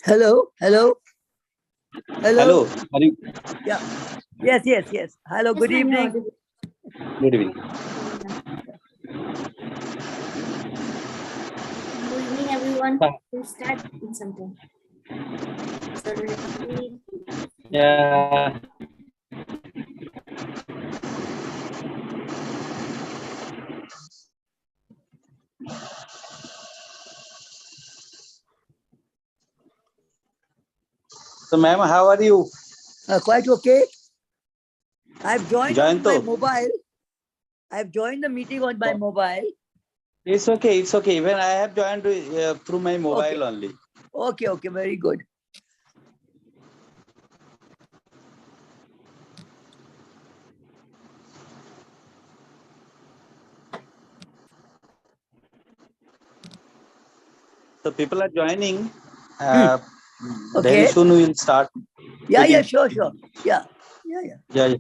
Hello, hello, hello. Hello. Yeah. Yes. Hello. Good Yes, ma'am, you're evening. audible. Good evening. Good evening, everyone. Ah. We'll start in some time. So let me. Yeah. So, ma'am, how are you? Quite okay. I've joined on my Jayanto? mobile. I've joined the meeting on my mobile. It's okay. It's okay. Even I have joined through my mobile Okay. only. Okay. Very good. So people are joining. Okay. Very soon we will start. Yeah. Sure. Yeah. Yeah.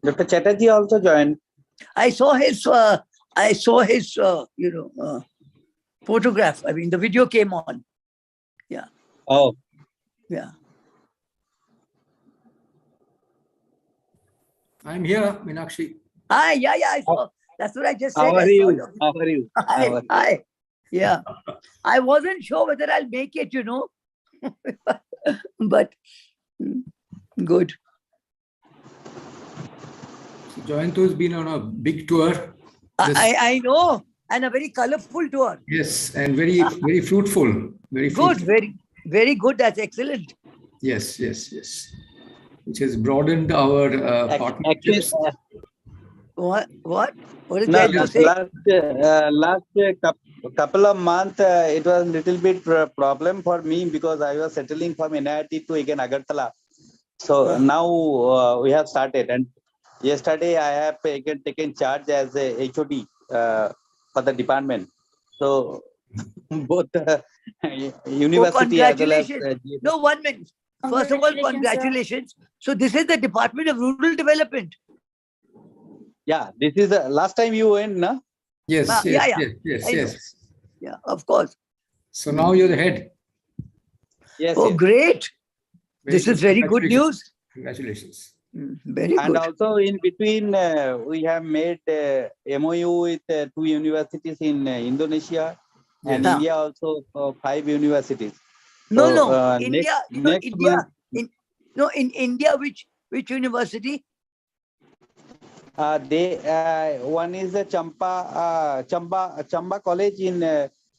Dr. Chatterjee also joined. I saw his. Photograph. I mean, the video came on. Yeah. Oh. Yeah. I'm here, Meenakshi. Hi. Yeah. I saw. That's what I just said. How are I saw you? How are you? Hi. Yeah. I wasn't sure whether I'll make it, but good. So Jayanto has been on a big tour. I know, and a very colorful tour. Yes, and very fruitful. Very Good, fruitful. very good. That's excellent. Yes. Which has broadened our partnerships. What is No, there to say? last couple of months, it was a little bit problem for me because I was settling from NIT to again Agartala. So now we have started, and yesterday I have again taken charge as a HOD for the department. So both university as well as Congratulations. No, 1 minute. First of all, congratulations. So this is the Department of Rural Development. yeah, this is the last time you went, no? Yes. Yeah, of course. So now you're the head. Yes. Oh, yes. great. This is very good news. Congratulations. Very And good. also in between, we have made MOU with 2 universities in Indonesia and Yes. India also 5 universities. No, So, India. next India. month, In India, which university? one is the Chamba College in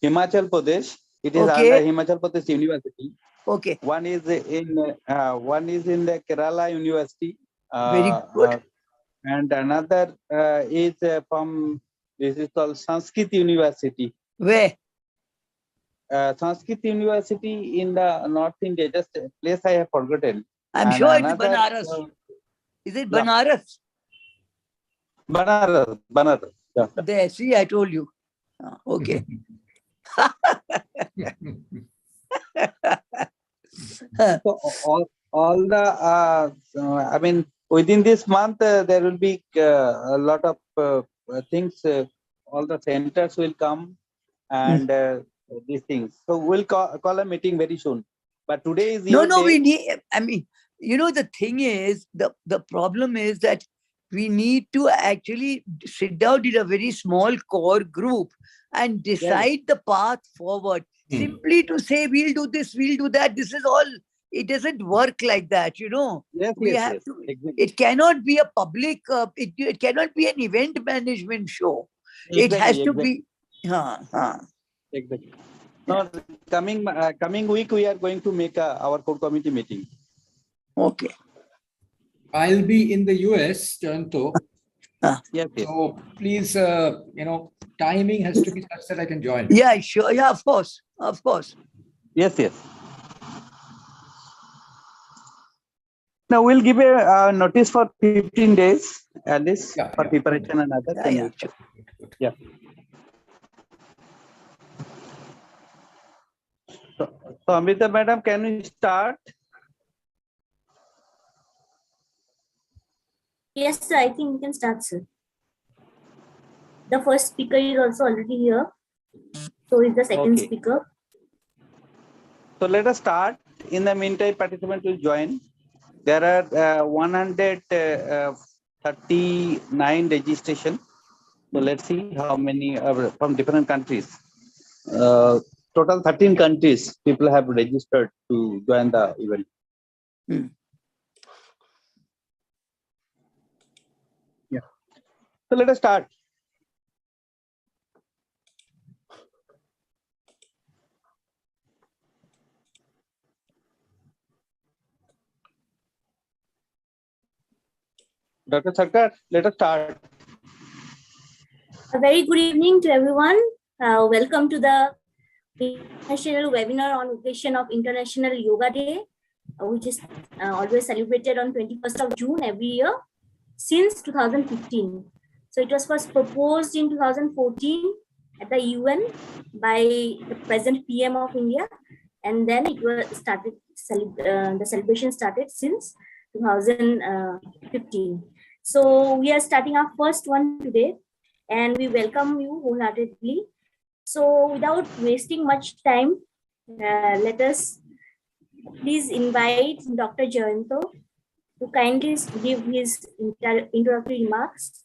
Himachal Pradesh. It is Okay. under Himachal Pradesh University. Okay. One is in the Kerala University. Very good. And another is from, this is called Sanskrit University. Where? Sanskrit University in the North India, just a place I have forgotten. I'm And sure it's another, Banaras. Is it yeah. Banaras? Banaras. Yeah. There, see, I told you. Okay. So all the, I mean, within this month, there will be a lot of things. All the centers will come and these things. So we'll call a meeting very soon. But today is your No, day. we need, I mean, the thing is, the problem is that we need to actually sit down in a very small core group and decide the path forward. Simply to say, we'll do this, we'll do that. This is all, it doesn't work like that, Yes, we yes, have yes. to, Exactly. it cannot be a public, it cannot be an event management show. It has to be, Exactly. No, coming week, we are going to make our core committee meeting. Okay. I'll be in the US, Jayanto. Yes, yes. So please, timing has to be such that I can join. Yeah, sure. Yeah, of course. Of course. Yes, yes. Now we'll give a notice for 15 days at least Yeah, for yeah. preparation and other. Yeah, Then yeah, we'll sure. Good. Yeah. So Amrita madam, can we start? Yes, sir. I think we can start, sir. The first speaker is also already here. So is the second Okay. speaker. So let us start. In the meantime, participants will join. There are 139 registration. So let's see how many are from different countries. Total 13 countries people have registered to join the event. Hmm. Yeah. So let us start. Dr. Sarkar, let us start. A very good evening to everyone. Welcome to the international webinar on occasion of International Yoga Day, which is always celebrated on 21st of June every year since 2015. So it was first proposed in 2014 at the UN by the present PM of India, and then it was started. The celebration started since 2015. So we are starting our first one today, and we welcome you wholeheartedly. So without wasting much time, let us please invite Dr. Jayanto to kindly give his introductory remarks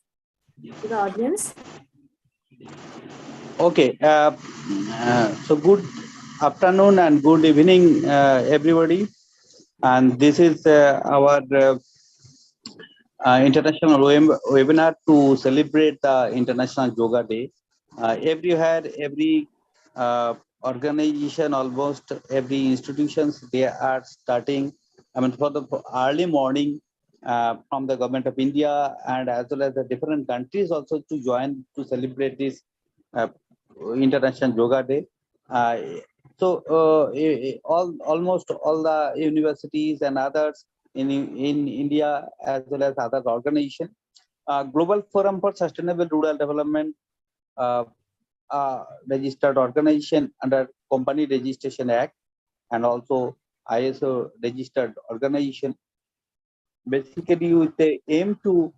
to the audience. Okay. So good afternoon and good evening, everybody. And this is our international webinar to celebrate the International Yoga Day. Every organization, almost every institutions, they are starting. I mean, for the early morning from the government of India and as well as the different countries also to join to celebrate this uh, International Yoga Day. Almost all the universities and others in India as well as other organizations. Global Forum for Sustainable Rural Development, registered organization under Company Registration Act, and also ISO registered organization, basically with the aim to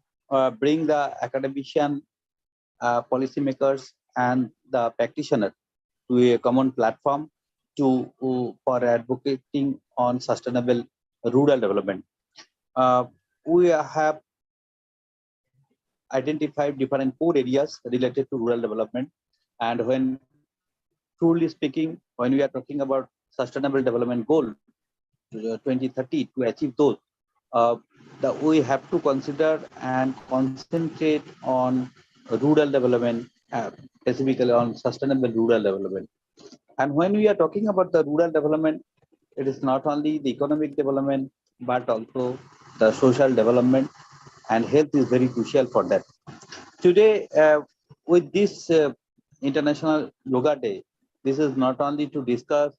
bring the academician, policymakers, and the practitioner to a common platform for advocating on sustainable rural development. We have identified different core areas related to rural development. And when truly speaking, when we are talking about sustainable development goal 2030 to achieve those, that we have to consider and concentrate on rural development, specifically on sustainable rural development. And when we are talking about the rural development, it is not only the economic development, but also the social development, and health is very crucial for that. Today, with this International Yoga Day, this is not only to discuss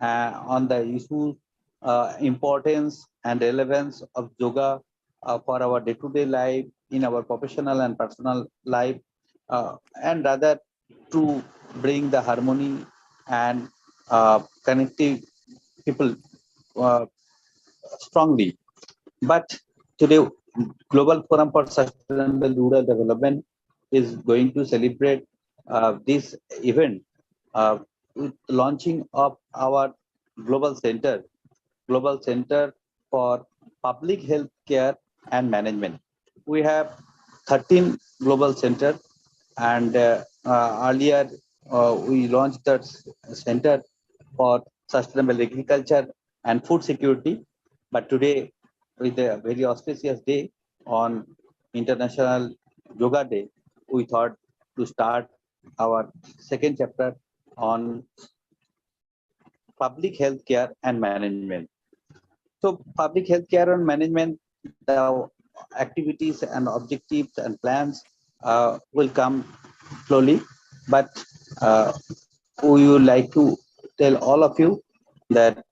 on the issues, importance and relevance of yoga for our day-to-day life, in our professional and personal life, and rather to bring the harmony and connecting people uh, strongly. But today, Global Forum for Sustainable Rural Development is going to celebrate this event with launching of our Global Center for Public Health Care and Management. We have 13 global centers, and earlier we launched that center for sustainable agriculture and food security. But today, with a very auspicious day on International Yoga Day, we thought to start our second chapter on public health care and management. So public health care and management, the activities and objectives and plans will come slowly, but we would like to tell all of you that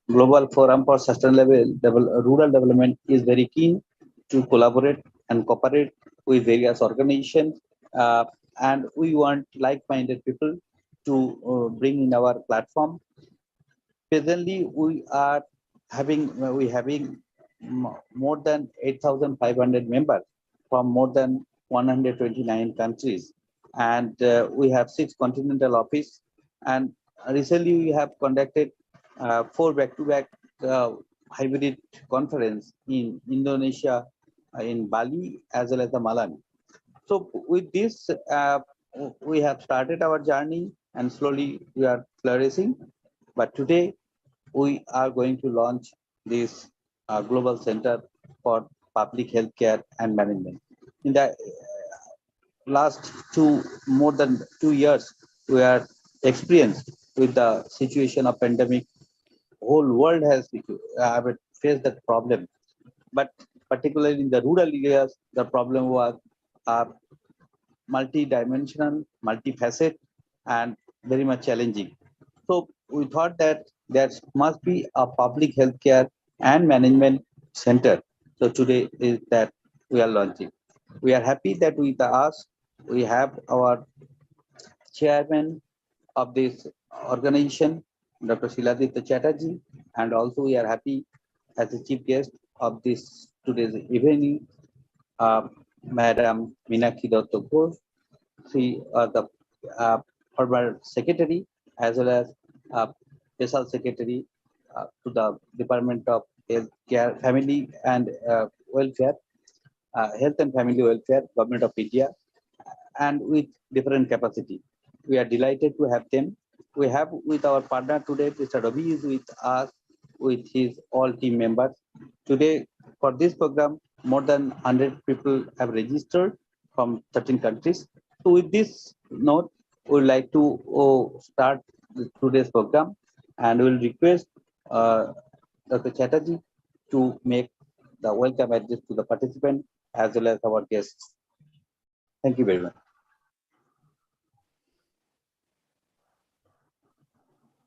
Global Forum for Sustainable Rural Development is very keen to collaborate and cooperate with various organizations, uh, and we want like-minded people to bring in our platform. Presently, we having more than 8,500 members from more than 129 countries, and we have 6 continental office. And recently, we have conducted 4 back-to-back hybrid conference in Indonesia, in Bali, as well as the Malan. So with this, we have started our journey, and slowly we are flourishing. But today, we are going to launch this global center for public health care and management. In the last more than 2 years, we are experienced with the situation of pandemic. Whole world has faced that problem, but particularly in the rural areas, the problem was uh, multi-dimensional, multifaceted, and very much challenging. So we thought that there must be a public healthcare and management center. So today is that we are launching. We are happy that with us, we have our chairman of this organization, Dr. Shiladitya Chatterjee, and also we are happy as the chief guest of this today's evening, Madam Meenakshi Datta Ghosh. She the former secretary as well as special secretary to the Department of Health Care, Family and Welfare, Health and Family Welfare, Government of India, and with different capacity. We are delighted to have them. We have with our partner today, Mr. Ravi is with us with his all team members. Today, for this program, more than 100 people have registered from 13 countries. So with this note, we would like to start today's program, and we will request Dr. Chatterjee to make the welcome address to the participant as well as our guests. Thank you very much.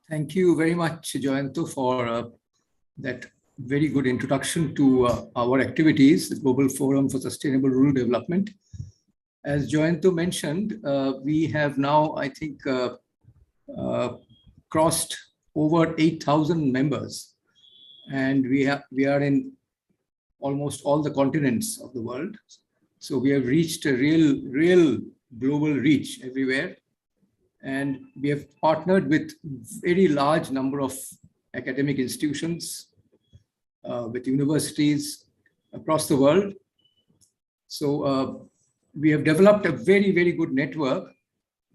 Thank you very much, Jayanto, for that very good introduction to our activities, the Global Forum for Sustainable Rural Development. As Jayanto mentioned, we have now, I think, crossed over 8,000 members, and we are in almost all the continents of the world. So we have reached a real global reach everywhere. And we have partnered with very large number of academic institutions, with universities across the world. So we have developed a very good network.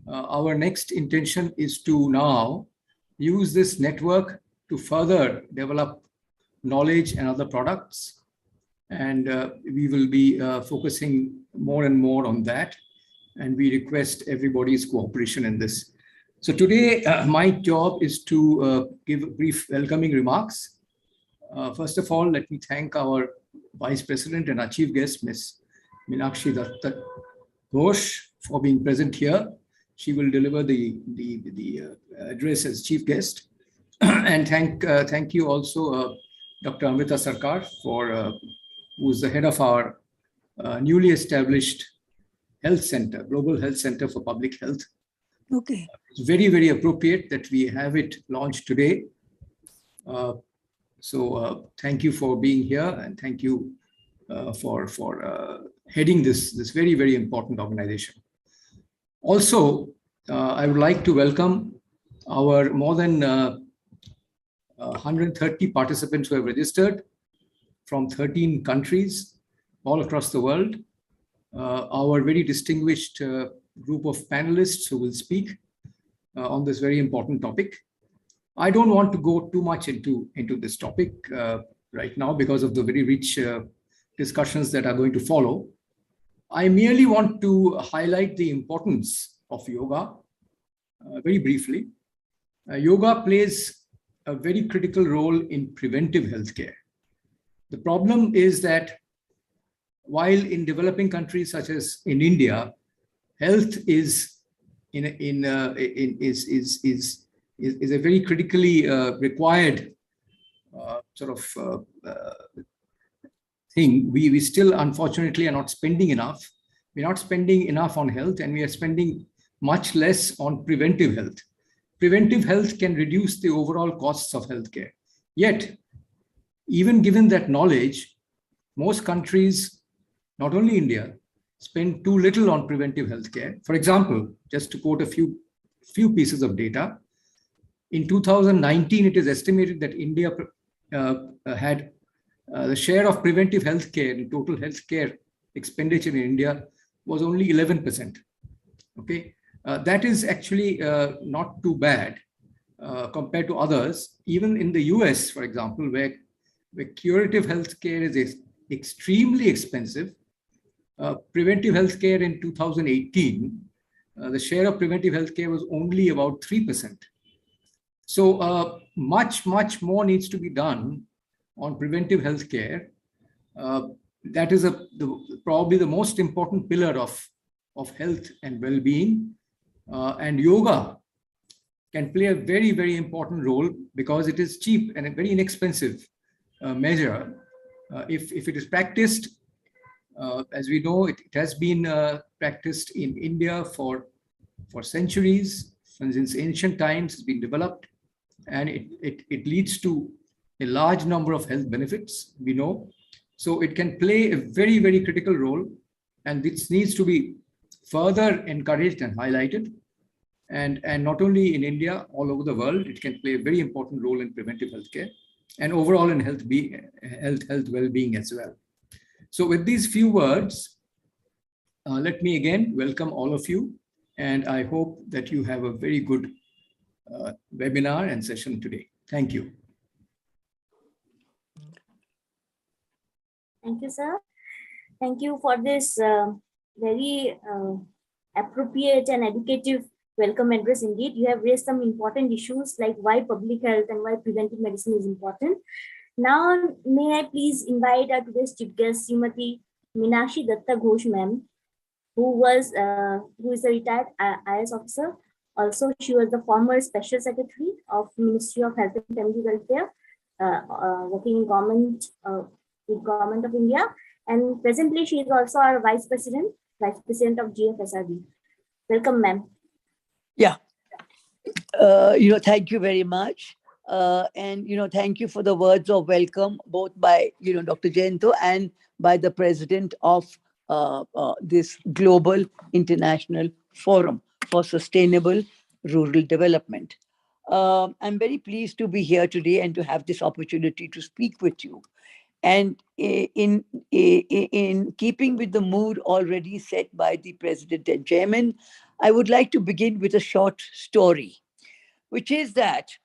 Our next intention is to now use this network to further develop knowledge and other products. And we will be focusing more and more on that. And we request everybody's cooperation in this. So today, my job is to give brief welcoming remarks. First of all, let me thank our Vice President and our Chief Guest, Ms. Meenakshi Datta Ghosh, for being present here. She will deliver the address as Chief Guest. And thank you also, Dr. Amrita Sarkar, who is the head of our newly established Health Center, Global Health Center for Public Health. Okay. It's very appropriate that we have it launched today. So thank you for being here, and thank you for heading this very important organization. Also, I would like to welcome our more than 130 participants who have registered from 13 countries all across the world. Our very distinguished group of panelists who will speak on this very important topic. I don't want to go too much into this topic right now because of the very rich discussions that are going to follow. I merely want to highlight the importance of yoga very briefly. Yoga plays a very critical role in preventive healthcare. The problem is that while in developing countries such as in India, health is is a very critically required thing. We still unfortunately are not spending enough. We're not spending enough on health, and we are spending much less on preventive health. Preventive health can reduce the overall costs of healthcare. Yet, even given that knowledge, most countries, not only India, spend too little on preventive healthcare. For example, just to quote a few pieces of data, in 2019, it is estimated that India had the share of preventive healthcare in total healthcare expenditure in India was only 11%. Okay, that is actually not too bad compared to others. Even in the US, for example, where curative healthcare is extremely expensive, preventive healthcare in 2018, the share of preventive healthcare was only about 3%. So much more needs to be done on preventive healthcare. That is probably the most important pillar of health and well-being. And yoga can play a very important role because it is cheap and a very inexpensive measure. If it is practiced, as we know, it has been practiced in India for centuries. Since ancient times, it's been developed, and it leads to a large number of health benefits, we know. So it can play a very critical role, and this needs to be further encouraged and highlighted. And not only in India, all over the world, it can play a very important role in preventive healthcare and overall in health well-being as well. So with these few words, let me again welcome all of you, and I hope that you have a very good webinar and session today. Thank you. Thank you, sir. Thank you for this very appropriate and educative welcome address indeed. You have raised some important issues like why public health and why preventive medicine is important. Now, may I please invite our today's chief guest, Srimati Meenakshi Datta Ghosh ma'am, who is a retired IAS officer. Also, she was the former Special Secretary of Ministry of Health and Family Welfare, working in government of India. And presently, she is also our Vice President of GFSRB. Welcome, ma'am. Yeah. Thank you very much. And thank you for the words of welcome, both by, Dr. Jayanto and by the president of this Global International Forum for Sustainable Rural Development. I'm very pleased to be here today and to have this opportunity to speak with you. And in keeping with the mood already set by the president and chairman, I would like to begin with a short story, which is that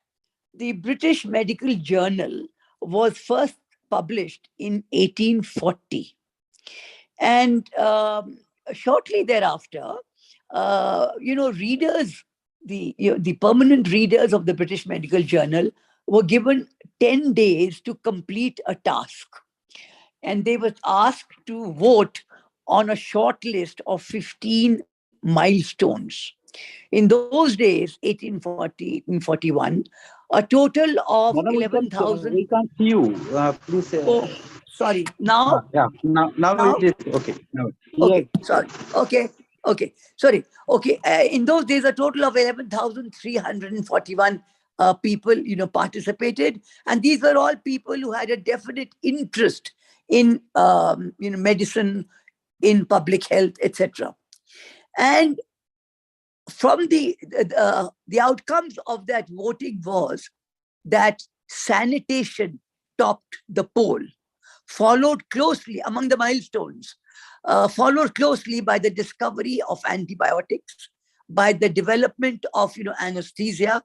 the British Medical Journal was first published in 1840. And shortly thereafter, readers, the permanent readers of the British Medical Journal were given 10 days to complete a task. And they were asked to vote on a short list of 15 milestones. In those days, 1840, 1841, a total of 11,000. We can't see you. Please. Oh, sorry. Now? Yeah. Now it is okay. Now. Okay. Sorry. Okay. Sorry. Okay. In those days, a total of 11,341 people, participated, and these were all people who had a definite interest in, medicine, in public health, etc. And from the outcomes of that voting was that sanitation topped the poll, followed closely among the milestones, followed closely by the discovery of antibiotics, by the development of anesthesia,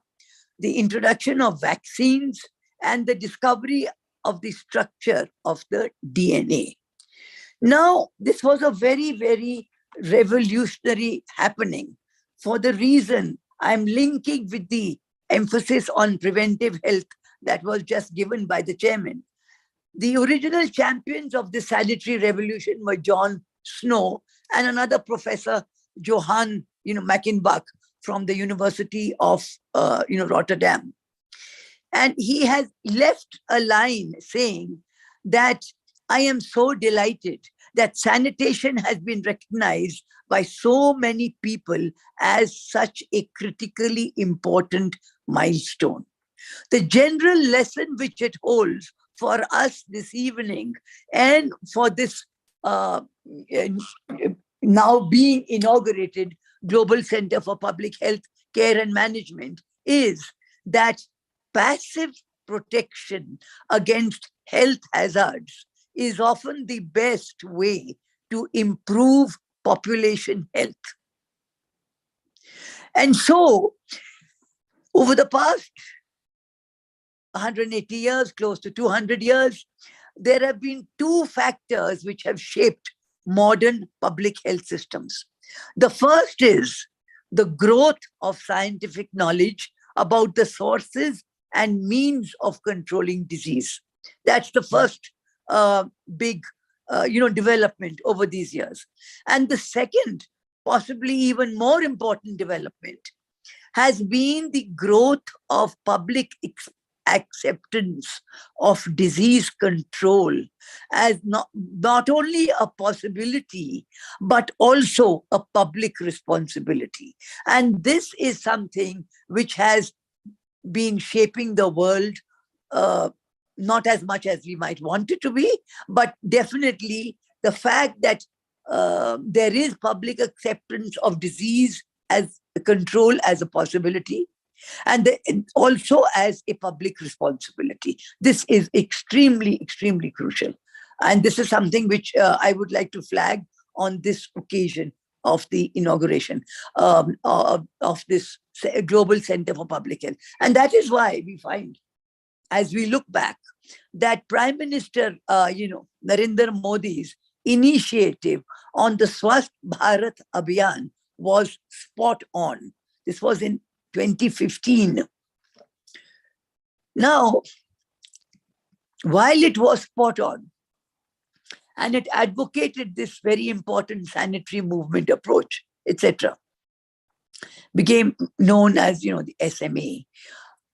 the introduction of vaccines, and the discovery of the structure of the DNA. Now, this was a very, very revolutionary happening for the reason I'm linking with the emphasis on preventive health that was just given by the chairman. The original champions of the sanitary revolution were John Snow and another professor Johan, Mackenbach from the University of, Rotterdam. And he has left a line saying that I am so delighted that sanitation has been recognized by so many people as such a critically important milestone. The general lesson which it holds for us this evening and for this now being inaugurated Global Center for Public Health Care and Management is that passive protection against health hazards is often the best way to improve population health. And so, over the past 180 years, close to 200 years, there have been two factors which have shaped modern public health systems. The first is the growth of scientific knowledge about the sources and means of controlling disease. That's the first big development over these years. And the second, possibly even more important development, has been the growth of public acceptance of disease control as not only a possibility, but also a public responsibility. And this is something which has been shaping the world, not as much as we might want it to be, but definitely the fact that there is public acceptance of disease as a control, as a possibility, and also as a public responsibility. This is extremely, extremely crucial. And this is something which I would like to flag on this occasion of the inauguration of this Global Center for Public Health. And that is why we find, as we look back, that Prime Minister, Narendra Modi's initiative on the Swasth Bharat Abhiyan was spot on. This was in 2015. Now, while it was spot on, and it advocated this very important sanitary movement approach, etc., became known as, the SMA.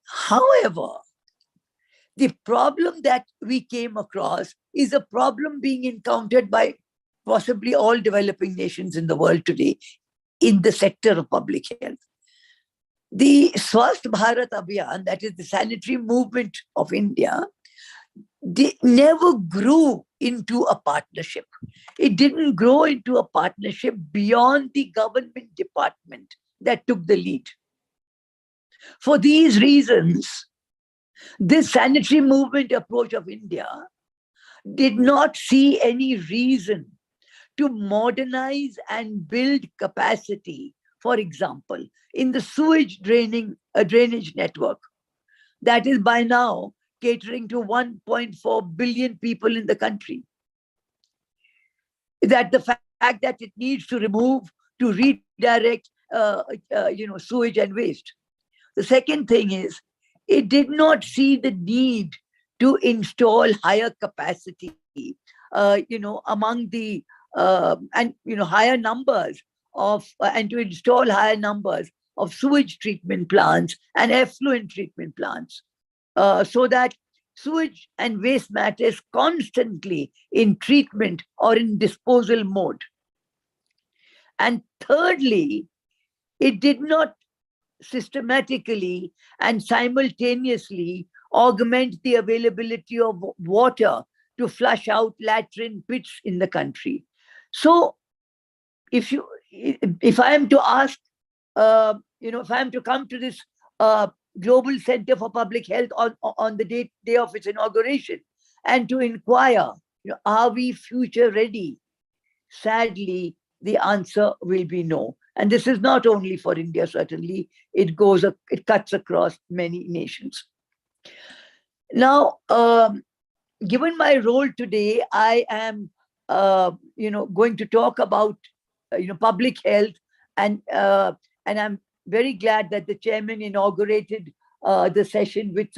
However, the problem that we came across is a problem being encountered by possibly all developing nations in the world today in the sector of public health. The Swasth Bharat Abhiyan, that is the sanitary movement of India, never grew into a partnership. It didn't grow into a partnership beyond the government department that took the lead. For these reasons, this sanitary movement approach of India did not see any reason to modernize and build capacity, for example, in the sewage drainage network that is by now catering to 1.4 billion people in the country. That the fact that it needs to remove, to redirect, sewage and waste. The second thing is, it did not see the need to install higher capacity, among the higher numbers of, and to install higher numbers of sewage treatment plants and effluent treatment plants, so that sewage and waste matter is constantly in treatment or in disposal mode. And thirdly, it did not systematically and simultaneously augment the availability of water to flush out latrine pits in the country. So if I am to ask, if I am to come to this Global Center for Public Health on the day of its inauguration and to inquire, are we future ready? Sadly, the answer will be no. And this is not only for India, certainly. It cuts across many nations. Now, given my role today, I am, going to talk about, public health, and I'm very glad that the chairman inaugurated the session with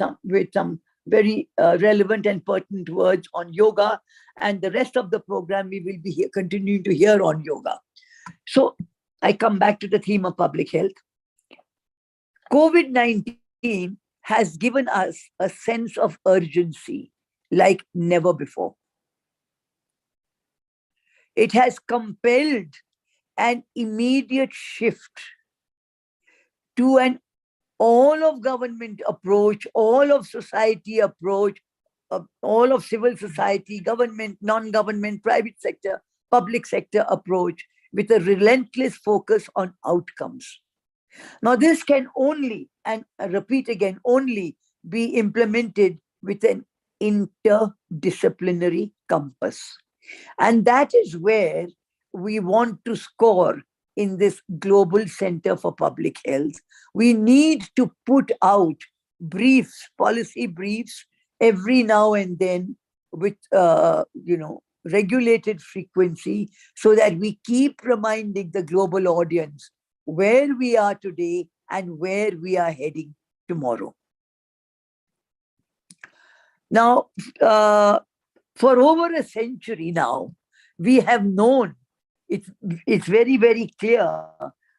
some very relevant and pertinent words on yoga, and the rest of the program we will be continuing to hear on yoga. So I come back to the theme of public health. COVID-19 has given us a sense of urgency like never before. It has compelled an immediate shift to an all of government approach, all of society approach, all of civil society, government, non-government, private sector, public sector approach with a relentless focus on outcomes. Now, this can only, and I repeat again, only be implemented with an interdisciplinary compass. And that is where we want to score in this Global Center for Public Health. We need to put out briefs, policy briefs, every now and then with, regulated frequency, so that we keep reminding the global audience where we are today and where we are heading tomorrow. Now, for over a century now, we have known, it's very, very clear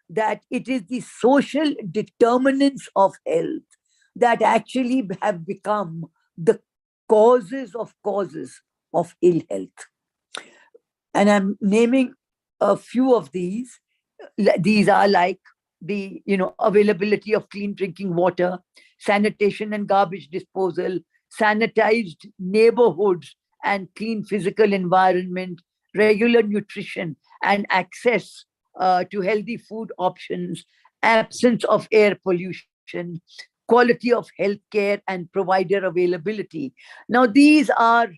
that it is the social determinants of health that actually have become the causes of ill health. And I'm naming a few of these. These are like the availability of clean drinking water, sanitation and garbage disposal, sanitized neighborhoods and clean physical environment, regular nutrition and access to healthy food options, absence of air pollution, quality of healthcare and provider availability. Now, these are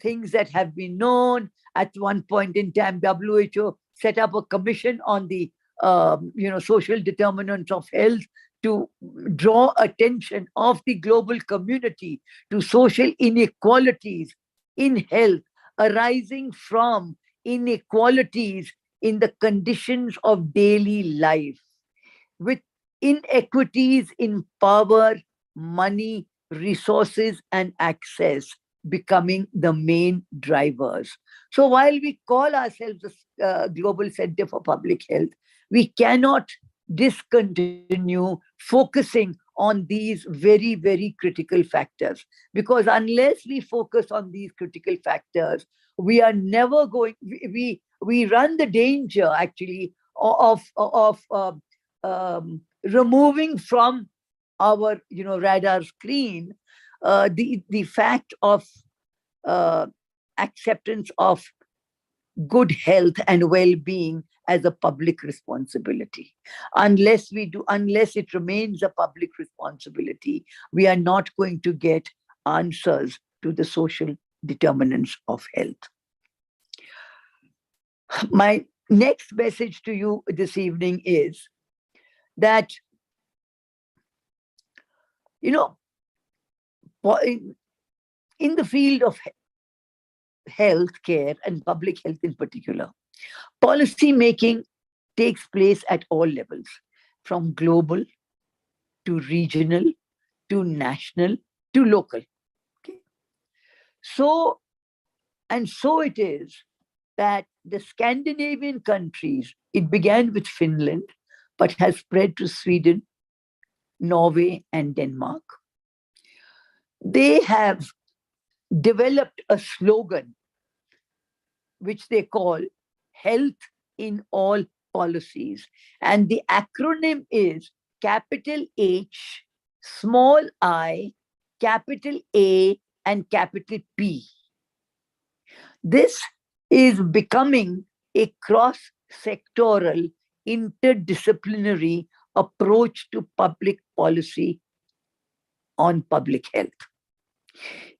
things that have been known. At one point in time, WHO set up a commission on the social determinants of health to draw attention of the global community to social inequalities in health arising from inequalities in the conditions of daily life, with inequities in power, money, resources, and access becoming the main drivers. So while we call ourselves the Global Center for Public Health, we cannot discontinue focusing on these very, very critical factors, because unless we focus on these critical factors, we are never going, we run the danger actually of removing from our radar screen the fact of acceptance of good health and well-being as a public responsibility. Unless it remains a public responsibility, we are not going to get answers to the social determinants of health. My next message to you this evening is that, in the field of healthcare and public health in particular, policy making takes place at all levels, from global to regional to national to local. Okay. So it is that the Scandinavian countries, it began with Finland, but has spread to Sweden, Norway, and Denmark. They have developed a slogan which they call Health in All Policies. And the acronym is capital H, small I, capital A, and capital P. This is becoming a cross-sectoral, interdisciplinary approach to public policy on public health.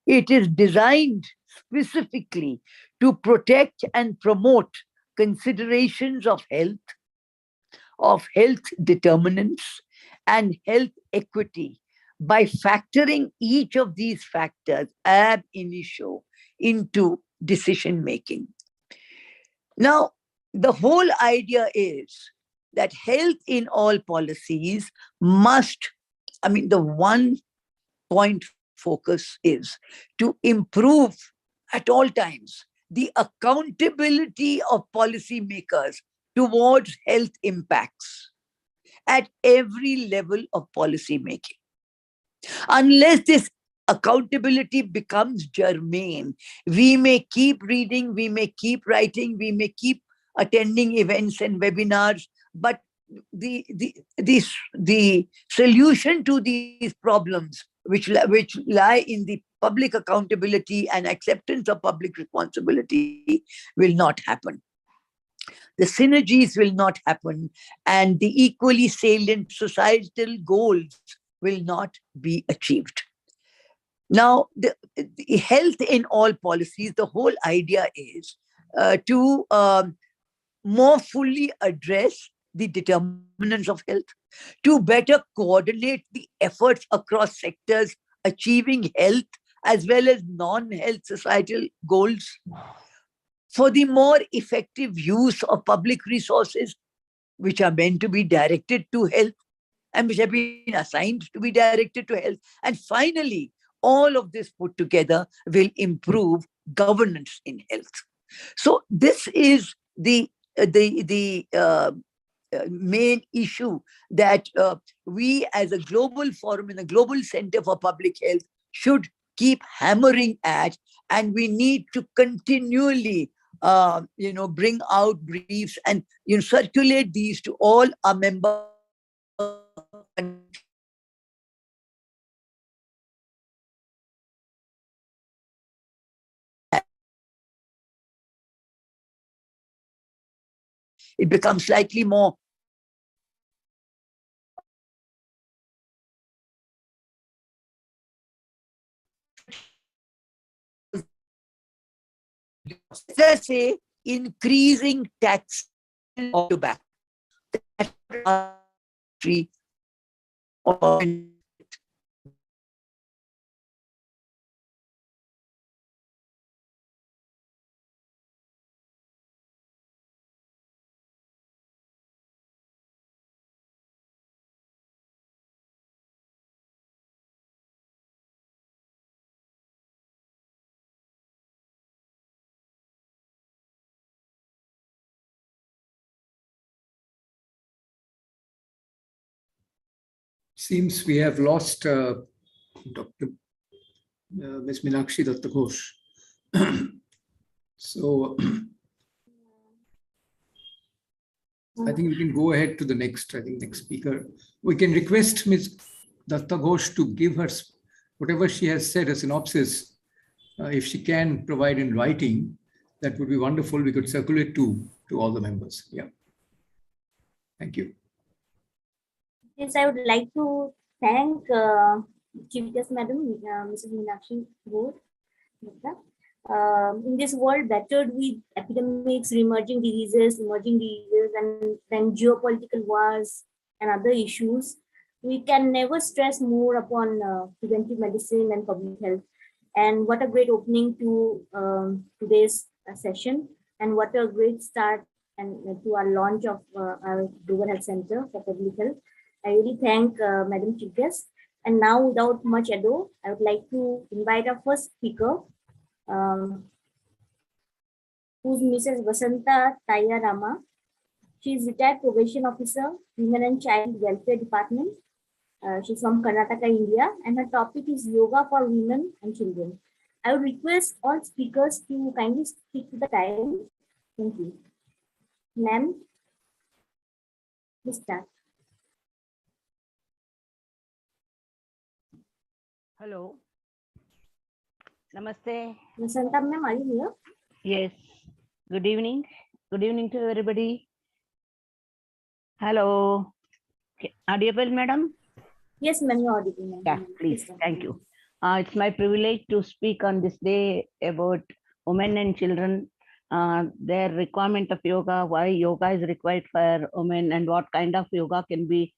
It is designed specifically to protect and promote considerations of health determinants, and health equity by factoring each of these factors ab initio into decision making. Now, the whole idea is that health in all policies must, the one point focus is to improve at all times the accountability of policymakers towards health impacts at every level of policy making. Unless this accountability becomes germane, we may keep reading, we may keep writing, we may keep attending events and webinars, but the solution to these problems, which lie in the public accountability and acceptance of public responsibility, will not happen. The synergies will not happen, and the equally salient societal goals will not be achieved. Now, the health in all policies, the whole idea is to more fully address the determinants of health, to better coordinate the efforts across sectors achieving health as well as non-health societal goals, for the more effective use of public resources, which are meant to be directed to health and which have been assigned to be directed to health. And finally, all of this put together will improve governance in health. So this is the main issue that we as a global forum in the Global Center for Public Health should keep hammering at, and we need to continually bring out briefs and circulate these to all our member countries. It becomes slightly more let's say increasing tax on tobacco. Seems we have lost Dr. Ms. Meenakshi Datta Ghosh. So I think we can go ahead to the next speaker. We can request Ms. Datta Ghosh to give her whatever she has said, a synopsis. If she can provide in writing, that would be wonderful. We could circulate to all the members. Yeah. Thank you. Yes, I would like to thank Chief Guest Madam, Mrs. Meenakshi Ghosh. In this world battered with epidemics, emerging diseases, and then geopolitical wars and other issues, we can never stress more upon preventive medicine and public health. And what a great opening to today's session, and what a great start and to our launch of our Global Health Center for Public Health. I really thank Madam Chief Guest. And now, without much ado, I would like to invite our first speaker, who's Mrs. Vasanta Tayarama. She is retired probation officer, Women and Child Welfare Department. She's from Karnataka, India, and her topic is yoga for women and children. I would request all speakers to kindly stick to the time. Thank you. Ma'am, please start. Hello. Namaste. Vasanta ma'am, are you here? Yes. Good evening. Good evening to everybody. Hello. Audible, madam? Yes, ma'am, you're audible, ma'am. Yeah, please. Thank you. It's my privilege to speak on this day about women and children, their requirement of yoga, why yoga is required for women, and what kind of yoga can be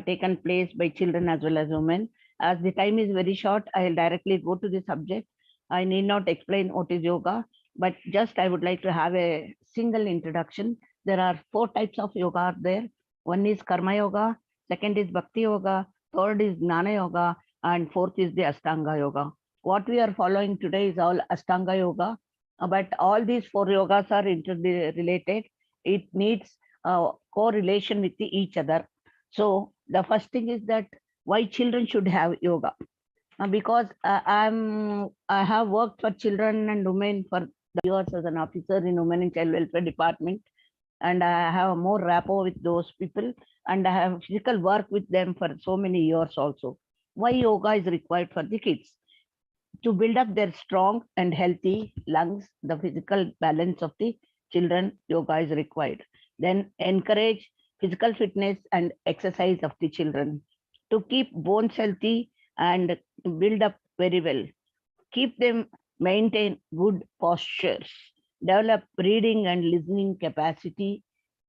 taken place by children as well as women. As the time is very short, I'll directly go to the subject. I need not explain what is yoga, but just I would like to have a single introduction. There are 4 types of yoga there. One is Karma Yoga, second is Bhakti Yoga, third is Jnana Yoga, and fourth is the Ashtanga Yoga. What we are following today is all Ashtanga Yoga, but all these 4 yogas are interrelated. It needs correlation with each other. So the first thing is that why children should have yoga. Because I have worked for children and women for years as an officer in Women and Child Welfare Department, and I have more rapport with those people, and I have physical work with them for so many years also. Why yoga is required for the kids? To build up their strong and healthy lungs, the physical balance of the children, yoga is required. Then encourage physical fitness and exercise of the children to keep bones healthy and build up very well. Keep them maintain good postures, develop reading and listening capacity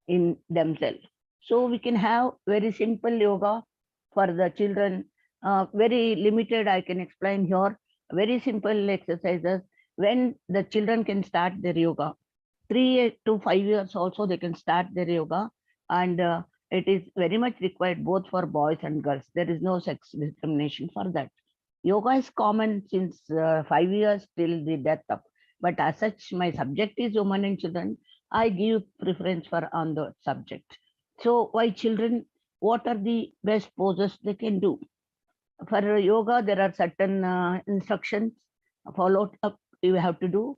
in themselves. So we can have very simple yoga for the children, very limited, I can explain here, very simple exercises when the children can start their yoga. 3 to 5 years also they can start their yoga, and it is very much required both for boys and girls. There is no sex discrimination for that. Yoga is common since 5 years till the death of, but as such my subject is women and children, I give preference for on the subject. So why children, what are the best poses they can do? For yoga, there are certain instructions followed up you have to do.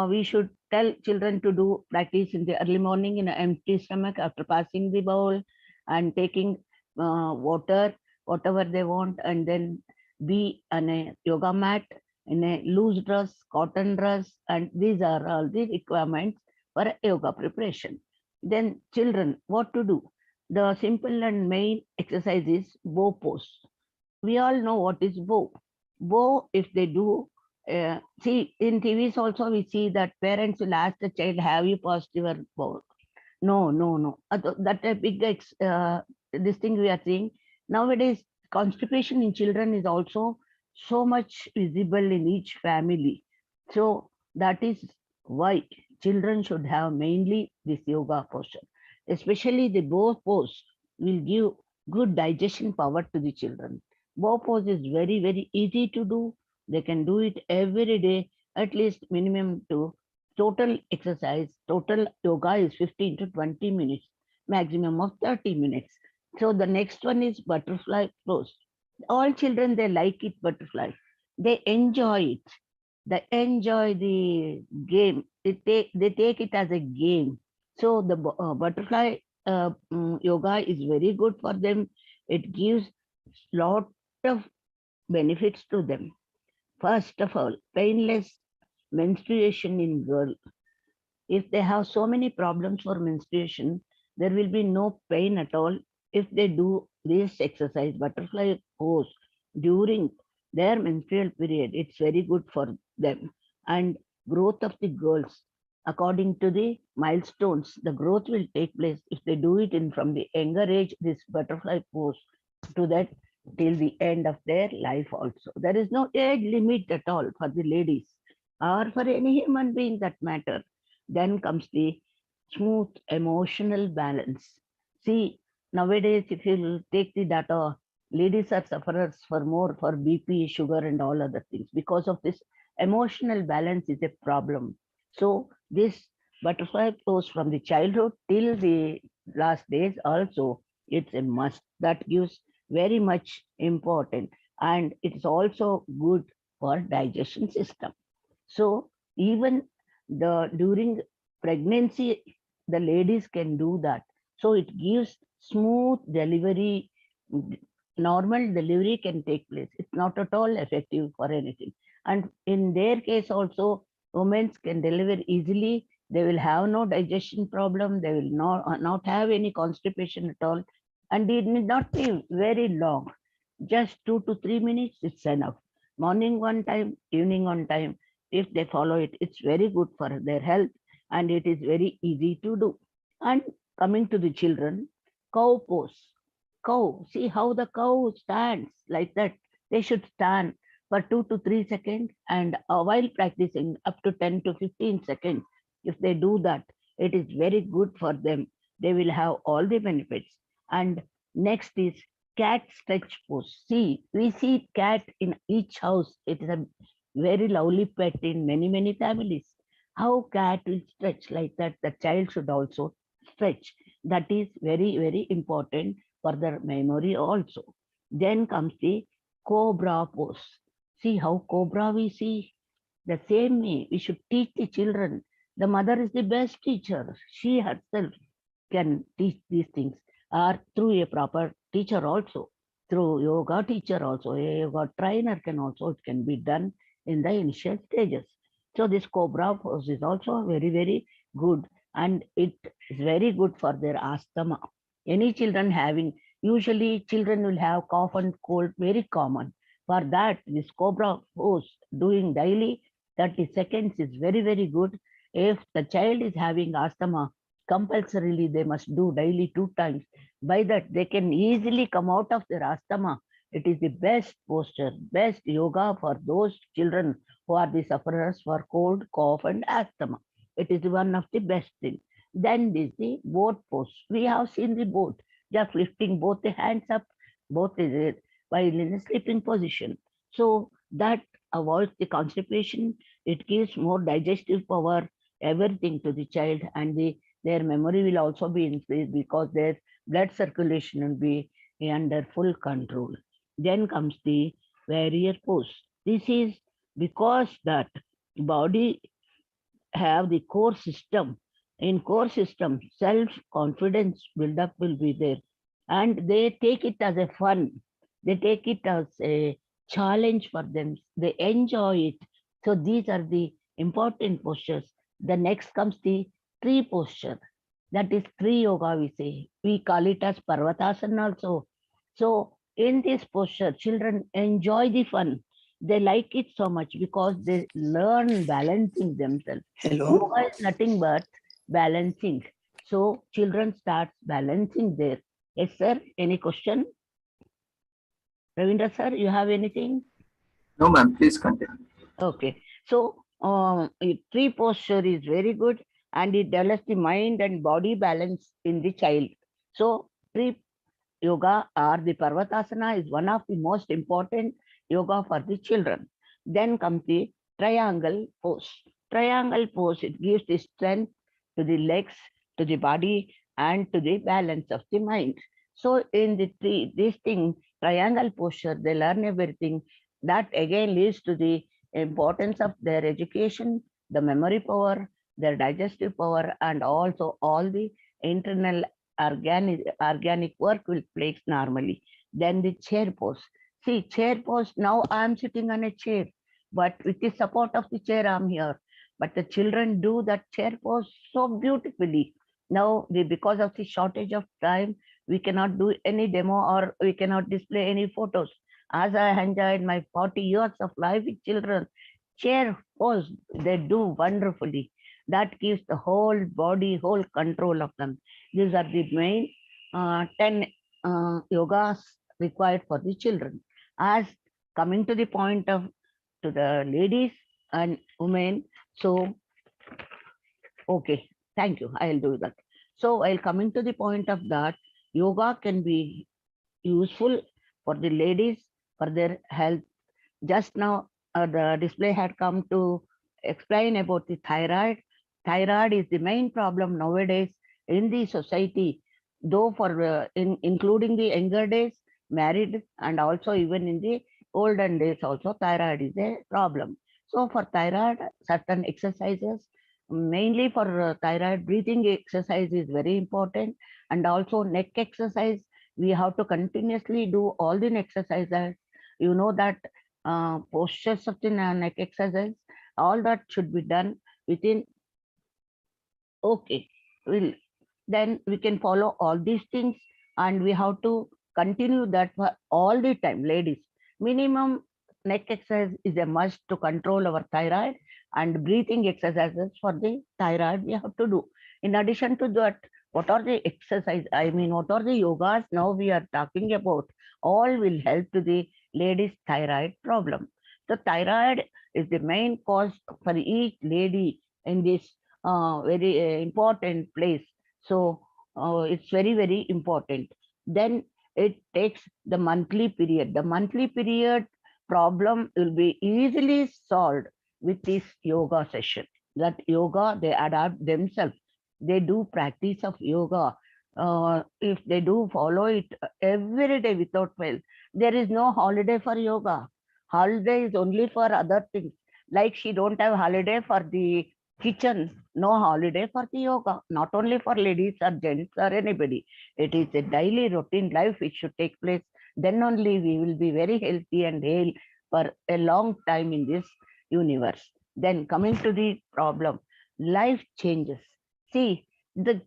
We should tell children to do practice in the early morning in an empty stomach after passing the bowl and taking water, whatever they want, and then be on a yoga mat in a loose dress, cotton dress, and these are all the requirements for yoga preparation. Then children, what to do? The simple and main exercise is bow pose. We all know what is bow. Bow, if they do, see in TVs also we see that parents will ask the child, have you passed your bow? No, no, no. That a big this thing we are seeing nowadays. Constipation in children is also so much visible in each family. So that is why children should have mainly this yoga posture, especially the bow pose will give good digestion power to the children. Bow pose is very, very easy to do. They can do it every day, at least minimum to total exercise. Total yoga is 15 to 20 minutes, maximum of 30 minutes. So the next one is butterfly pose. All children, they like it, butterfly. They enjoy it. They enjoy the game. They take it as a game. So the butterfly yoga is very good for them. It gives lot of benefits to them. First of all, painless menstruation in girl. If they have so many problems for menstruation, there will be no pain at all if they do this exercise, butterfly pose, during their menstrual period. It's very good for them. And growth of the girls, according to the milestones, the growth will take place if they do it in from the younger age, this butterfly pose, to that till the end of their life also. There is no age limit at all for the ladies or for any human being that matter. Then comes the smooth emotional balance. See, nowadays, if you take the data, ladies are sufferers for more for BP, sugar, and all other things. Because of this, emotional balance is a problem. So this butterfly pose from the childhood till the last days also, it's a must. That gives very much important, and it's also good for digestion system. So even the during pregnancy, the ladies can do that. So it gives smooth delivery. Normal delivery can take place. It's not at all effective for anything. And in their case also, women can deliver easily. They will have no digestion problem. They will not have any constipation at all. And it need not be very long. Just 2 to 3 minutes, it's enough. Morning one time, evening one time. If they follow it, it's very good for their health, and it is very easy to do. And coming to the children, cow pose. Cow, see how the cow stands like that. They should stand for 2 to 3 seconds, and while practicing up to 10 to 15 seconds. If they do that, it is very good for them. They will have all the benefits. And next is cat stretch pose. See, we see cat in each house. It is a very lovely pet in many, many families. How cat will stretch like that, the child should also stretch. That is very, very important for their memory also. Then comes the cobra pose. See how cobra we see? The same way we should teach the children. The mother is the best teacher. She herself can teach these things, or through a proper teacher also, through yoga teacher also, a yoga trainer can also, it can be done in the initial stages. So this cobra pose is also very, very good, and it is very good for their asthma. Any children having, usually children will have cough and cold, very common. For that, this cobra pose doing daily 30 seconds is very, very good. If the child is having asthma, compulsorily they must do daily 2 times. By that, they can easily come out of their asthma. It is the best posture, best yoga for those children who are the sufferers for cold, cough, and asthma. It is one of the best things. Then is the boat pose. We have seen the boat, just lifting both the hands up, both is while in a sleeping position. So that avoids the constipation. It gives more digestive power, everything to the child, and their memory will also be increased because their blood circulation will be under full control. Then comes the warrior pose. This is because that body have the core system. In core system, self-confidence build-up will be there. And they take it as a fun. They take it as a challenge for them. They enjoy it. So these are the important postures. The next comes the tree posture. That is tree yoga, we say. We call it as Parvatasana also. So in this posture, children enjoy the fun. They like it so much because they learn balancing themselves. Hello. Yoga is nothing but balancing. So children start balancing there. Yes, sir. Any question? Ravindra sir, you have anything? No, ma'am, please continue. Okay. So tree posture is very good, and it develops the mind and body balance in the child. So tree yoga or the Parvatasana is one of the most important yoga for the children. Then comes the triangle pose. Triangle pose, it gives the strength to the legs, to the body, and to the balance of the mind. So in this thing, triangle posture, they learn everything. That again leads to the importance of their education, the memory power, their digestive power, and also all the internal organic work will place normally. Then the chair pose. See, chair pose, now I am sitting on a chair, but with the support of the chair, I'm here. But the children do that chair pose so beautifully. Now, because of the shortage of time, we cannot do any demo or we cannot display any photos. As I enjoyed my 40 years of life with children, chair pose, they do wonderfully. That gives the whole body, whole control of them. These are the main 10 yogas required for the children. As coming to the point of to the ladies and women, so okay, thank you. I'll do that. So while coming to the point of that, yoga can be useful for the ladies for their health. Just now, the display had come to explain about the thyroid. Thyroid is the main problem nowadays in the society, though for including the younger days, married, and also even in the olden days also, thyroid is a problem. So for thyroid, certain exercises, mainly for thyroid, breathing exercise is very important, and also neck exercise. We have to continuously do all the exercises. You know that postures of the neck exercise, all that should be done within. Okay, then we can follow all these things, and we have to continue that for all the time. Ladies, minimum neck exercise is a must to control our thyroid, and breathing exercises for the thyroid we have to do. In addition to that, what are the exercise? I mean, what are the yogas now we are talking about? All will help to the ladies' thyroid problem. The thyroid is the main cause for each lady in this very important place. So it's very, very important. Then it takes the monthly period. The monthly period problem will be easily solved with this yoga session. That yoga, they adapt themselves. They do practice of yoga if they do follow it every day without fail, there is no holiday for yoga. Holiday is only for other things. Like she don't have holiday for the kitchen, no holiday for the yoga, not only for ladies or gents or anybody. It is a daily routine life which should take place. Then only we will be very healthy and hale for a long time in this universe. Then coming to the problem, life changes. See, the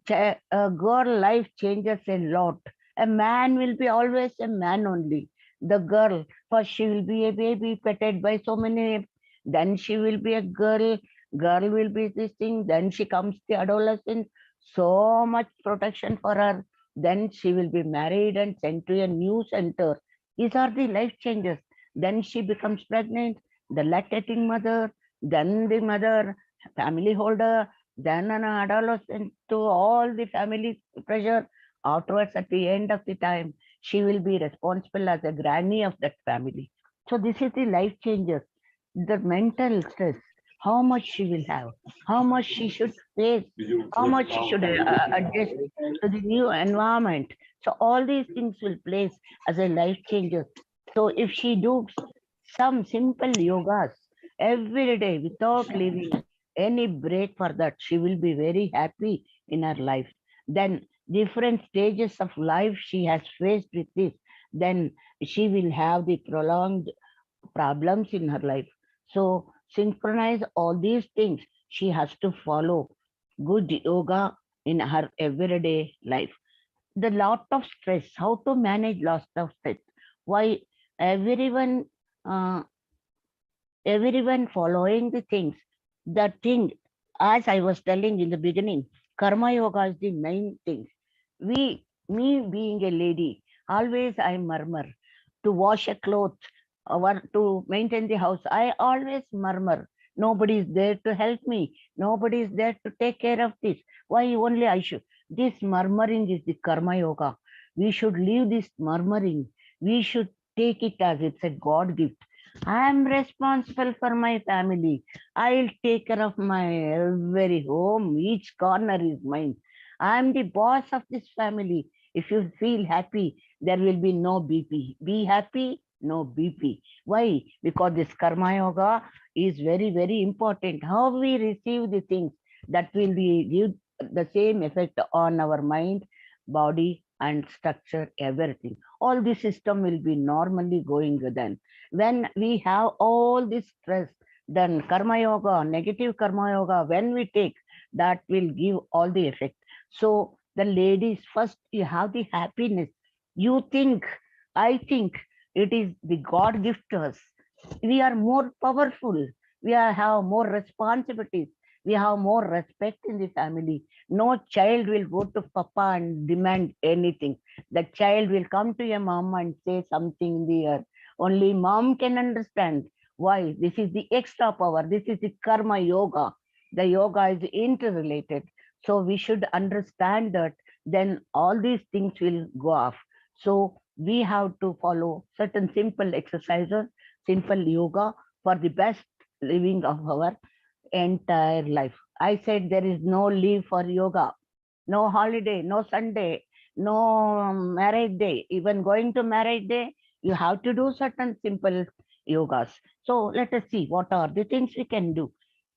girl life changes a lot. A man will be always a man only. The girl, first she will be a baby petted by so many, then she will be a girl, girl will be this thing, then she comes the adolescent, so much protection for her, then she will be married and sent to a new center. These are the life changes. Then she becomes pregnant, the lactating mother, then the mother, family holder, then an adolescent, to all the family pressure. Afterwards, at the end of the time, she will be responsible as a granny of that family. So this is the life changes. The mental stress, how much she will have, how much she should face, how much she should adjust to the new environment. So all these things will place as a life changer. So if she do some simple yogas every day without leaving any break for that, she will be very happy in her life. Then different stages of life she has faced with this, then she will have the prolonged problems in her life. So synchronize all these things. She has to follow good yoga in her everyday life. The lot of stress, how to manage lot of stress. Why everyone uh, everyone following the things. The thing, as I was telling in the beginning, karma yoga is the main thing. Me being a lady, always I murmur to wash a cloth or to maintain the house. I always murmur. Nobody is there to help me. Nobody is there to take care of this. Why only I should? This murmuring is the karma yoga. We should leave this murmuring. We should take it as it's a God gift. I am responsible for my family. I'll take care of my every home. Each corner is mine. I am the boss of this family. If you feel happy, there will be no BP. Be happy, no BP. Why? Because this karma yoga is very, very important. How we receive the things, that will be give the same effect on our mind, body, and structure, everything. All the system will be normally going then. When we have all this stress, then karma yoga, negative karma yoga, when we take, that will give all the effect. So the ladies, first you have the happiness. You think, I think it is the God gift to us. We are more powerful. We have more responsibilities. We have more respect in the family. No child will go to papa and demand anything. The child will come to your mom and say something in the ear. Only mom can understand why. This is the extra power. This is the karma yoga. The yoga is interrelated. So we should understand that, then all these things will go off. So we have to follow certain simple exercises, simple yoga for the best living of our entire life. I said there is no leave for yoga, no holiday, no Sunday, no marriage day. Even going to marriage day, you have to do certain simple yogas. So let us see what are the things we can do.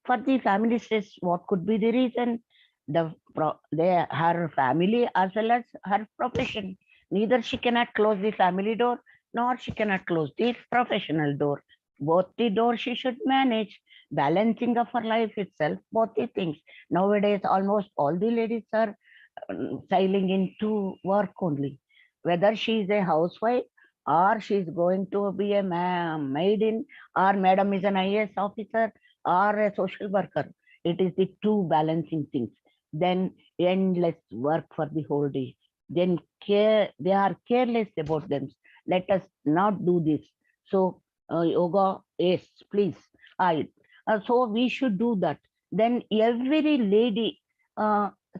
For the family stress, what could be the reason? Her family as well as her profession. Neither she cannot close the family door, nor she cannot close the professional door. Both the doors she should manage, balancing of her life itself, both the things. Nowadays, almost all the ladies are sailing into work only. Whether she is a housewife or she is going to be a maid in, or madam is an IAS officer or a social worker. It is the two balancing things. Then endless work for the whole day. Then they are careless about them. Let us not do this. So yoga, yes, please. So we should do that. Then every lady,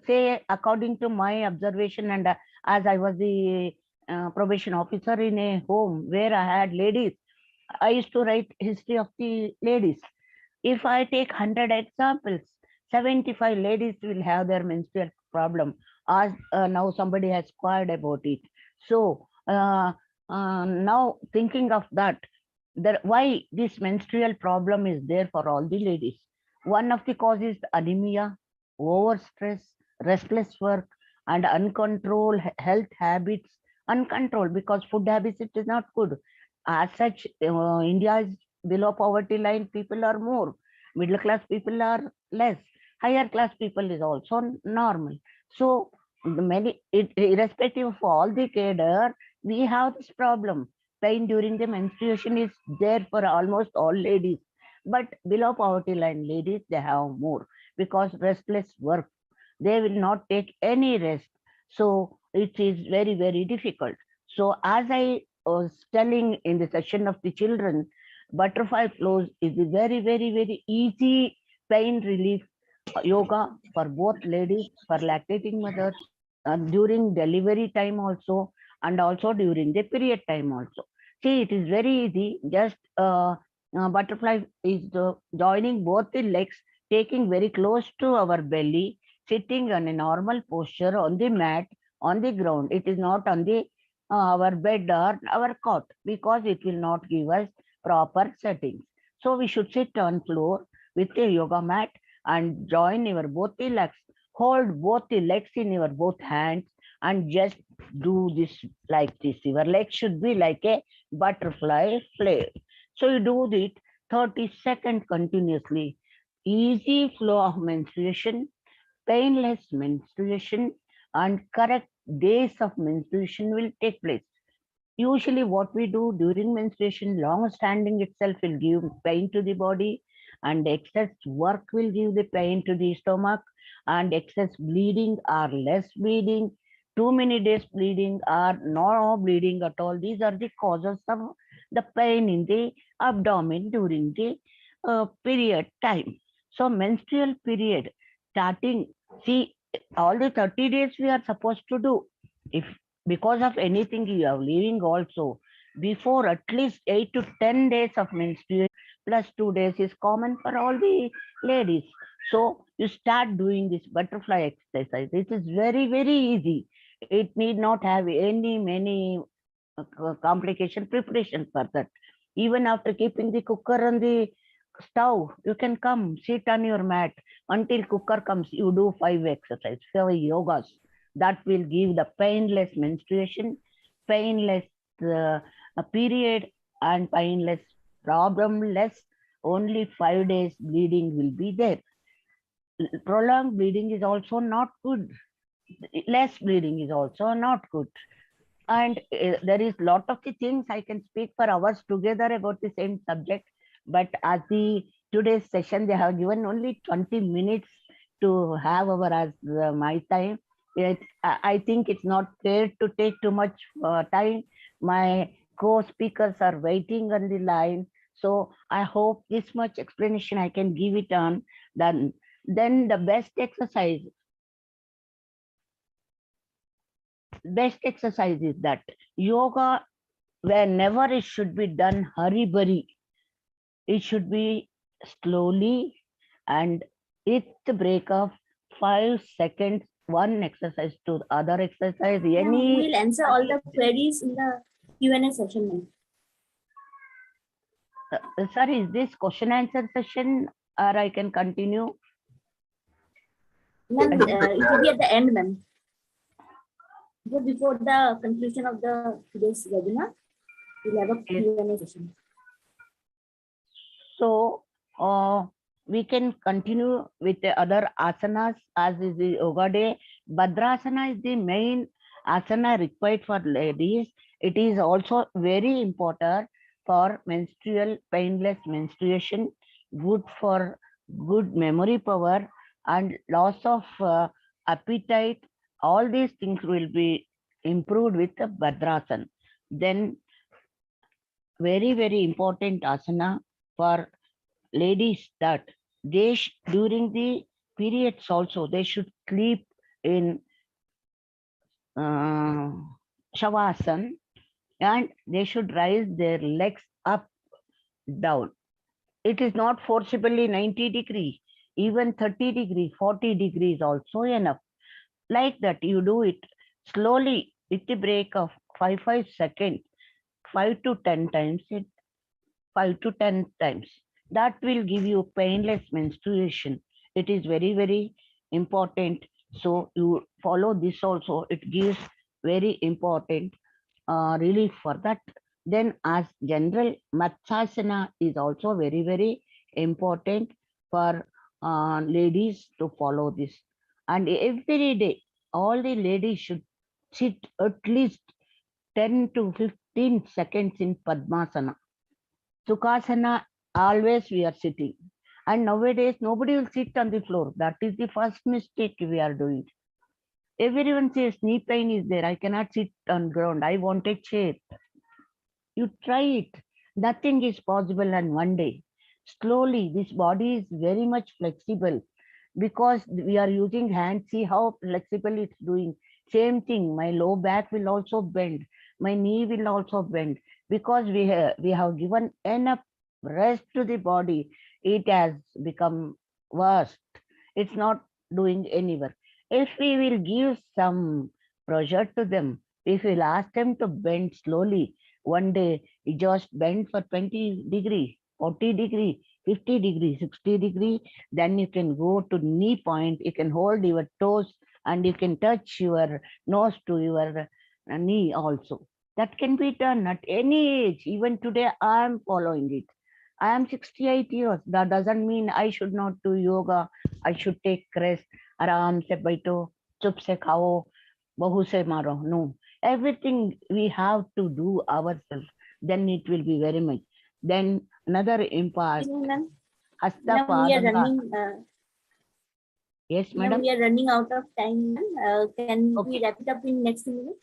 say according to my observation, and as I was the probation officer in a home where I had ladies, I used to write history of the ladies. If I take 100 examples, 75 ladies will have their menstrual problem. as now somebody has inquired about it. So now thinking of that, why this menstrual problem is there for all the ladies. One of the causes anemia, overstress, restless work, and uncontrolled health habits. Uncontrolled because food habits, it is not good. As such, India is below poverty line. People are more. Middle class people are less. Higher class people is also normal. So irrespective of all the cadre, we have this problem. Pain during the menstruation is there for almost all ladies, but below poverty line ladies, they have more because restless work. They will not take any rest. So it is very, very difficult. So as I was telling in the session of the children, butterfly flows is a very, very, very easy pain relief yoga for both ladies, for lactating mothers, during delivery time also, and also during the period time also. See, it is very easy. Just butterfly is joining both the legs, taking very close to our belly, sitting on a normal posture on the mat, on the ground. It is not on the our bed or our cot, because it will not give us proper settings. So we should sit on floor with a yoga mat and join your both the legs. Hold both the legs in your both hands and just do this like this. Your legs should be like a butterfly flare. So you do it 30 seconds continuously. Easy flow of menstruation, painless menstruation, and correct days of menstruation will take place. Usually what we do during menstruation, long standing itself will give pain to the body, and excess work will give the pain to the stomach, and excess bleeding or less bleeding, too many days bleeding or no bleeding at all. These are the causes of the pain in the abdomen during the period time. So menstrual period starting, see, all the 30 days we are supposed to do. If because of anything you are leaving also, before at least 8 to 10 days of menstruation plus 2 days is common for all the ladies. So you start doing this butterfly exercise. It is very, very easy. It need not have many complication preparation for that. Even after keeping the cooker on the stove, you can come sit on your mat until cooker comes. You do 5 exercises, 5 yogas. That will give the painless menstruation, painless period, and painless problemless. Only 5 days bleeding will be there. Prolonged bleeding is also not good. Less bleeding is also not good. And there is lot of the things I can speak for hours together about the same subject, but as the today's session they have given only 20 minutes to have our as my time. I think it's not fair to take too much time. My co-speakers are waiting on the line, so I hope this much explanation I can give it on. Then the best exercise is that yoga, whenever it should be done hurry-burry, it should be slowly and with the break of 5 seconds, one exercise to the other exercise. We will answer all the queries in the Q&A session. Sorry, is this question answer session or I can continue? Ma'am, it will be at the end, ma'am. Before the conclusion of the today's webinar, we'll have a Q&A session. So we can continue with the other asanas as is the yoga day. Bhadrasana is the main asana required for ladies. It is also very important for menstrual painless menstruation, good for good memory power and loss of appetite. All these things will be improved with the Bhadrasana. Then very, very important asana for ladies, that they during the periods also they should sleep in Shavasana, and they should raise their legs up, down. It is not forcibly 90 degrees, even 30 degrees, 40 degrees also enough. like that. You do it slowly with the break of 5 seconds, 5 to 10 times, 5 to 10 times. That will give you painless menstruation. It is very, very important. So you follow this also. It gives very important relief for that. Then as general Matsasana is also very, very important for ladies to follow this. And every day, all the ladies should sit at least 10 to 15 seconds in Padmasana. Sukhasana, always we are sitting. And nowadays, nobody will sit on the floor. That is the first mistake we are doing. Everyone says knee pain is there. I cannot sit on ground. I want a chair. You try it. Nothing is possible on one day. Slowly, this body is very much flexible because we are using hands. See how flexible it's doing. Same thing. My low back will also bend. My knee will also bend because we have given enough rest to the body. It has become worse. It's not doing any work. If we will give some pressure to them, if we'll ask them to bend slowly, one day you just bend for 20 degree, 40 degree, 50 degree, 60 degree, then you can go to knee point, you can hold your toes and you can touch your nose to your knee also. That can be done at any age. Even today, I am following it. I am 68 years. That doesn't mean I should not do yoga. I should take rest. Aram se baito, chup se khao, bahu se maro. No. Everything we have to do ourselves. Then it will be very much. Then another impact. Ma'am, Hasta we are padanga. running. Yes, Ma'am, madam. we are running out of time. Can Okay. we wrap it up in next minutes?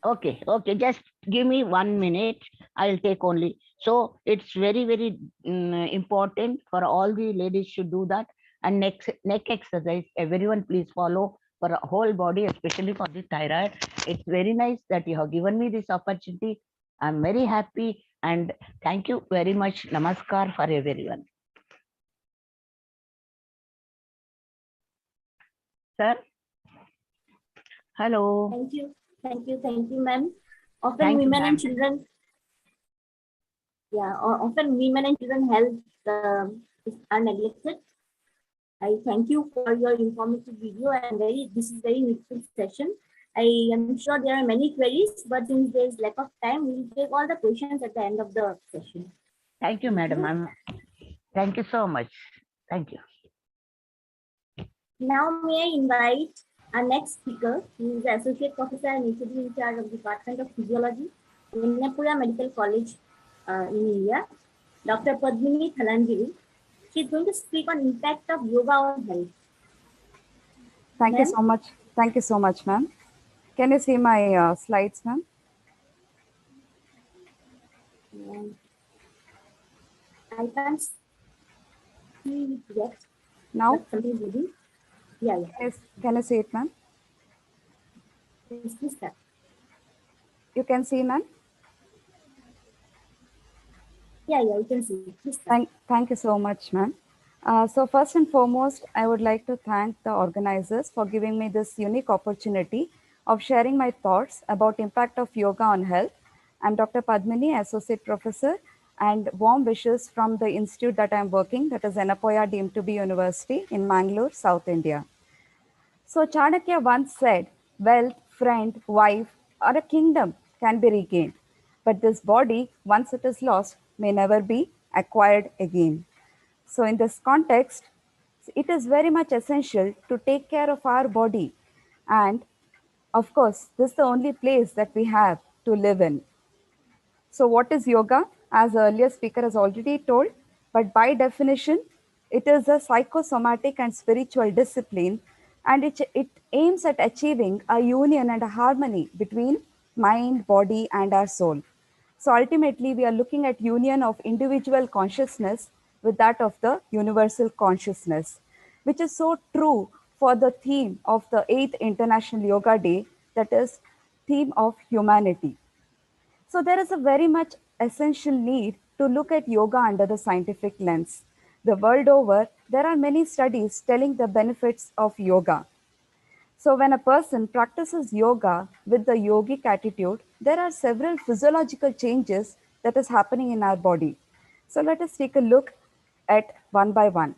Okay, okay, just give me 1 minute. I'll take only. So it's very, very important for all the ladies should do that. And neck exercise, everyone please follow for a whole body, especially for the thyroid. It's very nice that you have given me this opportunity. I'm very happy and thank you very much. Namaskar for everyone. Sir? Hello. Thank you. Thank you, ma'am. Often Thank you, women ma'am. and children, often women and children health are neglected. I thank you for your informative video and this is very useful session. I am sure there are many queries, but since there is lack of time, we will take all the questions at the end of the session. Thank you, madam. Thank you so much. Thank you. Now may I invite our next speaker, who is the Associate Professor and HOD in charge of the Department of Physiology in Nepura Medical College in India, Dr. Padmini Thalangiri. She is going to speak on impact of yoga on health. Thank you so much. Thank you so much, ma'am. Can you see my slides, ma'am? I can't see it yet. Now? Yeah. Can you see it, ma'am? Yes, please, sir. You can see, ma'am? Yeah, you can see it. Please, thank you so much, ma'am. So first and foremost, I would like to thank the organizers for giving me this unique opportunity of sharing my thoughts about impact of yoga on health. I'm Dr. Padmini, Associate Professor, and warm wishes from the institute that I'm working, that is Enapoya deemed to be University in Mangalore, South India. So Chanakya once said, wealth, friend, wife, or a kingdom can be regained, but this body, once it is lost, may never be acquired again. So in this context, it is very much essential to take care of our body. And of course, this is the only place that we have to live in. So what is yoga? As the earlier speaker has already told, but by definition, it is a psychosomatic and spiritual discipline, and it aims at achieving a union and a harmony between mind, body, and our soul. So ultimately, we are looking at union of individual consciousness with that of the universal consciousness, which is so true for the theme of the 8th International Yoga Day, that is theme of humanity. So there is a very much essential need to look at yoga under the scientific lens. The world over, there are many studies telling the benefits of yoga. So when a person practices yoga with the yogic attitude, there are several physiological changes that is happening in our body. So let us take a look at one by one.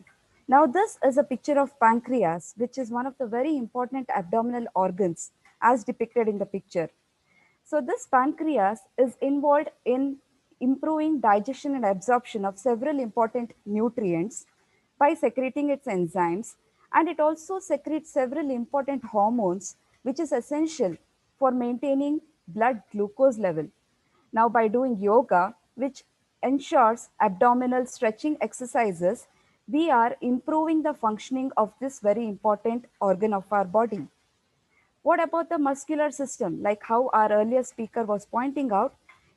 Now this is a picture of pancreas, which is one of the very important abdominal organs as depicted in the picture. So this pancreas is involved in improving digestion and absorption of several important nutrients by secreting its enzymes, and it also secretes several important hormones which is essential for maintaining blood glucose level. Now by doing yoga, which ensures abdominal stretching exercises, we are improving the functioning of this very important organ of our body. What about the muscular system? Like how our earlier speaker was pointing out,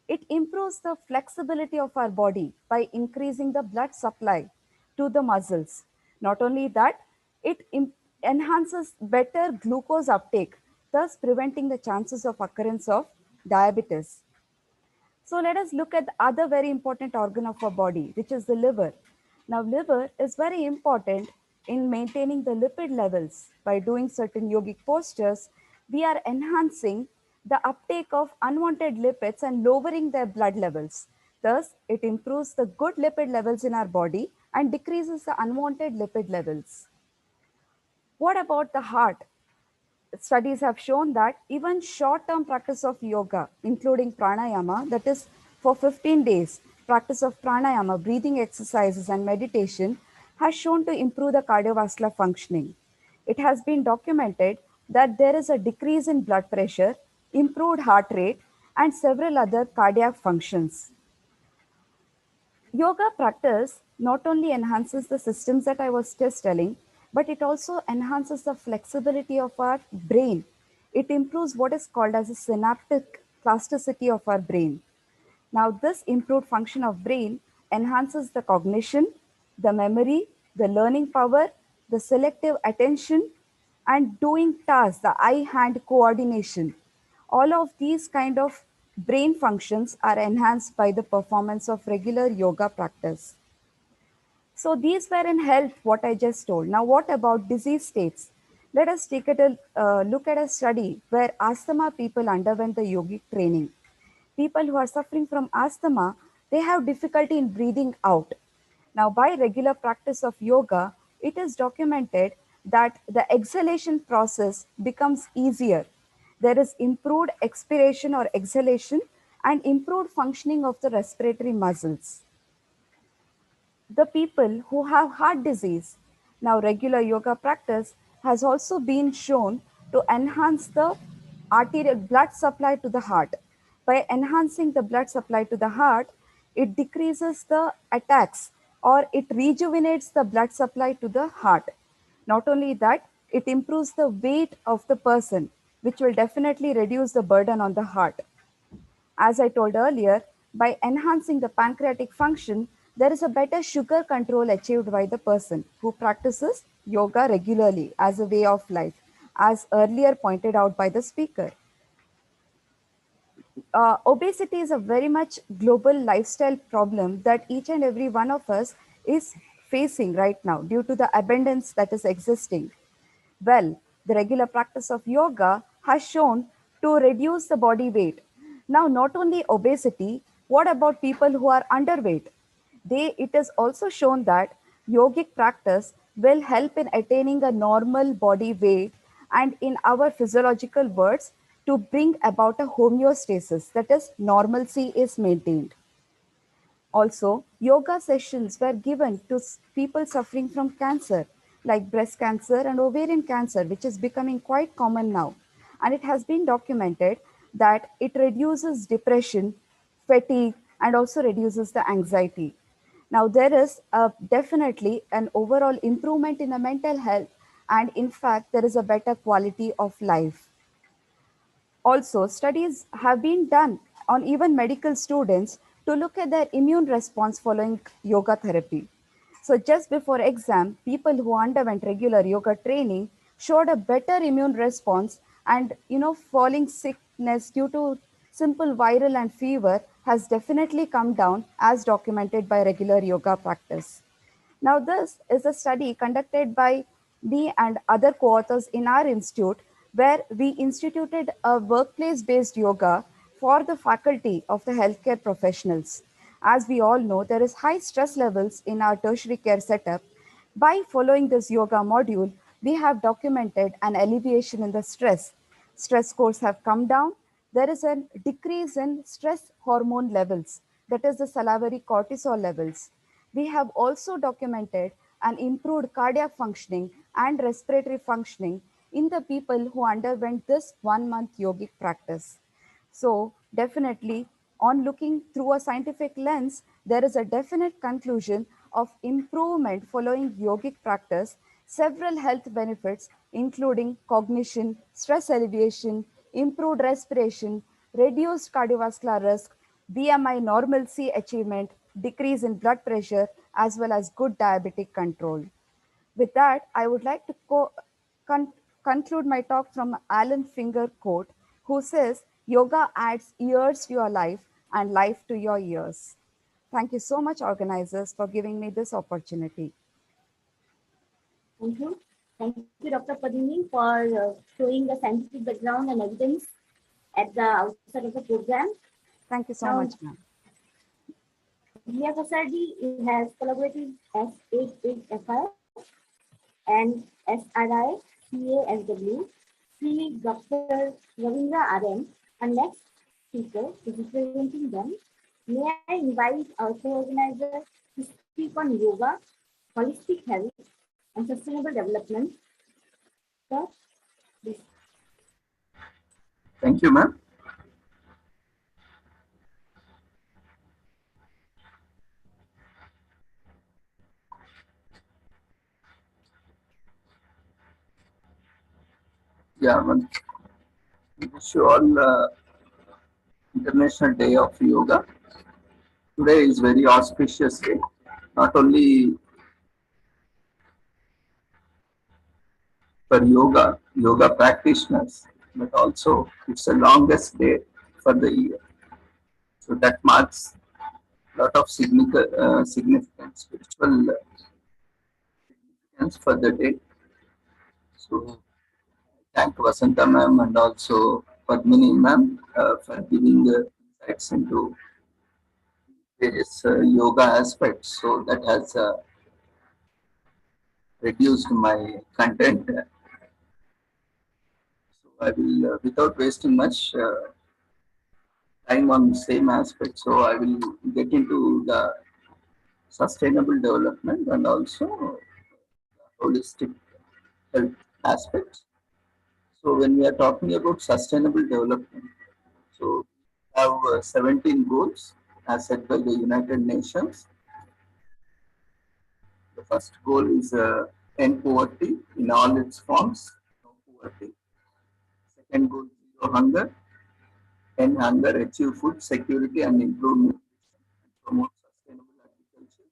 it improves the flexibility of our body by increasing the blood supply to the muscles. Not only that, it enhances better glucose uptake, thus preventing the chances of occurrence of diabetes. So let us look at the other very important organ of our body, which is the liver. Now, liver is very important in maintaining the lipid levels. By doing certain yogic postures, we are enhancing the uptake of unwanted lipids and lowering their blood levels. Thus, it improves the good lipid levels in our body and decreases the unwanted lipid levels. What about the heart? Studies have shown that even short-term practice of yoga, including pranayama, that is for 15 days, practice of pranayama, breathing exercises and meditation has shown to improve the cardiovascular functioning. It has been documented that there is a decrease in blood pressure, improved heart rate, and several other cardiac functions. Yoga practice not only enhances the systems that I was just telling, but it also enhances the flexibility of our brain. It improves what is called as a synaptic plasticity of our brain. Now, this improved function of brain enhances the cognition, the memory, the learning power, the selective attention, and doing tasks, the eye-hand coordination. All of these kind of brain functions are enhanced by the performance of regular yoga practice. So these were in health, what I just told. Now, what about disease states? Let us take a look at a study where asthma people underwent the yogic training. People who are suffering from asthma, they have difficulty in breathing out. Now, by regular practice of yoga, it is documented that the exhalation process becomes easier. There is improved expiration or exhalation and improved functioning of the respiratory muscles. The people who have heart disease, now regular yoga practice has also been shown to enhance the arterial blood supply to the heart. By enhancing the blood supply to the heart, it decreases the attacks or it rejuvenates the blood supply to the heart. Not only that, it improves the weight of the person, which will definitely reduce the burden on the heart. As I told earlier, by enhancing the pancreatic function, there is a better sugar control achieved by the person who practices yoga regularly as a way of life, as earlier pointed out by the speaker. Obesity is a very much global lifestyle problem that each and every one of us is facing right now due to the abundance that is existing. Well, the regular practice of yoga has shown to reduce the body weight. Now, not only obesity, what about people who are underweight? It is also shown that yogic practice will help in attaining a normal body weight and, in our physiological words, to bring about a homeostasis, that is, normalcy is maintained. Also, yoga sessions were given to people suffering from cancer, like breast cancer and ovarian cancer, which is becoming quite common now. And it has been documented that it reduces depression, fatigue, and also reduces the anxiety. Now, there is definitely an overall improvement in the mental health, and in fact, there is a better quality of life. Also, studies have been done on even medical students to look at their immune response following yoga therapy. So just before exam, people who underwent regular yoga training showed a better immune response, and falling sickness due to simple viral and fever has definitely come down as documented by regular yoga practice. Now, this is a study conducted by me and other co-authors in our institute where we instituted a workplace-based yoga for the faculty of the healthcare professionals. As we all know, there is high stress levels in our tertiary care setup. By following this yoga module, we have documented an alleviation in the stress. Stress scores have come down. There is a decrease in stress hormone levels, that is the salivary cortisol levels. We have also documented an improved cardiac functioning and respiratory functioning in the people who underwent this 1 month yogic practice. So, definitely, on looking through a scientific lens, there is a definite conclusion of improvement following yogic practice, several health benefits, including cognition, stress alleviation, improved respiration, reduced cardiovascular risk, BMI normalcy achievement, decrease in blood pressure, as well as good diabetic control. With that, I would like to con- conclude my talk from Alan Finger quote, who says, "Yoga adds years to your life and life to your years." Thank you so much, organizers, for giving me this opportunity. Thank you. Thank you, Dr. Padmini, for showing the scientific background and evidence at the outset of the program. Thank you so Now, much, ma'am. Jia Kasarji has collaborated as 88FI and SRI CASW. Sri Dr. Ravindra RM, our next speaker, is representing them. May I invite our co-organizer to speak on yoga, holistic health, and sustainable development. Sir, please. Thank you, ma'am. Yeah, ma'am. Wish you all International Day of Yoga. Today is very auspicious day, not only for yoga practitioners, but also it's the longest day for the year. So that marks a lot of significant spiritual significance for the day. So thank Vasanta ma'am and also Padmini ma'am for giving the insights into various yoga aspects. So that has reduced my content. So I will, without wasting much time on the same aspect, so I will get into the sustainable development and also holistic health aspects. So when we are talking about sustainable development, so we have 17 goals as set by the United Nations. The first goal is end poverty in all its forms, no poverty. Second goal, zero hunger, end hunger, achieve food security and improve nutrition, and promote sustainable agriculture.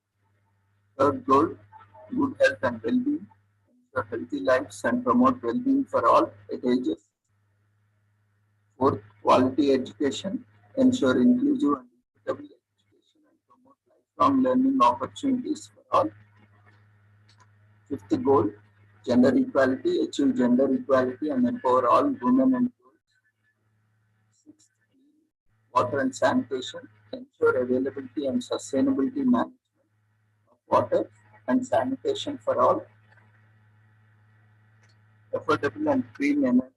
Third goal, good health and well-being, ensure healthy lives and promote well-being for all at ages. Fourth, quality education, ensure inclusive and equitable education and promote lifelong learning opportunities for all. Fifth goal, gender equality, achieve gender equality and empower all women and girls. Sixth, water and sanitation, ensure availability and sustainability management of water and sanitation for all. Affordable and clean energy.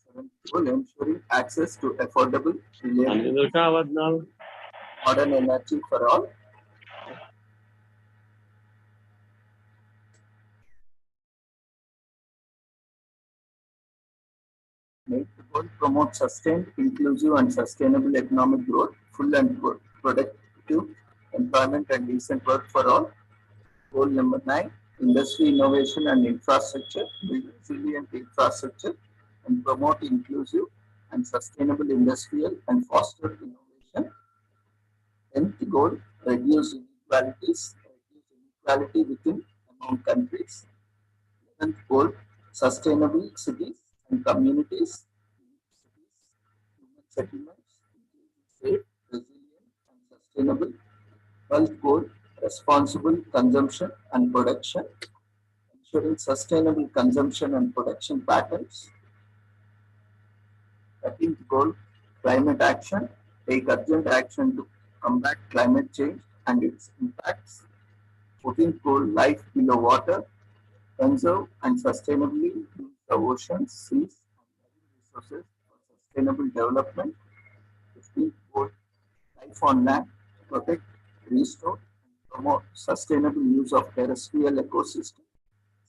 Seventh goal, ensuring access to affordable, reliable, modern energy for all. Eighth goal, promote sustained, inclusive and sustainable economic growth, full and productive employment and decent work for all. Goal number 9, industry innovation and infrastructure, build resilient infrastructure and promote inclusive and sustainable industrial and foster innovation. 10th goal, reduce inequalities, reduce inequality within among countries. 11th goal, sustainable cities and communities, human settlements, safe, resilient and sustainable. 12th goal, responsible consumption and production, ensuring sustainable consumption and production patterns. 13th goal, climate action. Take urgent action to combat climate change and its impacts. 14th goal, life below water. Conserve and sustainably use the oceans, seas, and marine resources for sustainable development. 15th goal, life on land. Protect, restore, and promote sustainable use of terrestrial ecosystem,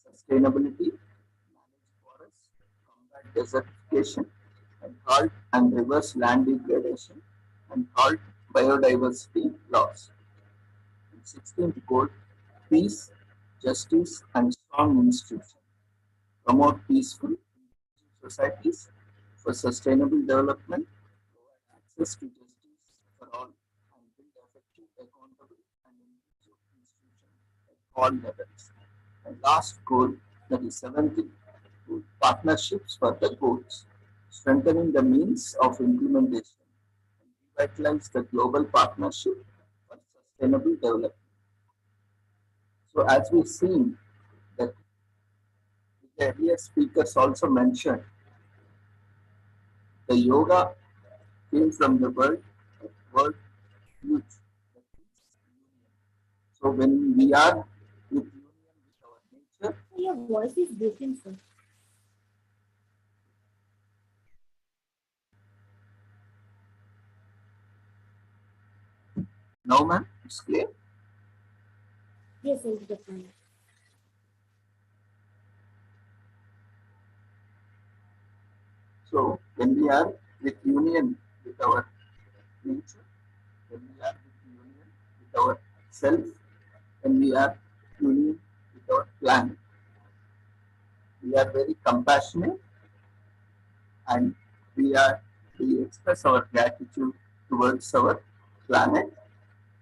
sustainability, manage forests, combat desertification, and halt and reverse land degradation, and halt biodiversity loss. And 16th goal, peace, justice, and strong institutions. Promote peaceful societies for sustainable development, provide access to justice for all, and build effective, accountable, and inclusive institutions at all levels. And last goal, that is 17th goal, partnerships for the goals, strengthening the means of implementation and revitalize the global partnership for sustainable development. So as we've seen that the earlier speakers also mentioned, the yoga came from the word youth. So when we are with union with our nature, Your voice is breaking, sir. now ma'am, it's clear. Yes, sir, definitely. So when we are with union with our nature, when we are with union with our self, when we are union with our planet, we are very compassionate, and we express our gratitude towards our planet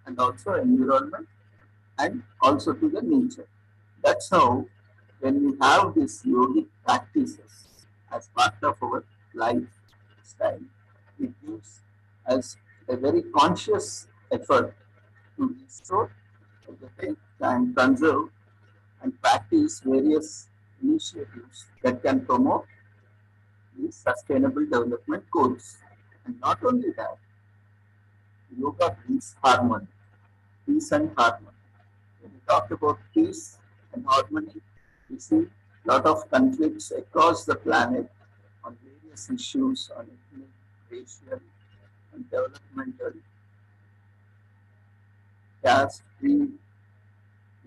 and also environment and also to the nature. That's how when we have these yogic practices as part of our lifestyle, it gives us a very conscious effort to restore, and conserve and practice various initiatives that can promote these sustainable development goals. And not only that, yoga brings harmony, peace and harmony. When we talk about peace and harmony, we see a lot of conflicts across the planet on various issues on ethnic, racial, and developmental, caste, creed,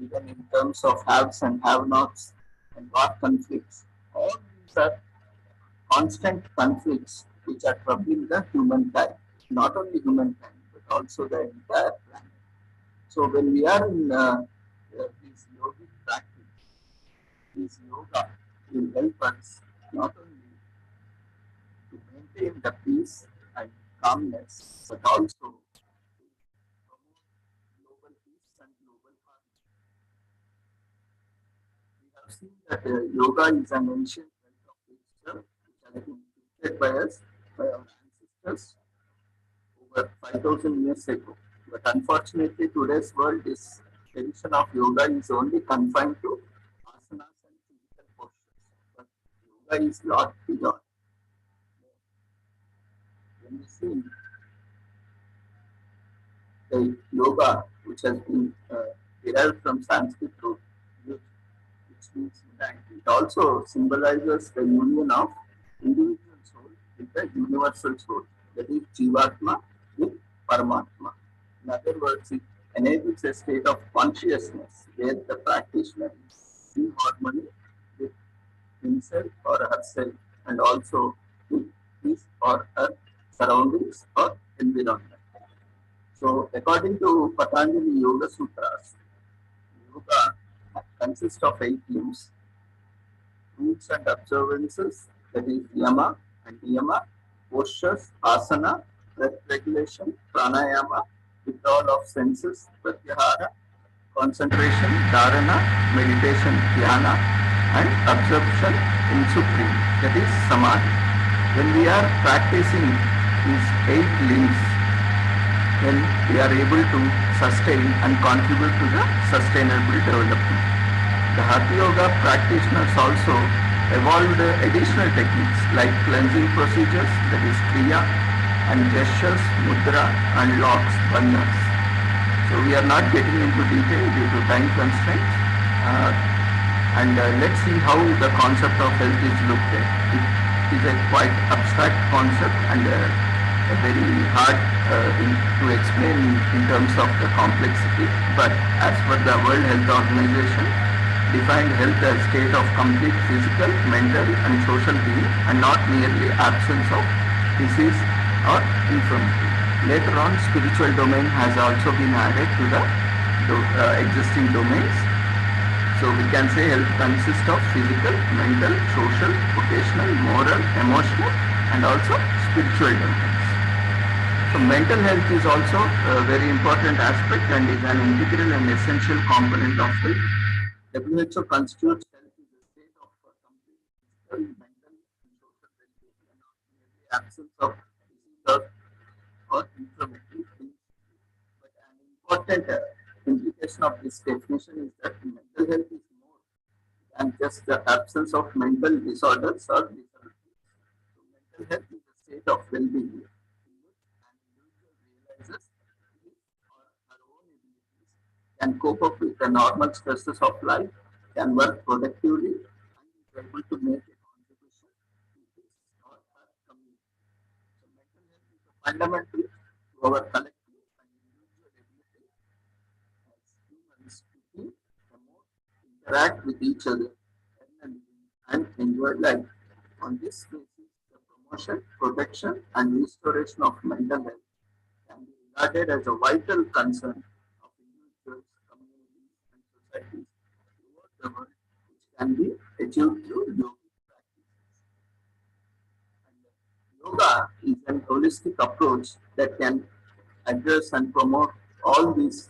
even in terms of haves and have-nots and war conflicts. All these are constant conflicts which are troubling the humankind, not only humankind, but also the entire planet. So when we are in this yogic practice, this yoga will help us not only to maintain the peace and calmness, but also to promote global peace and global harmony. We have seen that yoga is an ancient wealth of wisdom which has been gifted by us, by our ancestors over 5,000 years ago. But unfortunately, today's world, this tradition of yoga is only confined to asanas and physical postures. But yoga is a lot beyond. When we see the yoga, which has been derived from Sanskrit root, which means unite, it also symbolizes the union of individual soul with the universal soul, that is Jivatma with Paramatma. In other words, it enables a state of consciousness where the practitioner is in harmony with himself or herself and also with his or her surroundings or environment. So, according to Patanjali Yoga Sutras, yoga consists of 8 limbs, rules and observances, that is yama and niyama, postures, asana, breath regulation, pranayama, withdrawal of senses, pratyahara, concentration, dharana, meditation, dhyana, and absorption in supreme, that is samadhi. When we are practicing these 8 limbs, then we are able to sustain and contribute to the sustainable development. The Hatha Yoga practitioners also evolved additional techniques like cleansing procedures, that is Kriya, and gestures, Mudra, and locks, Bandhas. So we are not getting into detail due to time constraints. Let's see how the concept of health is looked at. It is a quite abstract concept and a very hard to explain in terms of the complexity. But as per the World Health Organization, defined health as state of complete physical, mental, and social being, and not merely absence of disease or infirmity. Later on, spiritual domain has also been added to the existing domains. So we can say health consists of physical, mental, social, vocational, moral, emotional, and also spiritual domains. So mental health is also a very important aspect and is an integral and essential component of health. WHO constitutes health as a state of complete physical, mental, and social well-being, and not merely absence of disease or infirmity. But an important implication of this definition is that mental health is more than just the absence of mental disorders or disabilities. So mental health is a state of well-being in which an individual realizes his or her own abilities, can cope up with the normal stresses of life, can work productively, and is able to make a contribution to his or her community. So mental health is a fundamental to our collective and individual ability as humans to think, promote, interact with each other, and enjoy life. On this basis, the promotion, protection, and restoration of mental health can be regarded as a vital concern of individuals, communities, and societies throughout the world, which can be achieved through yogic practices. And yoga is an holistic approach that can address and promote all these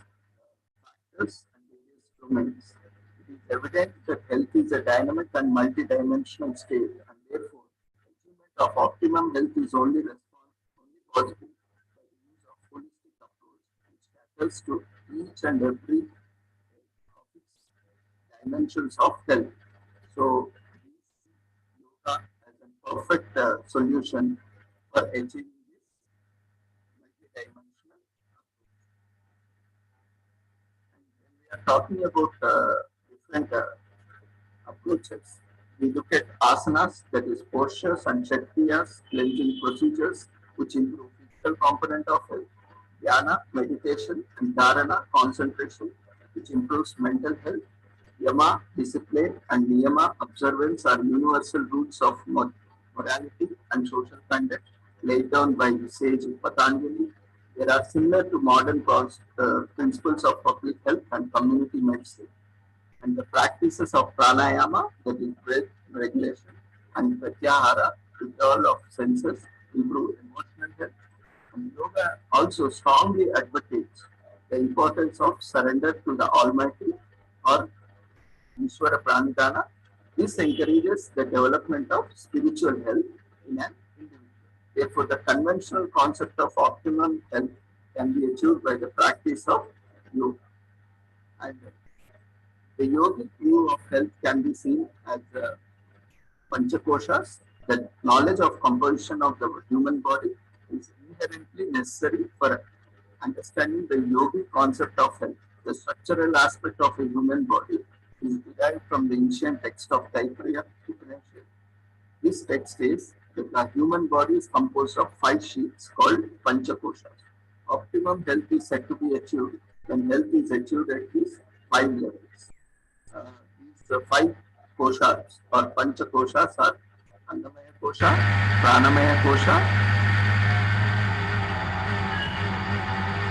factors and various domains. It is evident that health is a dynamic and multidimensional state, and therefore, achievement of optimum health is only possible by the use of holistic approach, which caters to each and every of its dimensions of health. So, we see yoga as a perfect solution for achieving this multidimensional approach. And when we are talking about different approaches, we look at asanas, that is postures, and shakriyas, cleansing procedures, which improve physical component of health, dhyana, meditation, and dharana, concentration, which improves mental health, yama, discipline, and niyama, observance, are universal roots of morality and social conduct laid down by the sage Patanjali. They are similar to modern principles of public health and community medicine. And the practices of pranayama, that is breath regulation, and pratyahara, withdrawal of senses, improve emotional health. And yoga also strongly advocates the importance of surrender to the Almighty or Ishvara Pranidhana. This encourages the development of spiritual health in an individual. Therefore, the conventional concept of optimum health can be achieved by the practice of yoga. And the yogic view of health can be seen as panchakoshas. The knowledge of composition of the human body is inherently necessary for understanding the yogic concept of health. The structural aspect of a human body is derived from the ancient text of Taittiriya Upanishad. This text says that the human body is composed of 5 sheets called panchakoshas. Optimum health is said to be achieved when health is achieved at these 5 levels. These 5 koshas or panchakoshas are Annamaya kosha, Pranamaya kosha,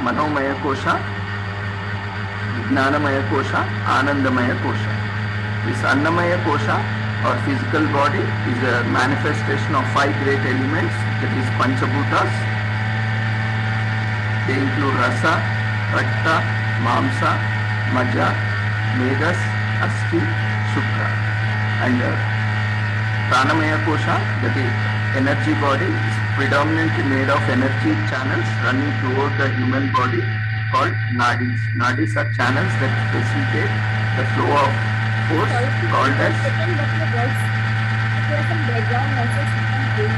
Manomaya kosha, Jnanamaya kosha, Anandamaya kosha. This Annamaya kosha or physical body is a manifestation of 5 great elements, that is Panchabhutas. They include Rasa, Rakta, Mamsa, Maja, Medas, Asti, Shukra. And Pranamaya kosha, that is energy body, is predominantly made of energy channels running throughout the human body called nadis. Nadis are channels that facilitate the flow of force called as there are some background noises you can hear.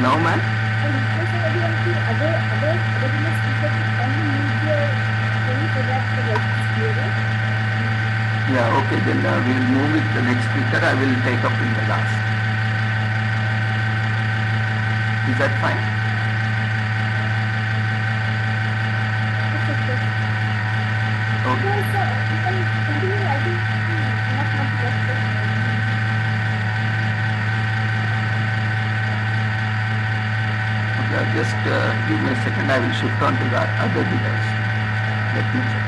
Now, ma'am? I request everyone to other speakers to kindly mute their phone so that the voice is clearer. Yeah, okay, then we'll move with the next speaker. I will take up in the last. Is that fine? Okay. So, you can continue. I think not much left. Okay, just give me a second. I will shift on to the other device. Let me check.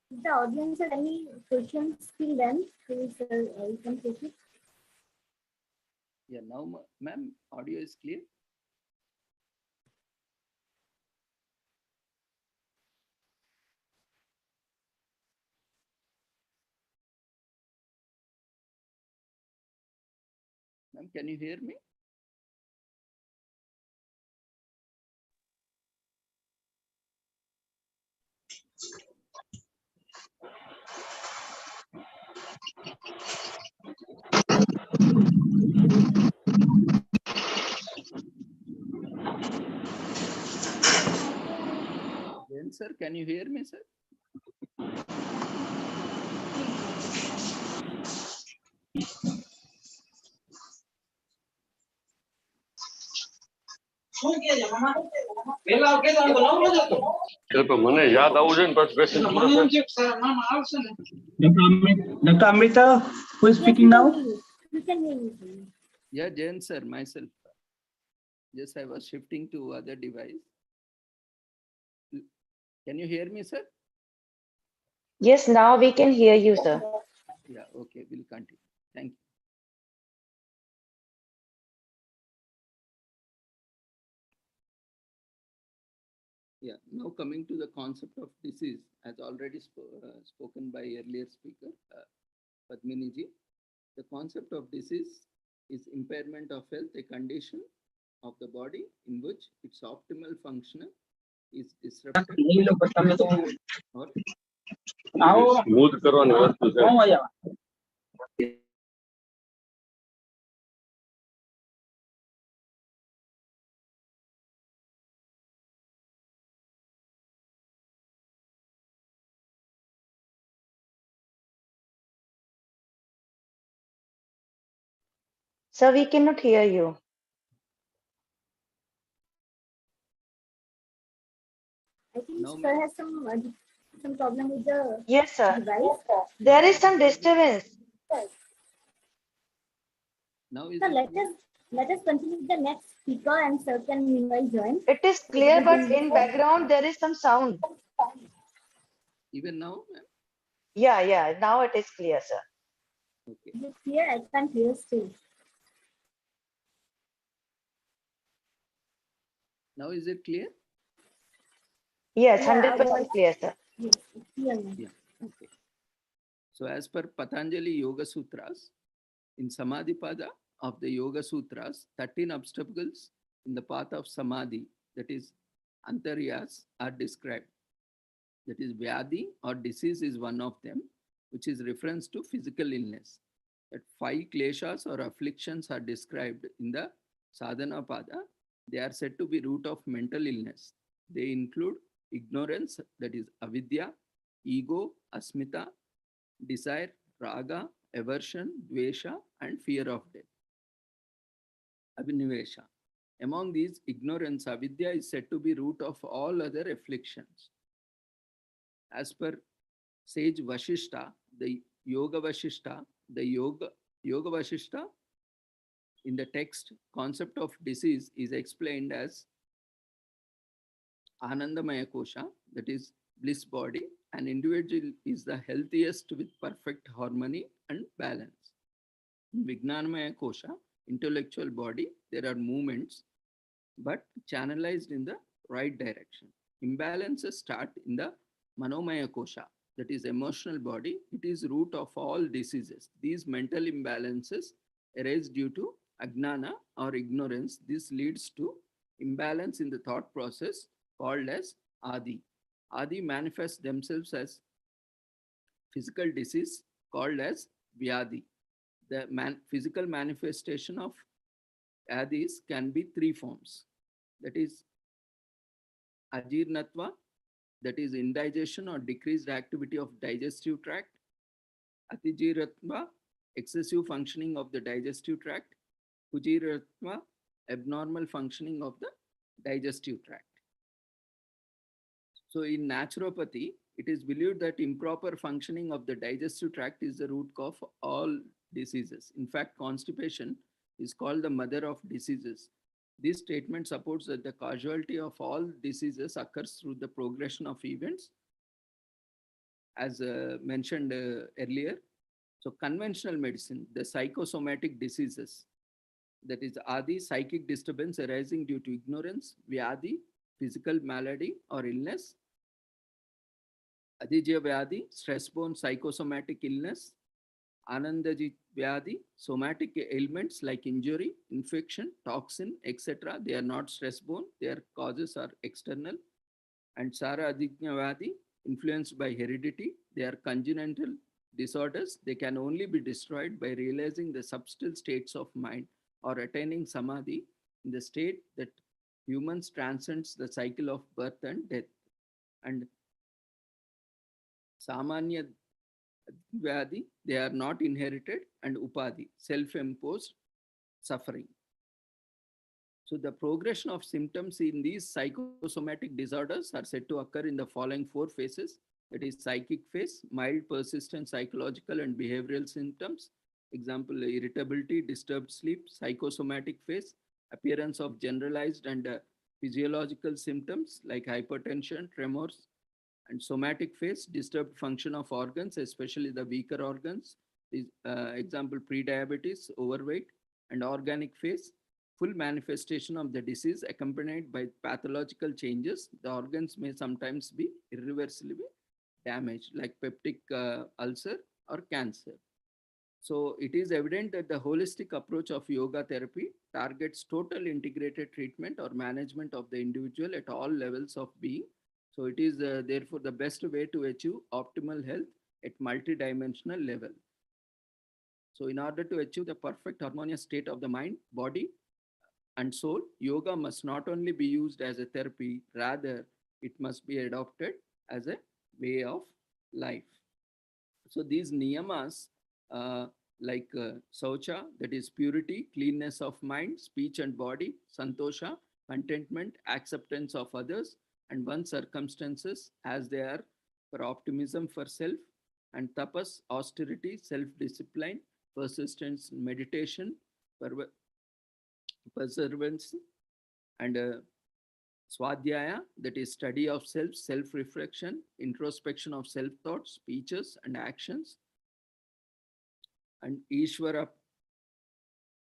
If the audience has any questions till then, please you can take it. Yeah, now, ma'am, audio is clear. Ma'am, can you hear me? Then, sir, can you hear me, sir? મને યાદ આવવું જોઈએ ને પછી question Dr. Amrita, who is speaking now? You can hear me. Yeah, Jain sir, myself. Yes, I was shifting to other device. Can you hear me, sir? Yes, now we can hear you, sir. Yeah, okay, we'll continue. Thank you. Yeah, now coming to the concept of disease, as already spoken by earlier speaker, Padmini ji. The concept of disease is impairment of health, a condition of the body in which its optimal function is disrupted or smooth કરવાની વસ્તુ છે. Sir, we cannot hear you. I think No, sir has some problem with the Yes, sir. device. There is some disturbance. now is So it let us continue with the next speaker and sir can meanwhile join. It is clear, but in background there is some sound. even now? Ma'am? Yeah, now it is clear, sir. Okay. Is it clear? I can't hear still. Now is it clear? Yes, Yeah, 100% clear, sir. Yes, it's clear now. Yeah. Okay. So as per Patanjali Yoga Sutras, in Samadhipada of the Yoga Sutras, 13 obstacles in the path of Samadhi, that is Antaryas, are described. That is Vyadhi or disease is one of them, which is reference to physical illness. That 5 kleshas or afflictions are described in the Sadhana Pada. They are said to be root of mental illness. They include ignorance, that is avidya, ego, asmita, desire, raga, aversion, dvesha, and fear of death. Abhinivesha. Among these, ignorance, avidya, is said to be root of all other afflictions. As per sage Vashishta, the Yoga Vashishta, Yoga Vashishta, in the text, concept of disease is explained as Anandamaya Kosha, that is bliss body. An individual is the healthiest with perfect harmony and balance. In Vijnanamaya Kosha, intellectual body, there are movements, but channelized in the right direction. Imbalances start in the Manomaya Kosha, that is emotional body. It is root of all diseases. These mental imbalances arise due to ajnana or ignorance. This leads to imbalance in the thought process called as adi. Adi manifests themselves as physical disease called as vyadi. The physical manifestation of adis can be three forms. That is ajirnatva, that is indigestion or decreased activity of digestive tract. Atijiratva, excessive functioning of the digestive tract. Kujiratva, abnormal functioning of the digestive tract. So in naturopathy, it is believed that improper functioning of the digestive tract is the root cause of all diseases. In fact, constipation is called the mother of diseases. This statement supports that the causality of all diseases occurs through the progression of events, as mentioned earlier. So conventional medicine, the psychosomatic diseases, that is adi, psychic disturbance arising due to ignorance, vyadi, physical malady or illness, adijya vyadi, stress-borne psychosomatic illness, anandaji vyadi, somatic ailments like injury, infection, toxin, etc. They are not stress-borne, their causes are external. And sara adijna vyadi, influenced by heredity, they are congenital disorders. They can only be destroyed by realizing the subtle states of mind or attaining samadhi, in the state that humans transcends the cycle of birth and death. And samanya vyadi, they are not inherited, and upadhi, self-imposed suffering. So the progression of symptoms in these psychosomatic disorders are said to occur in the following four phases. That is psychic phase, mild persistent psychological and behavioral symptoms. Example, irritability, disturbed sleep. Psychosomatic phase, appearance of generalized and physiological symptoms like hypertension, tremors. And somatic phase, disturbed function of organs, especially the weaker organs. Example, prediabetes, overweight. And organic phase, full manifestation of the disease accompanied by pathological changes. The organs may sometimes be irreversibly damaged, like peptic ulcer or cancer. So it is evident that the holistic approach of yoga therapy targets total integrated treatment or management of the individual at all levels of being. So it is therefore the best way to achieve optimal health at multidimensional level. So in order to achieve the perfect harmonious state of the mind, body, and soul, yoga must not only be used as a therapy, rather it must be adopted as a way of life. So these niyamas like saucha, that is purity, cleanness of mind, speech and body, santosha, contentment, acceptance of others and one's circumstances as they are, for optimism for self, and tapas, austerity, self-discipline, persistence, meditation, perseverance, and swadhyaya, that is study of self, self-reflection, introspection of self-thoughts, speeches and actions, and Ishvara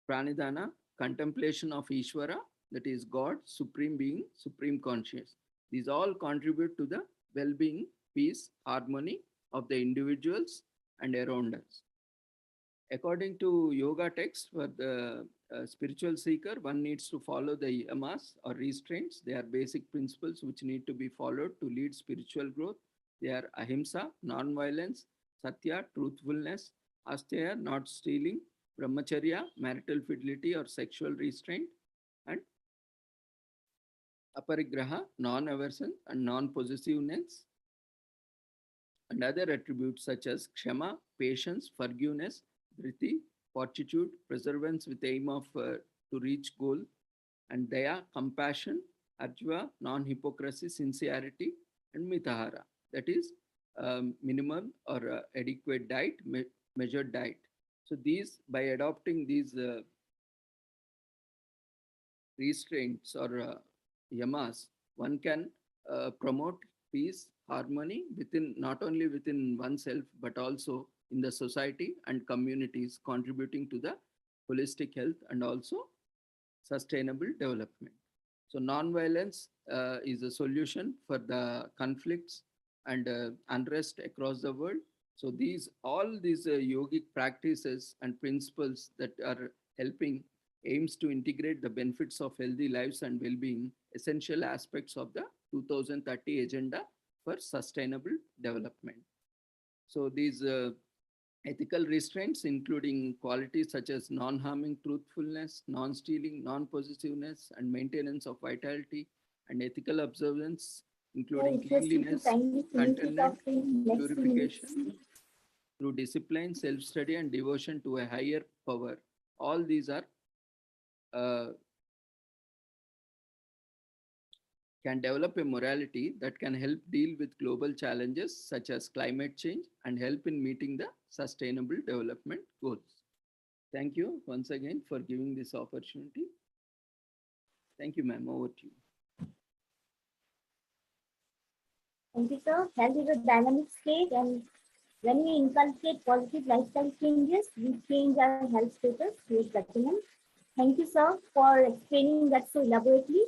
pranidhana, contemplation of Ishvara, that is God, supreme being, supreme conscious. These all contribute to the well-being, peace, harmony of the individuals and around us. According to yoga text, for the spiritual seeker, one needs to follow the yamas or restraints. They are basic principles which need to be followed to lead spiritual growth. They are ahimsa, non-violence, satya, truthfulness, asteya, not stealing, brahmacharya, marital fidelity or sexual restraint, and aparigraha, non-aversion and non-possessiveness, and other attributes such as kshama, patience, forgiveness, dhriti, fortitude, perseverance with aim of to reach goal, and Daya, compassion, Arjva, non-hypocrisy, sincerity, and Mitahara, that is minimum or adequate diet, measured diet. So these, by adopting these restraints or yamas, one can promote peace, harmony within, not only within oneself, but also in the society and communities, contributing to the holistic health and also sustainable development. So non-violence is a solution for the conflicts and unrest across the world. So all these yogic practices and principles that are helping aims to integrate the benefits of healthy lives and well-being, essential aspects of the 2030 agenda for sustainable development. So these ethical restraints, including qualities such as non-harming, truthfulness, non-stealing, non-possessiveness, and maintenance of vitality, and ethical observance, including cleanliness, contentment, purification, through discipline, self-study, and devotion to a higher power. All these are can develop a morality that can help deal with global challenges such as climate change and help in meeting the sustainable development goals. Thank you once again for giving this opportunity. Thank you, ma'am. Over to you. Thank you, sir. Health is a dynamic state, and when we inculcate positive lifestyle changes, we change our health status towards betterment. Thank you, sir, for explaining that so elaborately.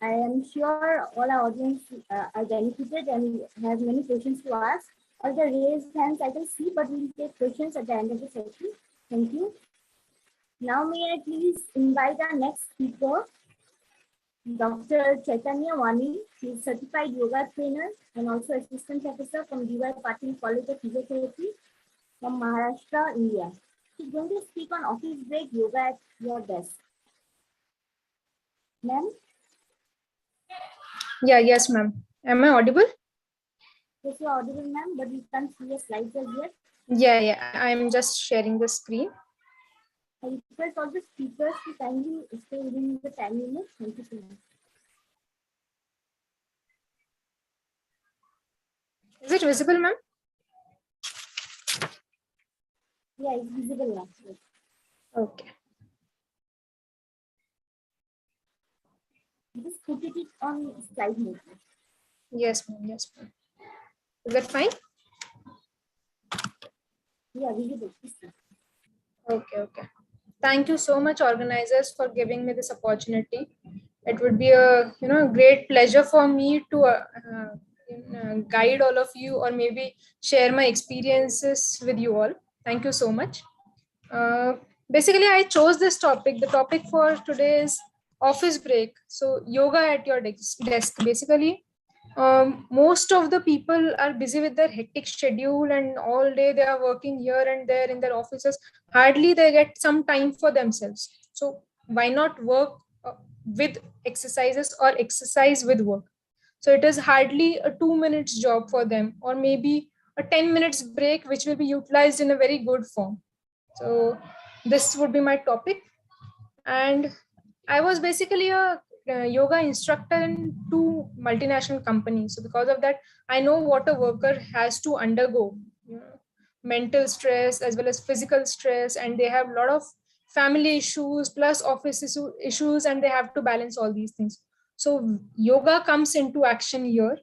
I am sure all our audience are benefited and have many questions to ask. All the raised hands I can see, but we'll take questions at the end of the session. Thank you. Now may I please invite our next speaker, Dr. Chaitanya Wani. She is certified yoga trainer and also assistant professor from D.Y. Patil College of Physiotherapy from Maharashtra, India. She's going to speak on office break yoga at your desk. Ma'am? Yeah, yes, ma'am. Am I audible? Yes, you are audible, ma'am, but we can't see your slides as yet. Yeah, I'm just sharing the screen. I request all the speakers to kindly stay within the 10 minutes. Thank you so much. Is it visible, ma'am? Yeah, it's visible now. Yes. Okay. Just put it on slide mode. Yes, ma'am. Yes, ma'am. Is that fine? Yeah, visible. Okay. Thank you so much, organizers, for giving me this opportunity. It would be a great pleasure for me to guide all of you, or maybe share my experiences with you all. Thank you so much. Basically, I chose this topic. The topic for today is office break. So yoga at your desk. Basically, most of the people are busy with their hectic schedule, and all day they are working here and there in their offices. Hardly they get some time for themselves. So why not work with exercises or exercise with work? So it is hardly a 2 minutes job for them, or maybe a 10 minutes break, which will be utilized in a very good form. So this would be my topic. And I was basically a yoga instructor in 2 multinational companies. So because of that, I know what a worker has to undergo, mental stress as well as physical stress, and they have a lot of family issues plus office issues, and they have to balance all these things. So yoga comes into action here.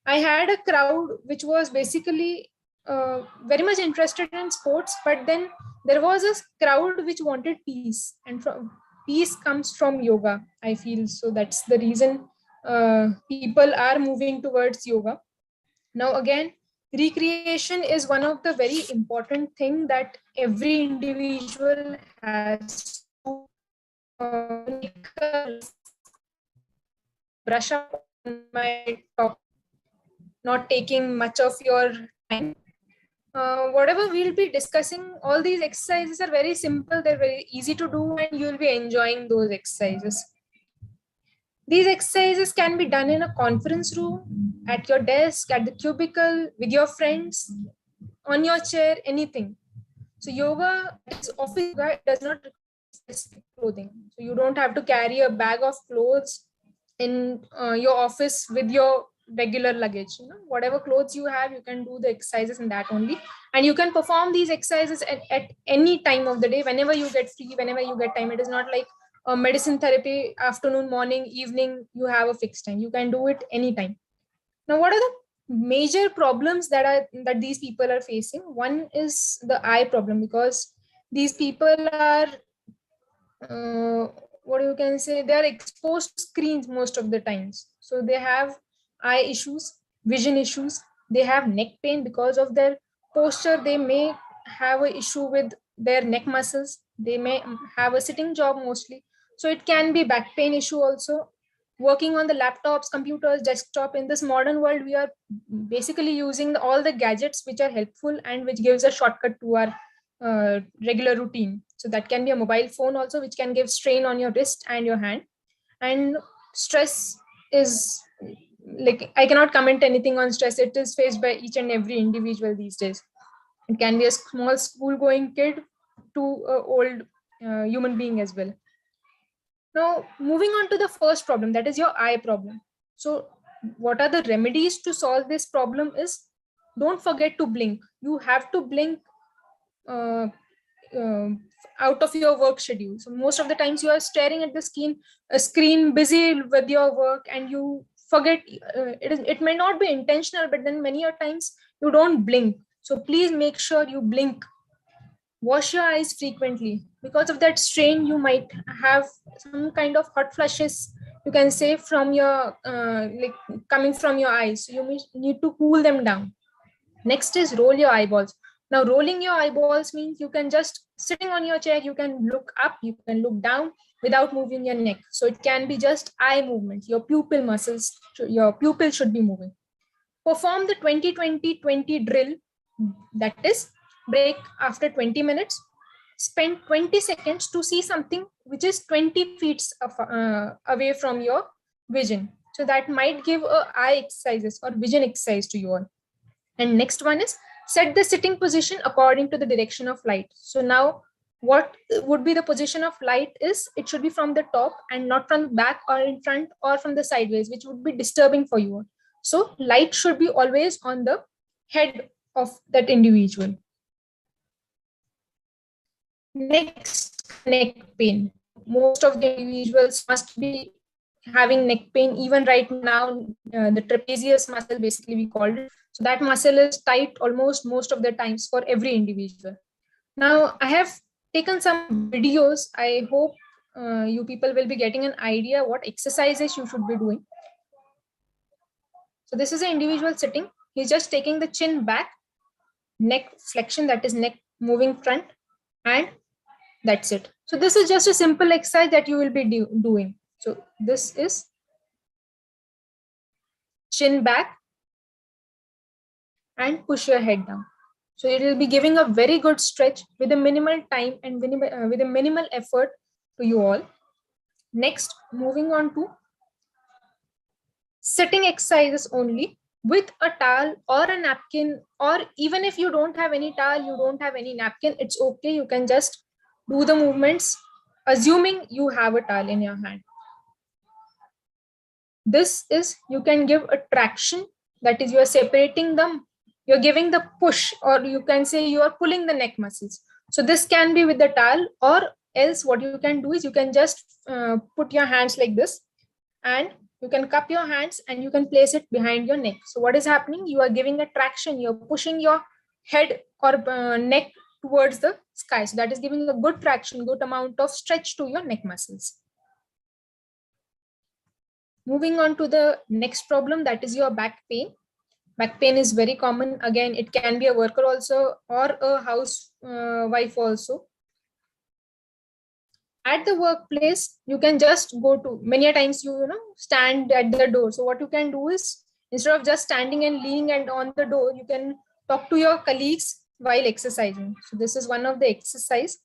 I had a crowd which was basically very much interested in sports, but then there was a crowd which wanted peace, and peace comes from yoga, I feel. So that's the reason people are moving towards yoga. Now again, recreation is one of the very important thing that every individual has to brush up on my topic, not taking much of your time. Whatever we'll be discussing, all these exercises are very simple, they're very easy to do, and you'll be enjoying those exercises. These exercises can be done in a conference room, at your desk, at the cubicle, with your friends, on your chair, anything. So yoga, office yoga, does not require clothing. So you don't have to carry a bag of clothes in your office with your regular luggage. Whatever clothes you have, you can do the exercises in that only, and you can perform these exercises at any time of the day, whenever you get free, whenever you get time. It is not like a medicine therapy, afternoon, morning, evening, you have a fixed time. You can do it anytime. Now, what are the major problems that these people are facing? One is the eye problem, because these people are what you can say, they are exposed to screens most of the times. So they have eye issues, vision issues, they have neck pain because of their posture. They may have an issue with their neck muscles. They may have a sitting job mostly. So it can be back pain issue also. Working on the laptops, computers, desktop. In this modern world, we are basically using all the gadgets which are helpful and which gives a shortcut to our regular routine. So that can be a mobile phone also, which can give strain on your wrist and your hand. And stress is, like, I cannot comment anything on stress. It is faced by each and every individual these days. It can be a small school going kid to an old human being as well. Now, moving on to the first problem, that is your eye problem. So what are the remedies to solve this problem is, don't forget to blink. You have to blink out of your work schedule. So most of the times you are staring at the screen, busy with your work, and you forget. It may not be intentional, but then many a times you don't blink. So please make sure you blink. Wash your eyes frequently. Because of that strain, you might have some kind of hot flushes, you can say, from your like coming from your eyes. So you need to cool them down. Next is roll your eyeballs. Now, rolling your eyeballs means you can just sitting on your chair, you can look up, you can look down without moving your neck. So it can be just eye movement. Your pupil muscles, your pupil should be moving. Perform the 20-20-20 drill. That is, break after 20 minutes. Spend 20 seconds to see something which is 20 feet away from your vision. So that might give eye exercises or vision exercise to you all. And next one is, set the sitting position according to the direction of light. So now what would be the position of light is, it should be from the top and not from the back or in front or from the sideways, which would be disturbing for you. So light should be always on the head of that individual. Next, neck pain. Most of the individuals must be having neck pain. Even right now, the trapezius muscle, basically we called it. So that muscle is tight almost most of the times for every individual. Now, I have taken some videos. I hope you people will be getting an idea what exercises you should be doing. So this is an individual sitting. He's just taking the chin back, neck flexion, that is neck moving front, and that's it. So this is just a simple exercise that you will be doing. So this is chin back and push your head down. So it will be giving a very good stretch with a minimal time and with a minimal effort to you all. Next, moving on to sitting exercises only with a towel or a napkin, or even if you don't have any towel, you don't have any napkin, it's okay. You can just do the movements assuming you have a towel in your hand. This is, you can give a traction, that is, you are separating them, you're giving the push, or you can say you are pulling the neck muscles. So this can be with the towel, or else what you can do is you can just put your hands like this, and you can cup your hands and you can place it behind your neck. So what is happening? You are giving a traction, you're pushing your head or neck towards the sky. So that is giving a good traction, good amount of stretch to your neck muscles. Moving on to the next problem, that is your back pain. Back pain is very common. Again, it can be a worker also or a housewife also. At the workplace, you can just go to, many a times you stand at the door. So what you can do is, instead of just standing and leaning and on the door, you can talk to your colleagues while exercising. So this is one of the exercise.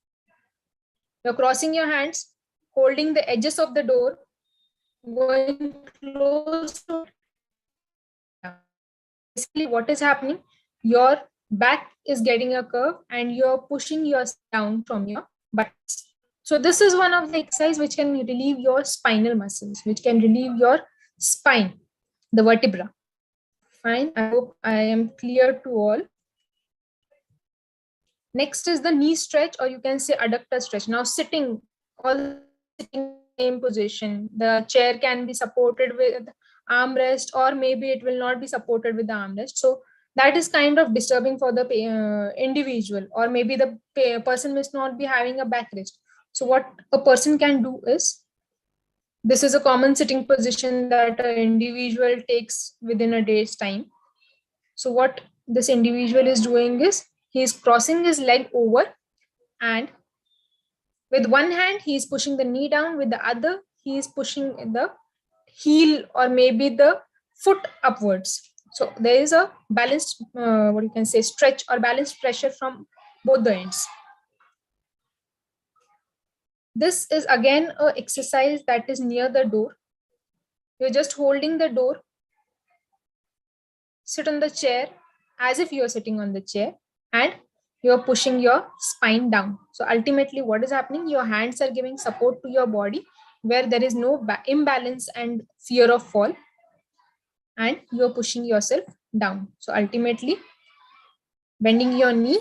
You're crossing your hands, holding the edges of the door, going close to it. Basically what is happening, your back is getting a curve and you're pushing yourself down from your buttocks. So this is one of the exercise which can relieve your spinal muscles, which can relieve your spine, the vertebra. Fine, I hope I am clear to all. Next is the knee stretch, or you can say adductor stretch. Now sitting, all sitting same position. The chair can be supported with armrest, or maybe it will not be supported with the armrest. So that is kind of disturbing for the individual, or maybe the person must not be having a backrest. So what a person can do is, this is a common sitting position that an individual takes within a day's time. So what this individual is doing is, he is crossing his leg over, and with one hand he is pushing the knee down, with the other he is pushing the heel or maybe the foot upwards. So there is a balanced, what you can say, stretch or balanced pressure from both the ends. This is again an exercise that is near the door. You're just holding the door, sit on the chair as if you're sitting on the chair, and you're pushing your spine down. So ultimately what is happening, your hands are giving support to your body where there is no imbalance and fear of fall, and you're pushing yourself down. So ultimately bending your knee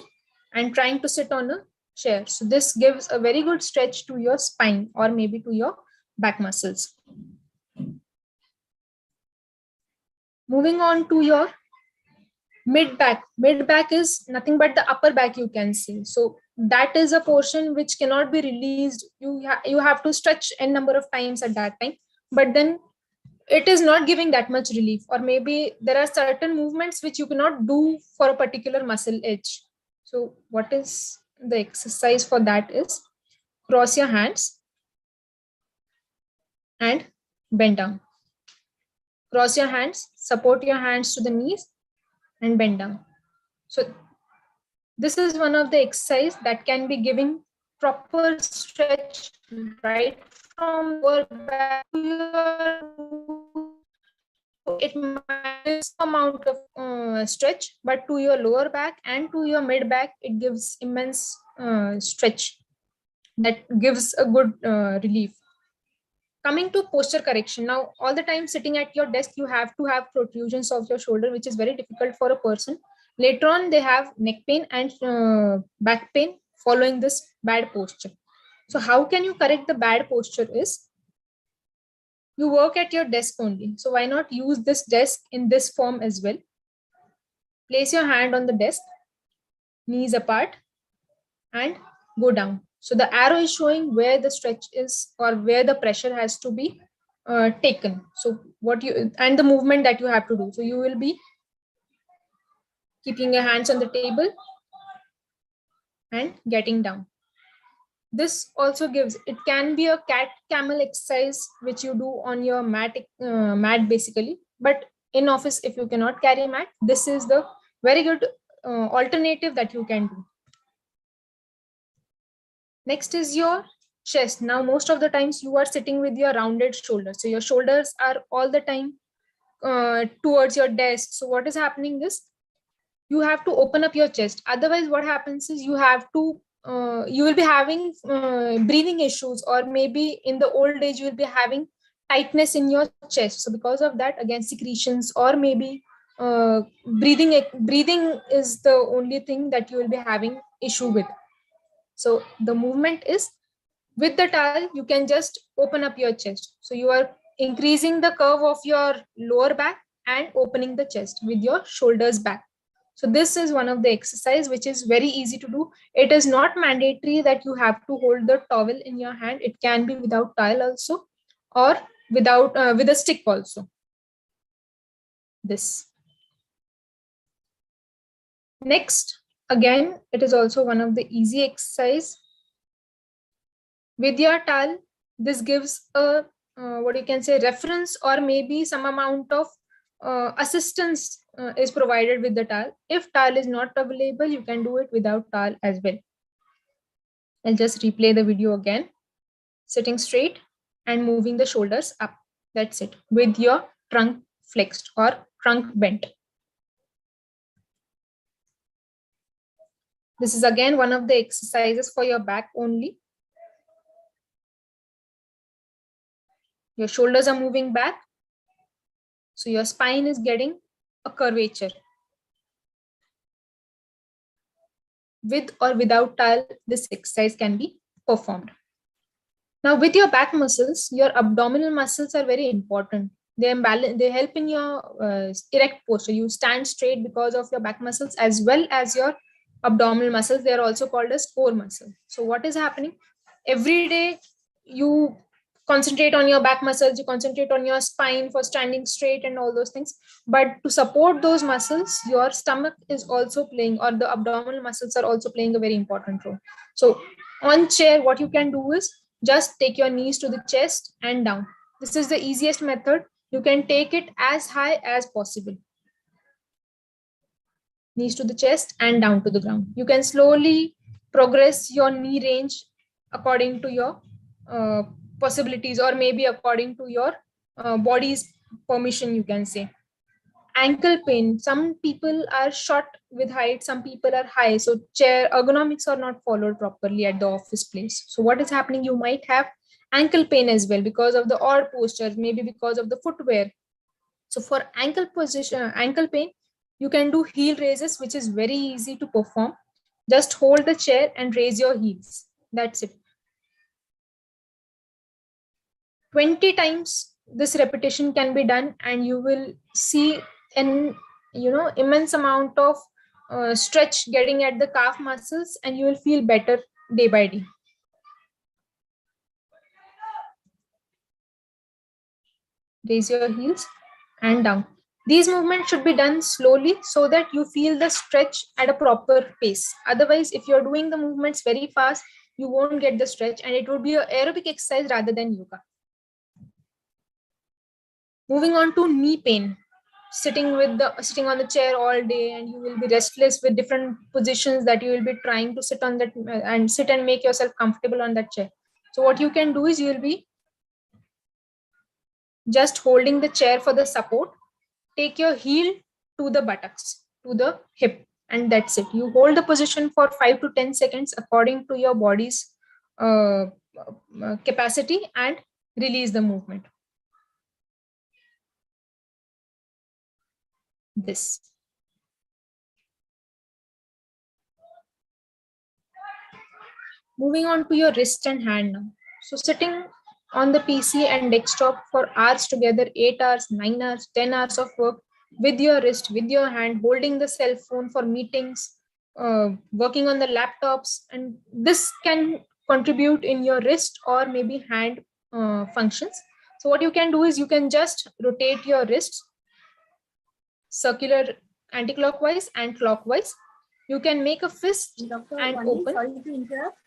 and trying to sit on a chair. So this gives a very good stretch to your spine or maybe to your back muscles. Moving on to your mid back. Mid back is nothing but the upper back, you can see. So that is a portion which cannot be released. You have to stretch n number of times at that time, but then it is not giving that much relief, or maybe there are certain movements which you cannot do for a particular muscle edge. So what is the exercise for that is, cross your hands and bend down. Cross your hands, support your hands to the knees and bend down. So this is one of the exercise that can be giving proper stretch right from your back to your, it might amount of stretch, but to your lower back and to your mid back, it gives immense stretch that gives a good relief. Coming to posture correction. Now, all the time sitting at your desk, you have to have protrusions of your shoulder, which is very difficult for a person. Later on, they have neck pain and back pain following this bad posture. So how can you correct the bad posture is, you work at your desk only. So why not use this desk in this form as well? Place your hand on the desk, knees apart, and go down. So the arrow is showing where the stretch is or where the pressure has to be taken. So what you, and the movement that you have to do. So you will be keeping your hands on the table and getting down. This also gives, it can be a cat camel exercise which you do on your mat basically, but in office if you cannot carry mat, this is the very good alternative that you can do. Next is your chest. Now most of the times you are sitting with your rounded shoulders, so your shoulders are all the time towards your desk. So what is happening is, you have to open up your chest. Otherwise what happens is, you have to you will be having breathing issues, or maybe in the old age you will be having tightness in your chest. So because of that, again, secretions or maybe breathing is the only thing that you will be having issue with. So the movement is, with the towel you can just open up your chest. So you are increasing the curve of your lower back and opening the chest with your shoulders back. So this is one of the exercise which is very easy to do. It is not mandatory that you have to hold the towel in your hand. It can be without towel also, or without with a stick also. This. Next, again, it is also one of the easy exercise. With your towel, this gives a what you can say, reference, or maybe some amount of assistance is provided with the towel. If towel is not available, you can do it without towel as well. I'll just replay the video again. Sitting straight and moving the shoulders up. That's it. With your trunk flexed or trunk bent. This is again one of the exercises for your back only. Your shoulders are moving back. So your spine is getting a curvature. With or without towel, this exercise can be performed. Now with your back muscles, your abdominal muscles are very important. They help in your erect posture. You stand straight because of your back muscles as well as your abdominal muscles. They are also called as core muscle. So what is happening? Every day you concentrate on your back muscles, you concentrate on your spine for standing straight and all those things. But to support those muscles, your stomach is also playing, or the abdominal muscles are also playing a very important role. So on chair, what you can do is just take your knees to the chest and down. This is the easiest method. You can take it as high as possible. Knees to the chest and down to the ground. You can slowly progress your knee range according to your possibilities, or maybe according to your body's permission, you can say. Ankle pain. Some people are short with height, some people are high. So chair ergonomics are not followed properly at the office place. So what is happening? You might have ankle pain as well because of the odd posture, maybe because of the footwear. So for ankle pain, you can do heel raises, which is very easy to perform. Just hold the chair and raise your heels. That's it. 20 times this repetition can be done, and you will see an immense amount of stretch getting at the calf muscles, and you will feel better day by day. Raise your heels and down. These movements should be done slowly so that you feel the stretch at a proper pace. Otherwise, if you're doing the movements very fast, you won't get the stretch, and it would be an aerobic exercise rather than yoga. Moving on to knee pain. Sitting on the chair all day, and you will be restless with different positions that you will be trying to sit on that and sit and make yourself comfortable on that chair. So what you can do is you will be just holding the chair for the support. Take your heel to the buttocks, to the hip, and that's it. You hold the position for 5 to 10 seconds according to your body's capacity, and release the movement. This. Moving on to your wrist and hand now. So sitting on the PC and desktop for hours together, 8 hours, 9 hours, 10 hours of work with your wrist, with your hand, holding the cell phone for meetings, working on the laptops, and this can contribute in your wrist or maybe hand functions. So what you can do is you can just rotate your wrists circular, anti-clockwise and clockwise. You can make a fist Dr. and Vani, open. sorry to interrupt.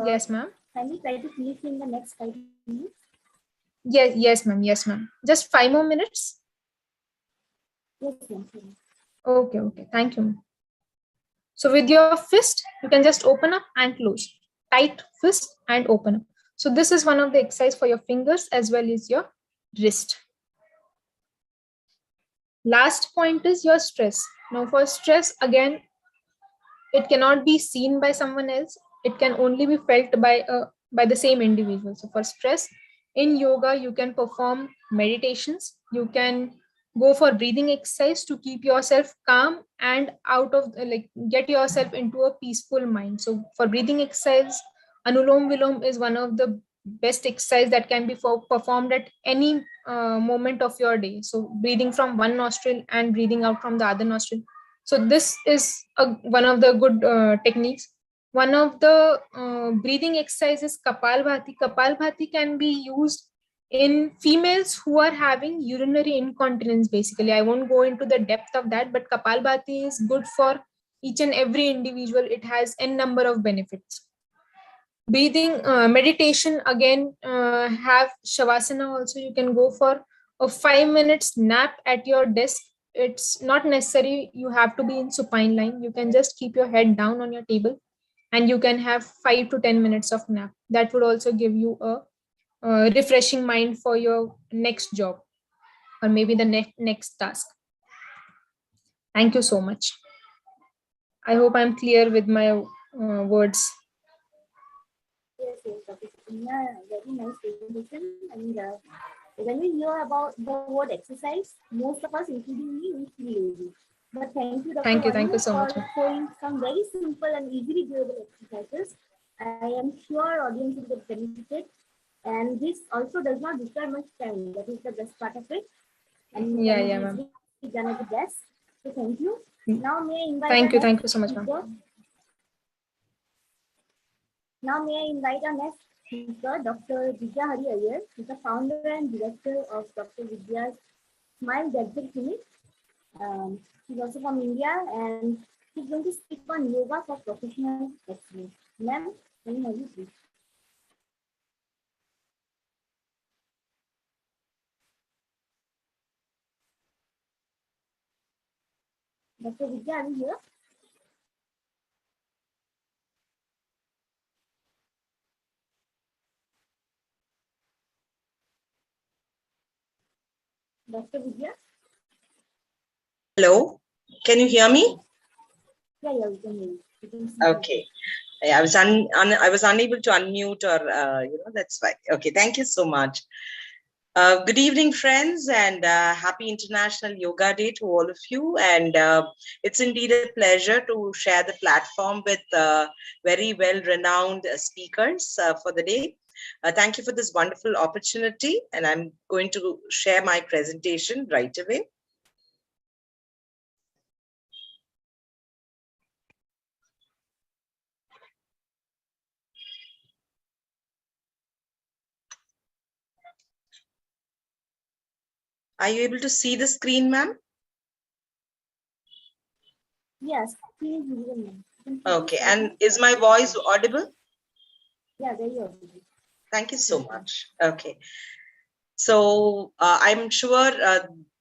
Yes, ma'am. Can you try to finish in the next 5 minutes? Yes, ma'am. Yes, ma'am. Just 5 more minutes. Yes, ma'am. Okay. Thank you, ma'am. So with your fist, you can just open up and close. Tight fist and open up. So this is one of the exercise for your fingers as well as your wrist. Last point is your stress. Now for stress, again, it cannot be seen by someone else. It can only be felt by the same individual. So for stress, in yoga, you can perform meditations. You can go for breathing exercise to keep yourself calm and get yourself into a peaceful mind. So for breathing exercise, Anulom Vilom is one of the best exercise that can be performed at any moment of your day. So breathing from one nostril and breathing out from the other nostril. So this is one of the good techniques. One of the breathing exercises, Kapalbhati. Kapalbhati can be used in females who are having urinary incontinence. Basically, I won't go into the depth of that, but Kapalbhati is good for each and every individual. It has n number of benefits. Breathing meditation, again, have Shavasana also. You can go for a 5 minutes nap at your desk. It's not necessary you have to be in supine line. You can just keep your head down on your table and you can have 5 to 10 minutes of nap. That would also give you a refreshing mind for your next job or maybe the next task. Thank you so much. I hope I'm clear with my words. Yes, Yeah, very nice presentation. And when we hear about the word exercise, most of us, including me, we feel lazy. But thank you, Dr. Thank you so for much. showing some very simple and easily doable exercises. I am sure audience will get benefited. And this also does not require much time. That is the best part of it. And Yeah, can yeah, be ma'am. easily done at the desk. So thank you. Now may I invite Thank you so much, ma'am. Now may I invite our next speaker, Dr. Vidya Hari Iyer, who is the founder and director of Dr. Vidya's Smile Gadget Clinic. She's also from India and she's going to speak on yoga for professional excellence. Ma'am, can you have you please? Dr. Vidya, are you here? Dr. Vidya? Hello, can you hear me? Yeah, we can hear you. We can see Okay. I was I was unable to unmute or that's fine. Okay, thank you so much. Good evening, friends, and happy International Yoga Day to all of you. And it's indeed a pleasure to share the platform with very well-renowned speakers for the day. Thank you for this wonderful opportunity, and I'm going to share my presentation right away. Are you able to see the screen, ma'am? Yes, please. Okay, and is my voice audible? Yeah, very audible. Thank you so much. Okay. So I'm sure,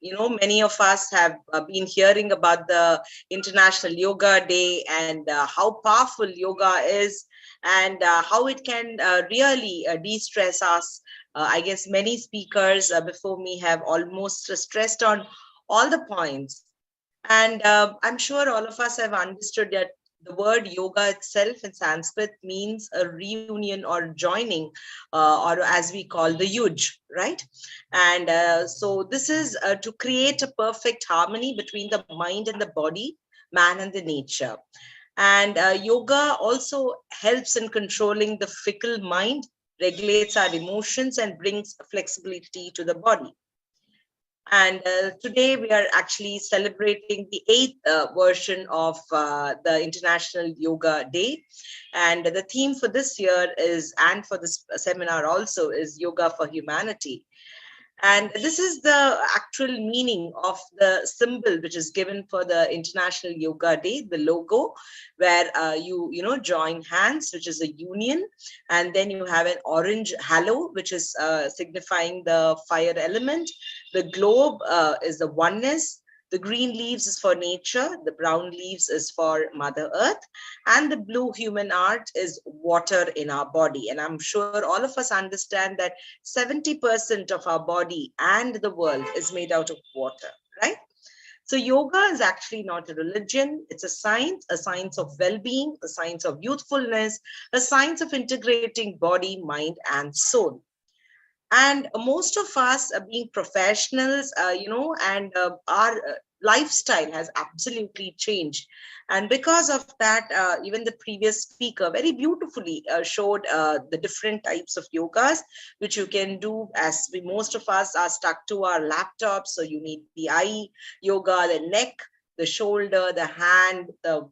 many of us have been hearing about the International Yoga Day and how powerful yoga is and how it can really de-stress us. I guess many speakers before me have almost stressed on all the points. And I'm sure all of us have understood that the word yoga itself in Sanskrit means a reunion or joining, or as we call the yuj, right? And so this is to create a perfect harmony between the mind and the body, man and the nature. And yoga also helps in controlling the fickle mind, regulates our emotions, and brings flexibility to the body. And today we are actually celebrating the 8th version of the International Yoga Day. And the theme for this year is, and for this seminar also, is Yoga for Humanity. And this is the actual meaning of the symbol which is given for the International Yoga Day, the logo, where you join hands, which is a union, and then you have an orange halo, which is signifying the fire element. The globe is the oneness. The green leaves is for nature, the brown leaves is for Mother Earth, and the blue human art is water in our body. And I'm sure all of us understand that 70% of our body and the world is made out of water, right? So yoga is actually not a religion, it's a science of well-being, a science of youthfulness, a science of integrating body, mind, and soul. And most of us being professionals, and our lifestyle has absolutely changed. And because of that, even the previous speaker very beautifully showed the different types of yogas, which you can do, as most of us are stuck to our laptops. So you need the eye yoga, the neck, the shoulder, the hand, the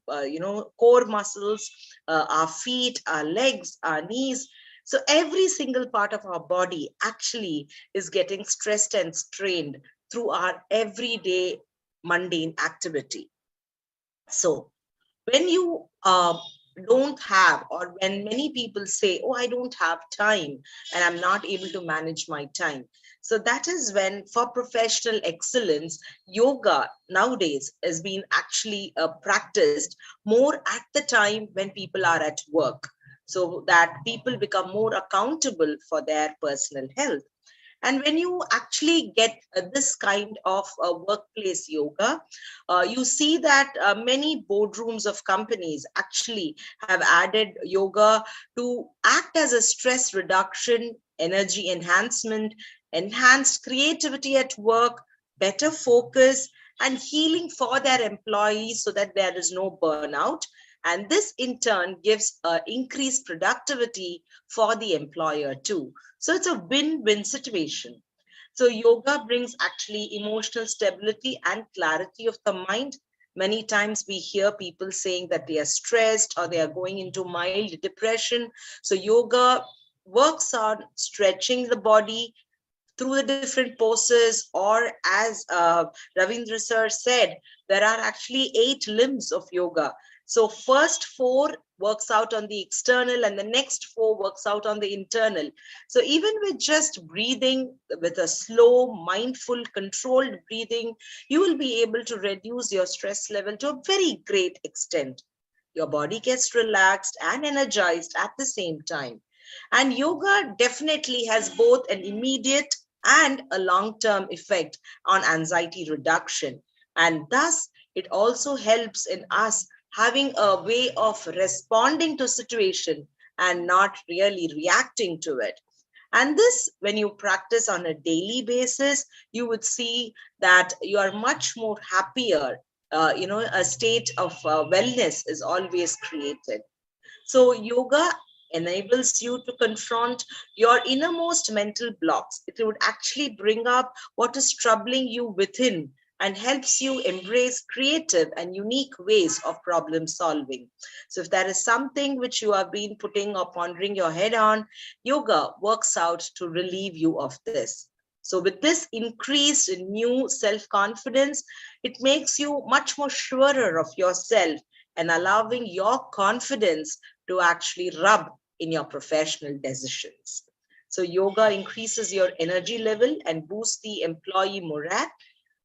core muscles, our feet, our legs, our knees. So every single part of our body actually is getting stressed and strained through our everyday mundane activity. So when you don't have, or when many people say, oh, I don't have time and I'm not able to manage my time. So that is when, for professional excellence, yoga nowadays is being actually practiced more at the time when people are at work, so that people become more accountable for their personal health. And when you actually get this kind of workplace yoga, you see that many boardrooms of companies actually have added yoga to act as a stress reduction, energy enhancement, enhanced creativity at work, better focus, and healing for their employees so that there is no burnout. And this in turn gives increased productivity for the employer too. So it's a win-win situation. So yoga brings actually emotional stability and clarity of the mind. Many times we hear people saying that they are stressed or they are going into mild depression. So yoga works on stretching the body through the different poses, or as Ravindra sir said, there are actually 8 limbs of yoga. So first 4 works out on the external and the next 4 works out on the internal. So even with just breathing, with a slow, mindful, controlled breathing, you will be able to reduce your stress level to a very great extent. Your body gets relaxed and energized at the same time. And yoga definitely has both an immediate and a long-term effect on anxiety reduction. And thus, it also helps in us having a way of responding to situation and not really reacting to it. And this, when you practice on a daily basis, you would see that you are much more happier. A state of wellness is always created. So yoga enables you to confront your innermost mental blocks. It would actually bring up what is troubling you within and helps you embrace creative and unique ways of problem solving. So if there is something which you have been putting or pondering your head on, yoga works out to relieve you of this. So with this increased new self-confidence, it makes you much more surer of yourself and allowing your confidence to actually rub in your professional decisions. So yoga increases your energy level and boosts the employee morale,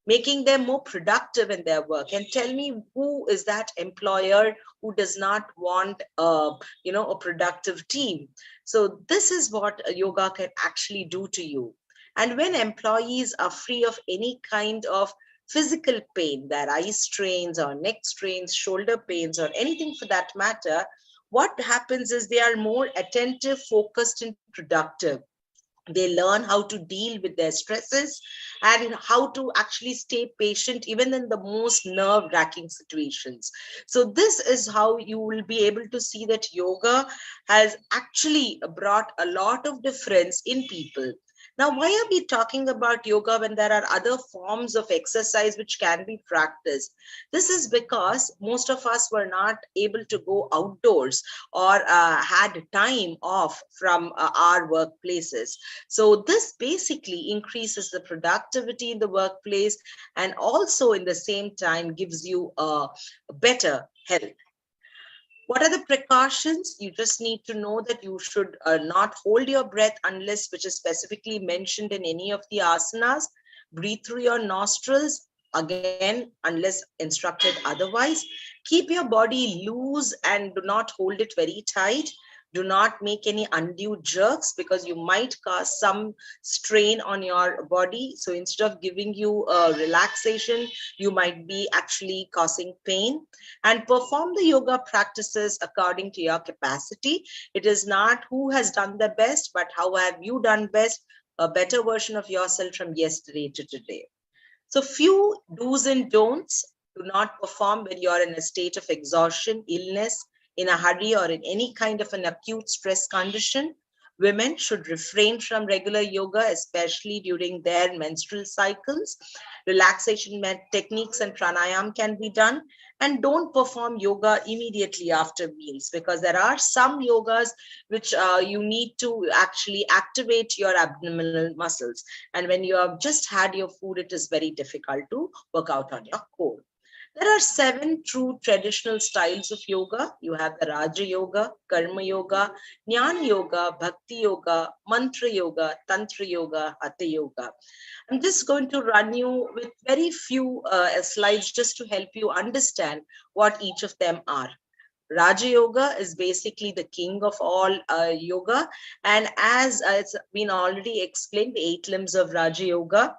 making them more productive in their work. And tell me, who is that employer who does not want a productive team? So this is what yoga can actually do to you. And when employees are free of any kind of physical pain, their eye strains or neck strains, shoulder pains, or anything for that matter, what happens is they are more attentive, focused, and productive. They learn how to deal with their stresses and how to actually stay patient even in the most nerve-wracking situations. So this is how you will be able to see that yoga has actually brought a lot of difference in people. Now, why are we talking about yoga when there are other forms of exercise which can be practiced? This is because most of us were not able to go outdoors or had time off from our workplaces. So this basically increases the productivity in the workplace and also in the same time gives you a better health. What are the precautions? You just need to know that you should not hold your breath unless which is specifically mentioned in any of the asanas. Breathe through your nostrils, again, unless instructed otherwise. Keep your body loose and do not hold it very tight. Do not make any undue jerks because you might cause some strain on your body. So instead of giving you a relaxation, you might be actually causing pain. And perform the yoga practices according to your capacity. It is not who has done the best, but how have you done best, a better version of yourself from yesterday to today. So few do's and don'ts. Do not perform when you're in a state of exhaustion, illness, in a hurry, or in any kind of an acute stress condition. Women should refrain from regular yoga, especially during their menstrual cycles. Relaxation techniques and pranayam can be done. And don't perform yoga immediately after meals because there are some yogas which you need to actually activate your abdominal muscles. And when you have just had your food, it is very difficult to work out on your core. There are 7 true traditional styles of yoga. You have the Raja Yoga, Karma Yoga, Jnana Yoga, Bhakti Yoga, Mantra Yoga, Tantra Yoga, Hatha Yoga. I'm just going to run you with very few slides just to help you understand what each of them are. Raja Yoga is basically the king of all yoga. And as it's been already explained, the 8 limbs of Raja Yoga,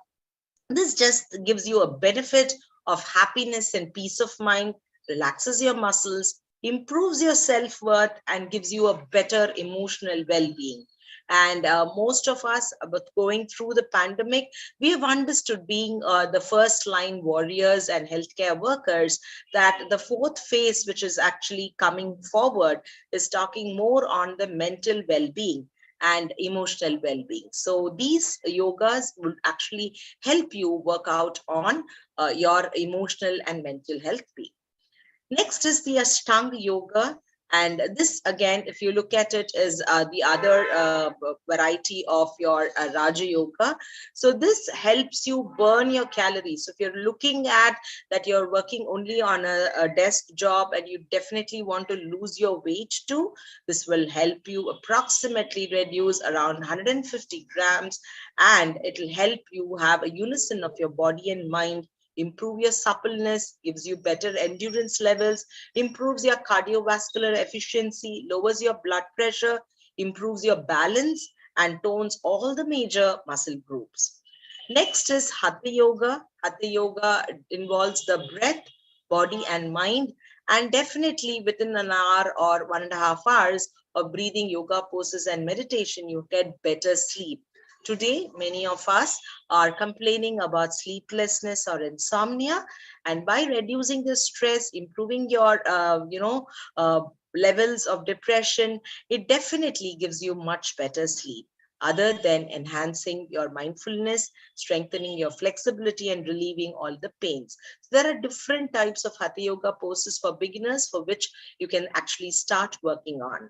this just gives you a benefit of happiness and peace of mind, relaxes your muscles, improves your self-worth, and gives you a better emotional well-being. And most of us, going through the pandemic, we have understood, being the first line warriors and healthcare workers, that the 4th phase, which is actually coming forward, is talking more on the mental well-being and emotional well-being. So these yogas will actually help you work out on your emotional and mental health being. Next is the Ashtanga Yoga. And this, again, if you look at it, is the other variety of your Raja Yoga. So this helps you burn your calories. So if you're looking at that you're working only on a desk job and you definitely want to lose your weight too, this will help you approximately reduce around 150 grams, and it will help you have a unison of your body and mind, improve your suppleness, gives you better endurance levels, improves your cardiovascular efficiency, lowers your blood pressure, improves your balance, and tones all the major muscle groups. Next is Hatha Yoga. Hatha Yoga involves the breath, body, and mind. And definitely within an hour or 1.5 hours of breathing, yoga poses, and meditation, you get better sleep. Today, many of us are complaining about sleeplessness or insomnia, and by reducing the stress, improving your, levels of depression, it definitely gives you much better sleep, other than enhancing your mindfulness, strengthening your flexibility, and relieving all the pains. So there are different types of Hatha Yoga poses for beginners, for which you can actually start working on.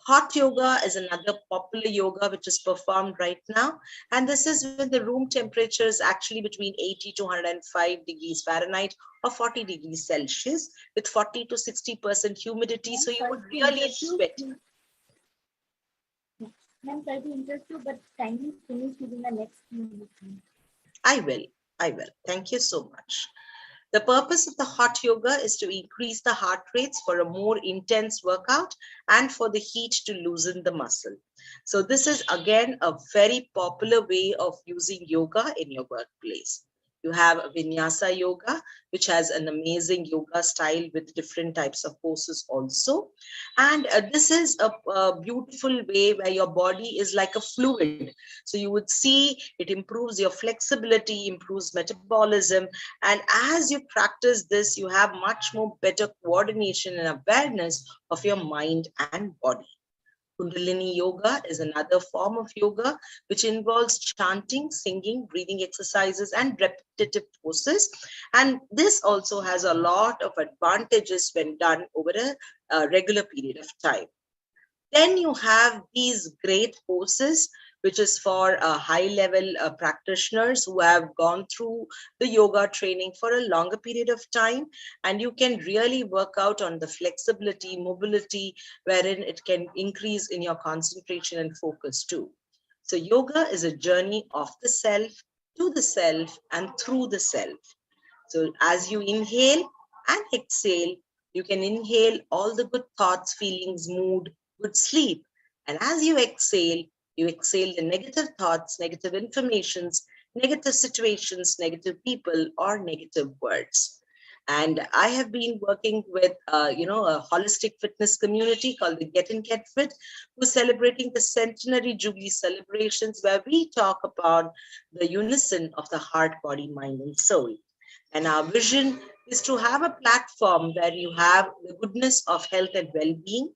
Hot yoga is another popular yoga which is performed right now. And this is when the room temperature is actually between 80 to 105 degrees Fahrenheit or 40 degrees Celsius with 40 to 60% humidity. So you would really sweat. I'm trying to interest you, but time is finished within the next minute. I will. Thank you so much. The purpose of the hot yoga is to increase the heart rates for a more intense workout and for the heat to loosen the muscle. So this is again a very popular way of using yoga in your workplace. You have Vinyasa Yoga, which has an amazing yoga style with different types of poses also. And this is a beautiful way where your body is like a fluid. So you would see it improves your flexibility, improves metabolism. And as you practice this, you have much more better coordination and awareness of your mind and body. Kundalini Yoga is another form of yoga which involves chanting, singing, breathing exercises, and repetitive poses. And this also has a lot of advantages when done over a regular period of time. Then you have these great poses, which is for high-level practitioners who have gone through the yoga training for a longer period of time. And you can really work out on the flexibility, mobility, wherein it can increase in your concentration and focus too. So yoga is a journey of the self, to the self, and through the self. So as you inhale and exhale, you can inhale all the good thoughts, feelings, mood, good sleep. And as you exhale the negative thoughts, negative informations, negative situations, negative people, or negative words. And I have been working with, a holistic fitness community called the Get and Get Fit, who's celebrating the centenary Jubilee celebrations, where we talk about the unison of the heart, body, mind, and soul. And our vision is to have a platform where you have the goodness of health and well-being.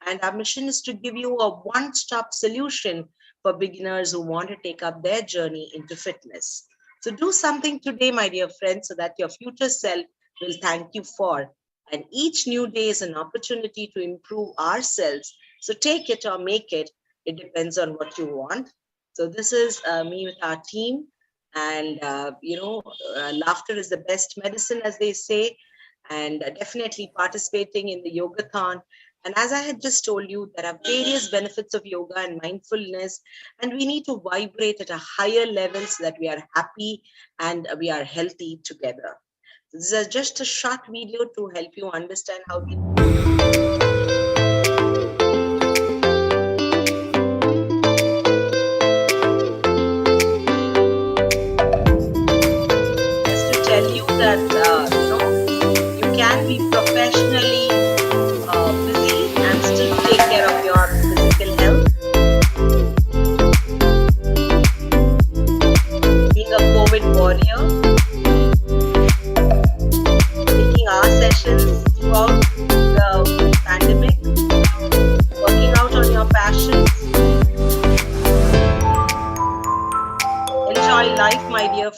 And our mission is to give you a one-stop solution for beginners who want to take up their journey into fitness. So do something today, my dear friends, so that your future self will thank you for. And each new day is an opportunity to improve ourselves. So take it or make it. It depends on what you want. So this is me with our team. And, laughter is the best medicine, as they say. And definitely participating in the Yogathon. And as I had just told you, there are various benefits of yoga and mindfulness, and we need to vibrate at a higher level so that we are happy and we are healthy together. This is just a short video to help you understand how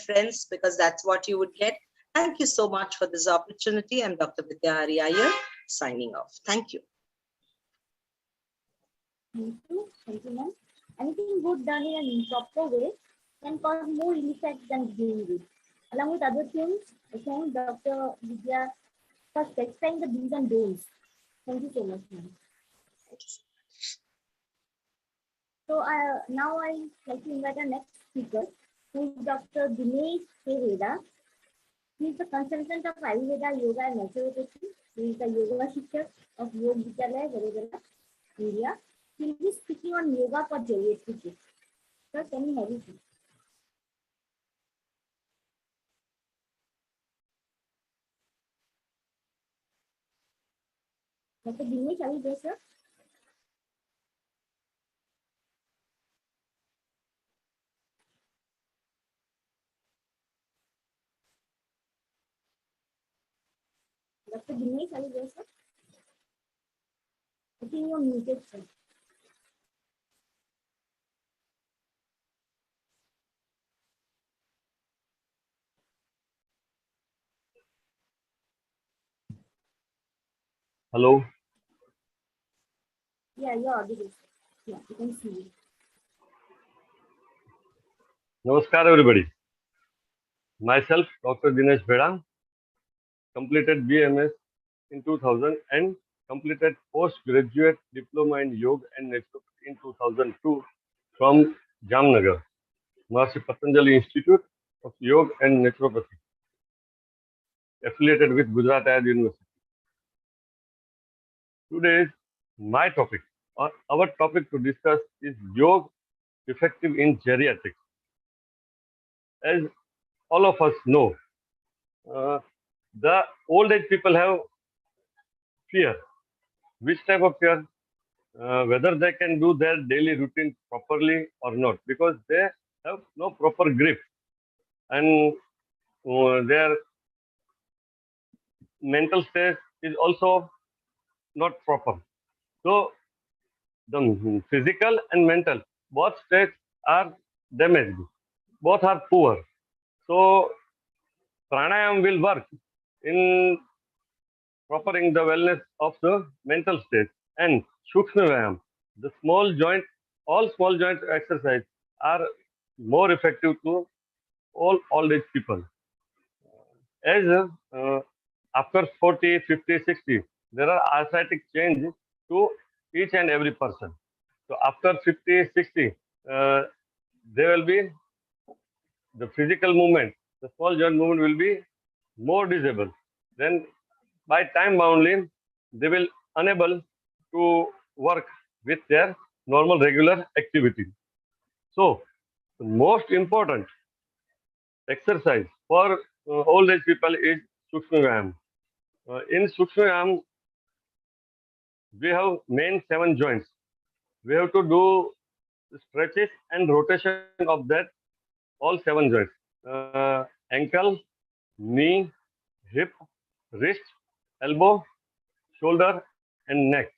friends, because that's what you would get. Thank you so much for this opportunity. I'm Dr. Vidyahari Iyer, signing off. Thank you. Thank you, ma'am. Anything good done in an improper way can cause more ill effects than doing good. Along with other things, I thank Dr. Vidya for specifying the do's and don'ts. Thank you so much, ma'am. So now I like to invite our next speaker, who is Dr. Dinesh Veda. He is the consultant of Ayurveda, Yoga and Naturopathy. He is the Yoga Shikshak of Yog Vidyalaya, Vadodara, India. He will be speaking on yoga for geriatric kids. Sir, can you have it? Dr. Dinesh, are you there, sir? Dr. Dinesh, are you there, sir? I think you're muted, sir. Hello. Yeah, you're audible, sir. Yeah, you can see you. Namaskar, everybody. Myself, Dr. Dinesh Veda, completed BMS in 2000 and completed postgraduate diploma in Yoga and Naturopathy in 2002 from Jamnagar, Mahasi Patanjali Institute of Yoga and Naturopathy, affiliated with Gujarat Ayurveda University. Today is my topic, or our topic to discuss is yoga effective in geriatrics. As all of us know, the old age people have fear. Which type of fear? Whether they can do their daily routine properly or not, because they have no proper grip and their mental state is also not proper. So the physical and mental, both states are damaged, both are poor. So pranayam will work in propping the wellness of the mental state. And Shukshma Vyayam, the small joint, all small joint exercise are more effective to all old age people. As after 40, 50, 60, there are arthritic change to each and every person. So after 50, 60, there will be the physical movement, the small joint movement will be more disabled. Then by time boundly, they will unable to work with their normal regular activity. So the most important exercise for old age people is Sukshma Vyayam. In Sukshma Vyayam, we have main 7 joints. We have to do stretches and rotation of that all 7 joints. Ankle, knee, hip, wrist, elbow, shoulder, and neck.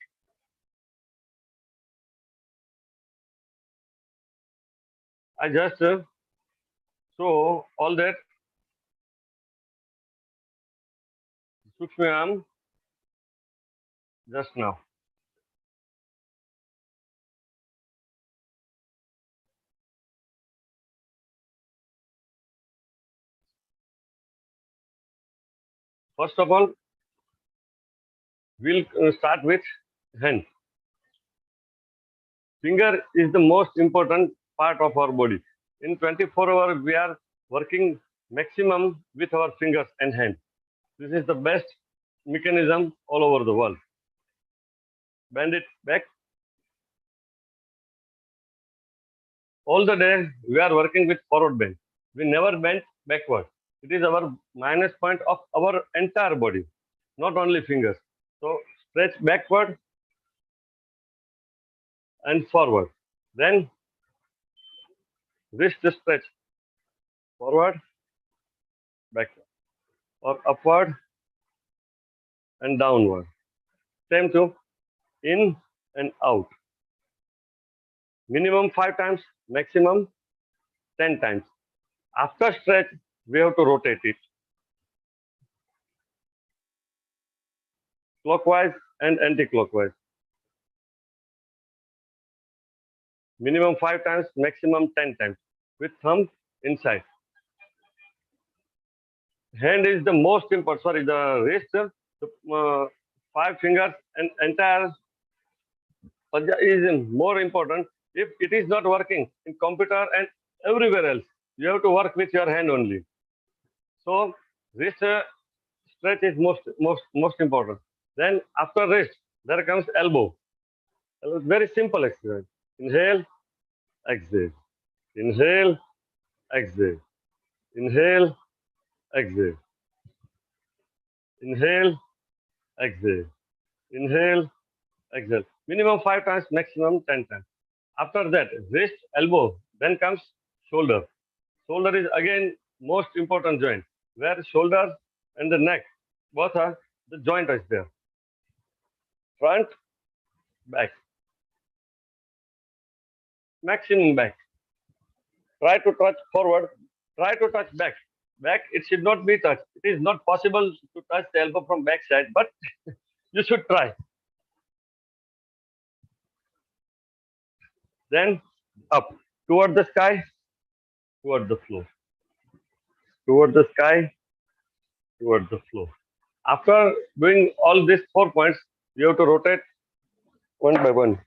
I just show all that Sukshma Vyayam just now. First of all, we'll start with hand. Finger is the most important part of our body. In 24 hours, we are working maximum with our fingers and hands. This is the best mechanism all over the world. Bend it back. All the day, we are working with forward bend. We never bend backward. It is our minus point of our entire body, not only fingers. So stretch backward and forward. Then wrist stretch forward, backward, or upward and downward. Same to in and out. Minimum 5 times, maximum 10 times. After stretch, we have to rotate it clockwise and anti-clockwise. Minimum 5 times, maximum 10 times, with thumb inside. Hand is the most important, sorry, the wrist, the 5 fingers and entire Pajja is more important. If it is not working in computer and everywhere else, you have to work with your hand only. So wrist stretch is most important. Then after wrist, there comes elbow. Very simple exercise. Inhale, exhale. Inhale, exhale. Inhale, exhale. Inhale, exhale. Inhale, exhale. Minimum 5 times, maximum 10 times. After that, wrist, elbow. Then comes shoulder. Shoulder is again most important joint, where shoulder and the neck, both are the joint is there. Front, back. Maximum back. Try to touch forward. Try to touch back. Back, it should not be touched. It is not possible to touch the elbow from back side, but you should try. Then up, toward the sky, toward the floor. Toward the sky, toward the floor. After doing all these 4 points, you have to rotate one by one.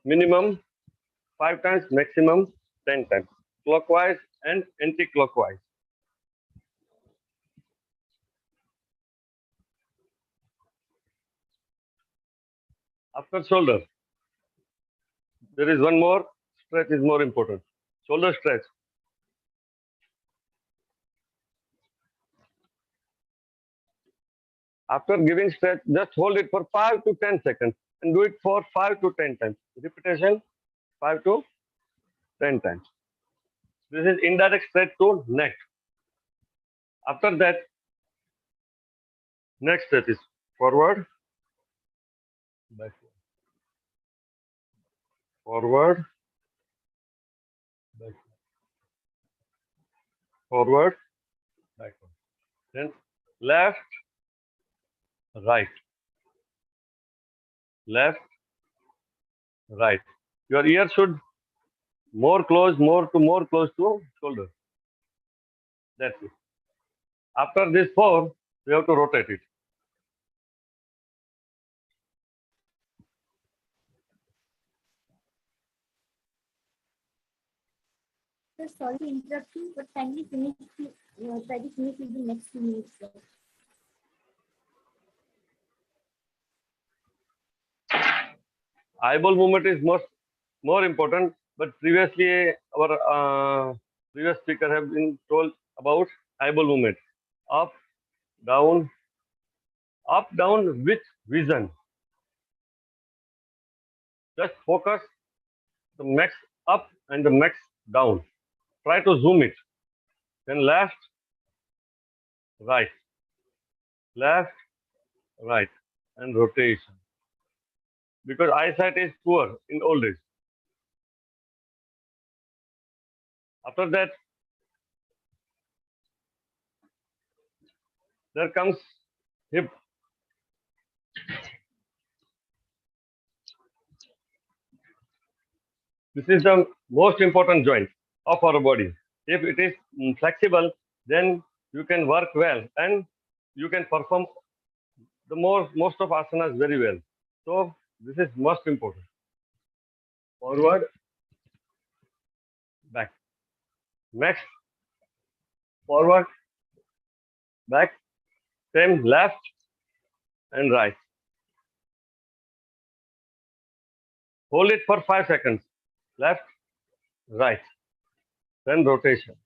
Minimum 5 times, maximum 10 times. Clockwise and anti-clockwise. After shoulder, there is one more stretch is more important. Shoulder stretch. After giving stretch, just hold it for 5 to 10 seconds and do it for 5 to 10 times. Repetition 5 to 10 times. This is indirect stretch to neck. After that, next stretch is forward, backward. Forward, backward. Forward, backward. Then left, right. Left, right. Your ear should more close to shoulder. That's it. After this 4, we have to rotate it. Sir, sorry to interrupt you, but kindly finish try to finish in the next 2 minutes, sir. Eyeball movement is more important, but previously our previous speaker have been told about eyeball movement. Up, down with vision. Just focus the max up and the max down. Try to zoom it. Then left, right, and rotation. Because eyesight is poor in old age. After that, there comes hip. This is the most important joint of our body. If it is flexible, then you can work well and you can perform the most of asanas very well. So this is most important. Forward, back. Next, forward, back. Same left and right. Hold it for 5 seconds. Left, right. Then rotation.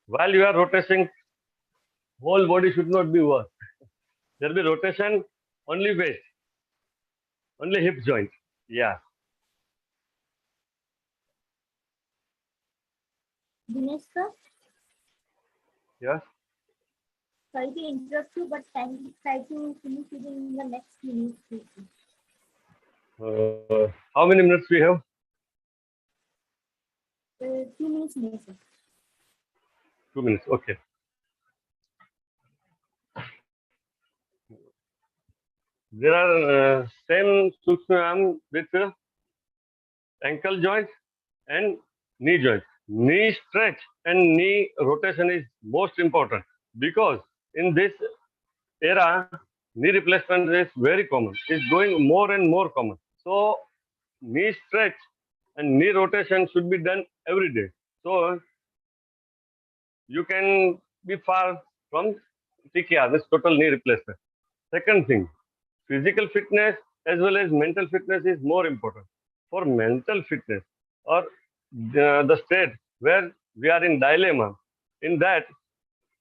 While you are rotating, whole body should not be worked. There will be rotation, only waist, only hip joint. Yeah. Dinesh, sir? Yes. Sorry to interrupt you, but try to finish it in the next few minutes, please. How many minutes we have? 2 minutes more, sir. 2 minutes. Okay. There are 10 Sukshmayam with ankle joint and knee joint. Knee stretch and knee rotation is most important because in this era, knee replacement is very common. It's going more and more common. So knee stretch and knee rotation should be done every day. So you can be far from TKR, this total knee replacement. Second thing, physical fitness as well as mental fitness is more important. For mental fitness or the state where we are in dilemma, in that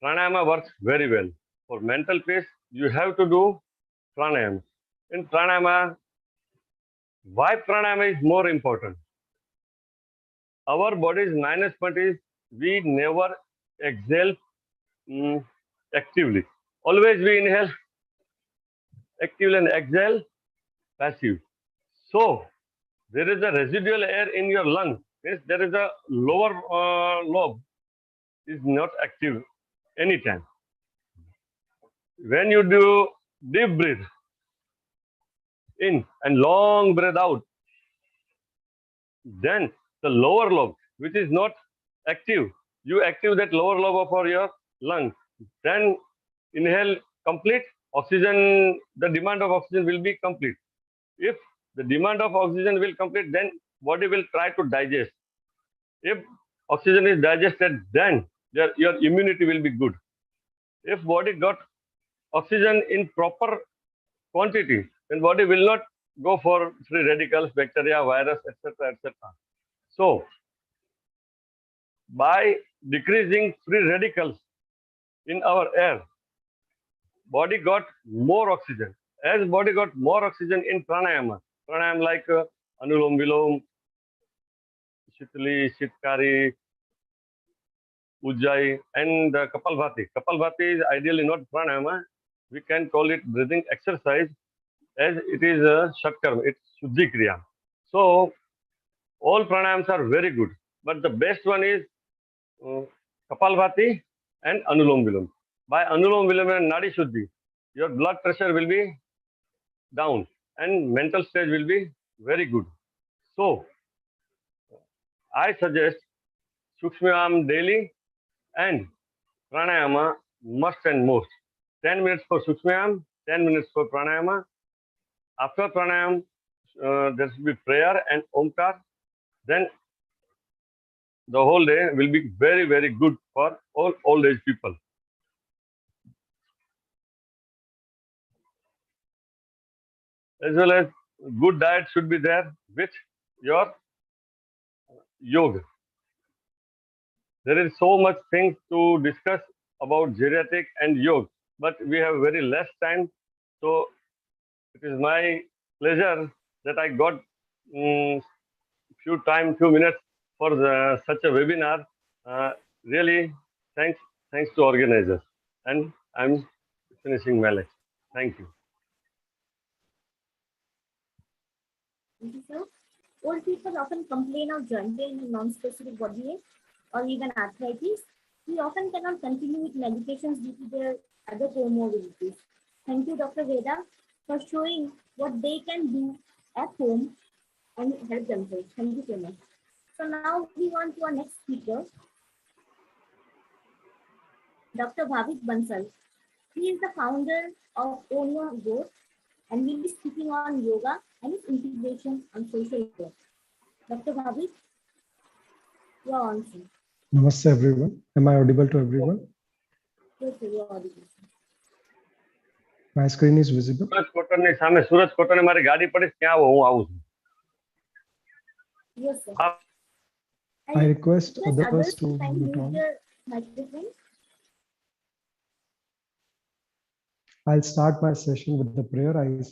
pranayama works very well. For mental peace, you have to do pranayama. In pranayama, why pranayama is more important? Our body's minus point is we never exhale actively. Always we inhale actively and exhale passive. So there is a residual air in your lung. Yes, there is a lower lobe is not active anytime. When you do deep breath in and long breath out, then the lower lobe, which is not active, you active that lower lobe of your lung. Then inhale complete oxygen, the demand of oxygen will be complete. If the demand of oxygen will complete, then body will try to digest. If oxygen is digested, then your immunity will be good. If body got oxygen in proper quantity, then body will not go for free radicals, bacteria, virus, etc., etc. So, by decreasing free radicals in our air, body got more oxygen. As body got more oxygen in pranayama like Anulom Vilom, Shitali, Shitkari, Ujjayi, and Kapalbhati. Kapalbhati is ideally not pranayama. We can call it breathing exercise as it is a Shatkarma, it's Shuddhi Kriya. So, all pranayams are very good, but the best one is Kapalbhati and Anulom Vilom. By Anulom Vilom and Nadi Shuddhi, your blood pressure will be down and mental state will be very good. So, I suggest Sukshmayam daily and pranayama must and most. 10 minutes for Sukshmayam, 10 minutes for pranayama. After pranayam, there should be prayer and omkar. Then the whole day will be very, very good for all old age people. As well as good diet should be there with your yoga. There is so much things to discuss about geriatric and yoga, but we have very less time. So it is my pleasure that I got few minutes for such a webinar. Really, thanks to organizers. And I'm finishing my lecture. Thank you. Thank you, sir. Old people often complain of joint pain and non-specific body ache or even arthritis. We often cannot continue with medications due to their other comorbidities. Thank you, Dr. Veda, for showing what they can do at home and help themselves. Thank you so much. So now we on to our next speaker, Dr. Bhavik Bansal. He is the founder of Ono Growth and will be speaking on yoga and its integration on social work. Dr. Bhavik, you are on, sir. Namaste, everyone. Am I audible to everyone? Yes, sir, you are audible. My screen is visible. Suraj cotton ने मारी गाड़ी पड़ी क्या वो आऊँ Yes, sir. I request others to mute on. I'll start my session with the prayer. I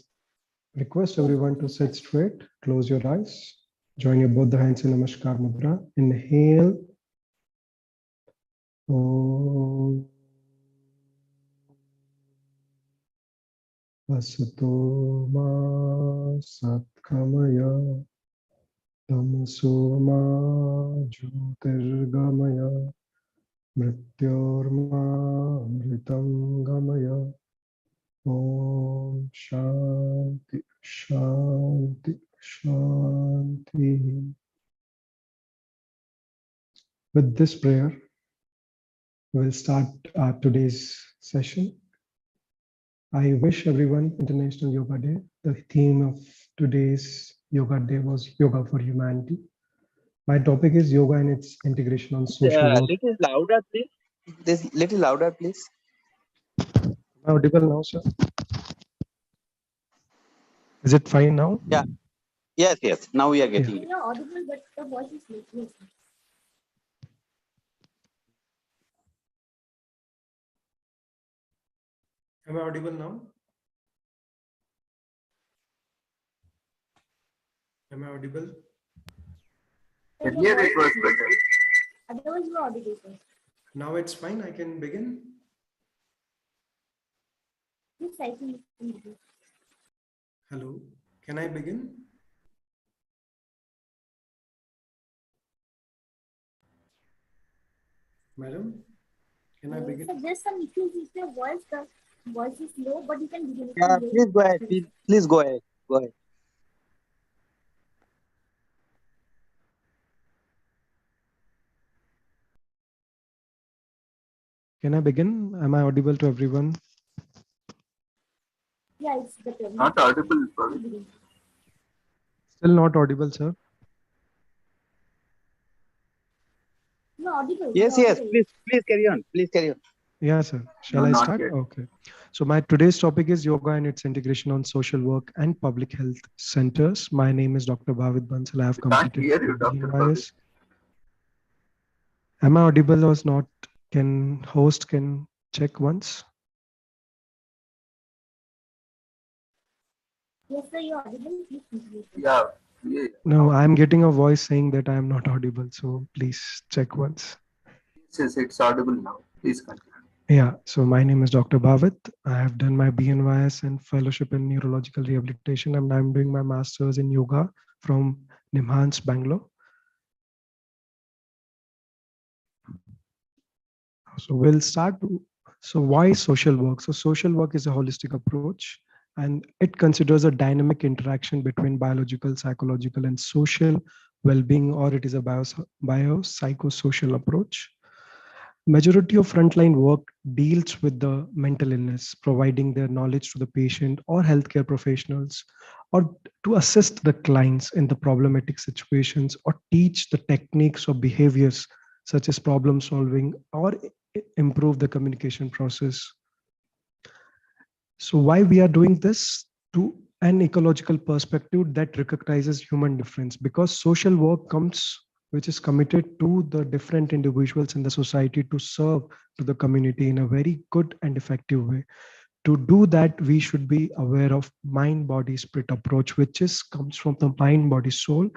request everyone to sit straight, close your eyes, join your both the hands in Namaskar Mudra. Inhale. Om. Asato ma satkamaya. Tamaso ma jyotirgamaya. Mrityorma mritam gamaya. Om Shanti Shanti Shanti. With this prayer, we'll start today's session. I wish everyone International Yoga Day. The theme of today's Yoga Day was Yoga for Humanity. My topic is yoga and its integration on social work. Little louder, please. This little louder, please. Am I audible now, sir? Is it fine now? Yeah. Yes, yes. Now we are Yeah. getting it. You're audible, but the voice is low. Am I audible now? Am I audible? Earlier it was better. Otherwise, you're audible. Sir. Now it's fine. I can begin. Yes, I think. Hello. Can I begin? Madam, can I begin? So there's some issues with your voice. The voice is low, but you can begin. Please go ahead. Please go ahead. Go ahead. Can I begin? Am I audible to everyone? Yeah, it's better. Not audible. Probably. Still not audible, sir. No, audible. Yes, you're yes. audible. Please carry on. Please carry on. Yeah, sir. Shall No, I not start? yet. Okay. So my today's topic is yoga and its integration on social work and public health centers. My name is Dr. Bhavit Bansal. I have We can't completed hear you, Dr. BNYS. Am I audible or not? Can host can check once? Yes, sir, you're audible. Please continue. Yeah. Yeah. No, I'm getting a voice saying that I am not audible. So please check once. Yes, it's audible now. Please continue. Yeah, so my name is Dr. Bhavit. I have done my BNYS and fellowship in neurological rehabilitation, and I'm doing my master's in yoga from Nimhans, Bangalore. So we'll start. So why social work? So social work is a holistic approach, and it considers a dynamic interaction between biological, psychological, and social well-being, or it is a biopsychosocial approach. Majority of frontline work deals with the mental illness, providing their knowledge to the patient or healthcare professionals, or to assist the clients in the problematic situations, or teach the techniques or behaviors such as problem solving, or improve the communication process. So why we are doing this? To an ecological perspective that recognizes human difference, because social work comes which is committed to the different individuals in the society to serve to the community in a very good and effective way. To do that, we should be aware of mind, body, spirit approach, which comes from the mind, body, soul,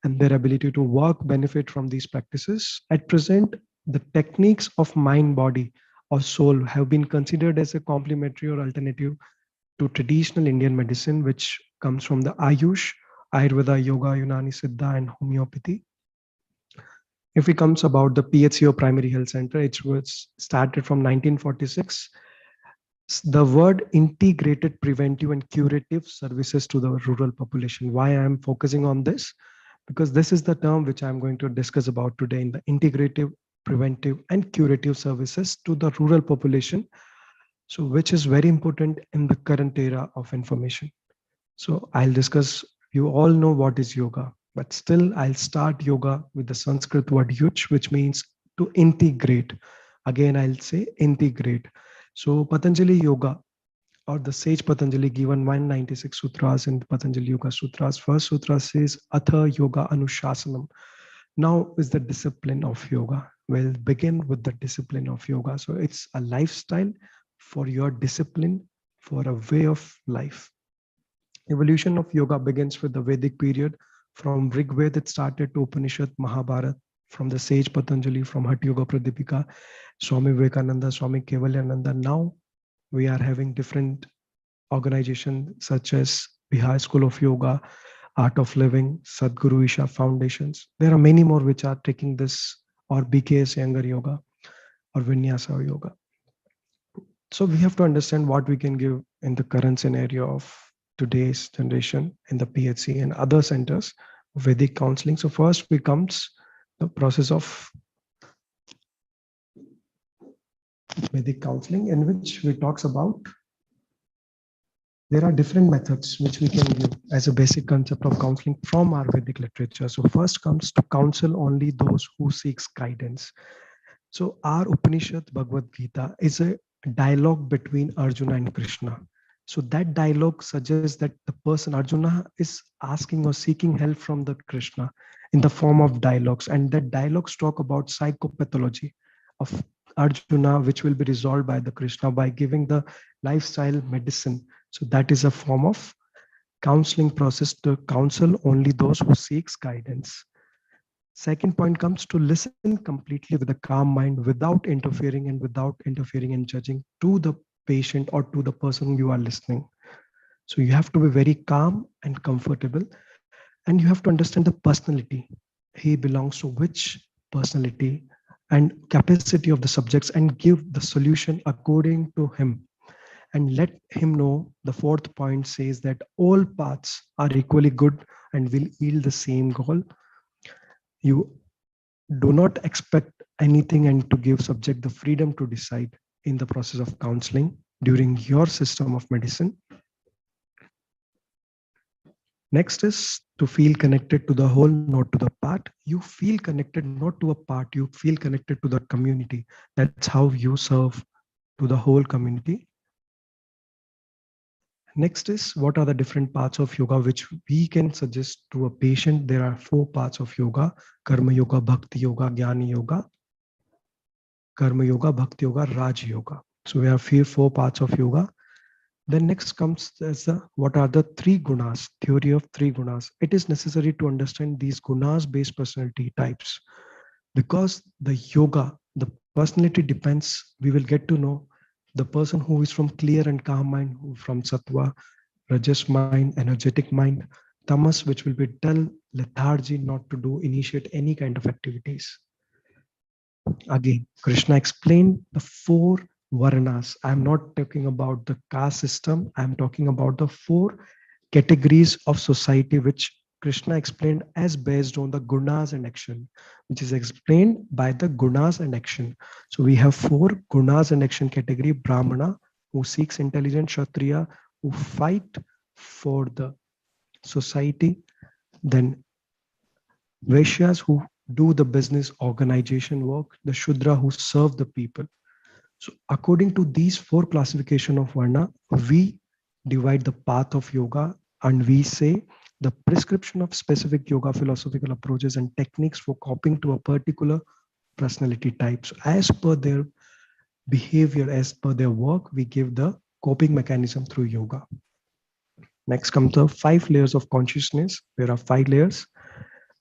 and their ability to work, benefit from these practices. At present, the techniques of mind, body, or soul have been considered as a complementary or alternative to traditional Indian medicine, which comes from the Ayush, Ayurveda, Yoga, Unani, Siddha, and homeopathy. If it comes about the PHCO Primary Health Center, it was started from 1946. The word integrated preventive and curative services to the rural population. Why I am focusing on this? Because this is the term which I'm going to discuss about today in the integrative, preventive, and curative services to the rural population. So which is very important in the current era of information. So I'll discuss, you all know what is yoga, but still I'll start yoga with the Sanskrit word yuj, which means to integrate. Again, I'll say integrate. So Patanjali Yoga, or the sage Patanjali, given 196 sutras in the Patanjali Yoga Sutras. First sutra says Atha Yoga Anushasanam. Now is the discipline of yoga. We'll begin with the discipline of yoga. So it's a lifestyle for your discipline, for a way of life. Evolution of yoga begins with the Vedic period. From Rig Veda it started to Upanishad, Mahabharata, from the sage Patanjali, from Hatha Yoga Pradipika, Swami Vivekananda, Swami Kevalyananda. Now we are having different organizations such as Bihar School of Yoga, Art of Living, Sadhguru Isha Foundations. There are many more which are taking this, or BKS Younger Yoga or Vinyasa Yoga. So we have to understand what we can give in the current scenario of today's generation in the PHC and other centers of Vedic counseling. So first becomes the process of Vedic counseling, in which we talks about there are different methods which we can give as a basic concept of counseling from our Vedic literature. So first comes to counsel only those who seeks guidance. So our Upanishad Bhagavad Gita is a dialogue between Arjuna and Krishna. So that dialogue suggests that the person Arjuna is asking or seeking help from the Krishna in the form of dialogues, and that dialogues talk about psychopathology of Arjuna, which will be resolved by the Krishna by giving the lifestyle medicine. So that is a form of counseling process to counsel only those who seeks guidance. Second point comes to listen completely with a calm mind without interfering and judging to the patient or to the person you are listening. So you have to be very calm and comfortable, and you have to understand the personality. He belongs to which personality and capacity of the subjects, and give the solution according to him. And let him know the fourth point says that all paths are equally good and will yield the same goal. You do not expect anything and to give subject the freedom to decide in the process of counseling during your system of medicine. Next is to feel connected to the whole, not to the part. You feel connected not to a part, you feel connected to the community. That's how you serve to the whole community. Next is what are the different parts of yoga which we can suggest to a patient. There are 4 parts of yoga: Karma Yoga, Bhakti Yoga, Jnana Yoga, Karma Yoga, Bhakti Yoga, Raj Yoga. So we have 4 parts of yoga. Then next comes as what are the 3 gunas, theory of 3 gunas. It is necessary to understand these gunas based personality types, because the yoga, the personality depends. We will get to know the person who is from clear and calm mind, who from sattva, rajas mind, energetic mind, tamas, which will be dull, lethargy, not to do, initiate any kind of activities. Again, Krishna explained the 4 varnas. I'm not talking about the caste system. I'm talking about the 4 categories of society, which Krishna explained as based on the gunas and action, which is explained by the gunas and action. So we have 4 gunas and action category: Brahmana, who seeks intelligence; Kshatriya, who fight for the society; then Vaishyas, who do the business organization work; the Shudra, who serve the people. So according to these 4 classification of varna, we divide the path of yoga, and we say the prescription of specific yoga philosophical approaches and techniques for coping to a particular personality type. So as per their behavior, as per their work, we give the coping mechanism through yoga. Next comes the 5 layers of consciousness. There are 5 layers: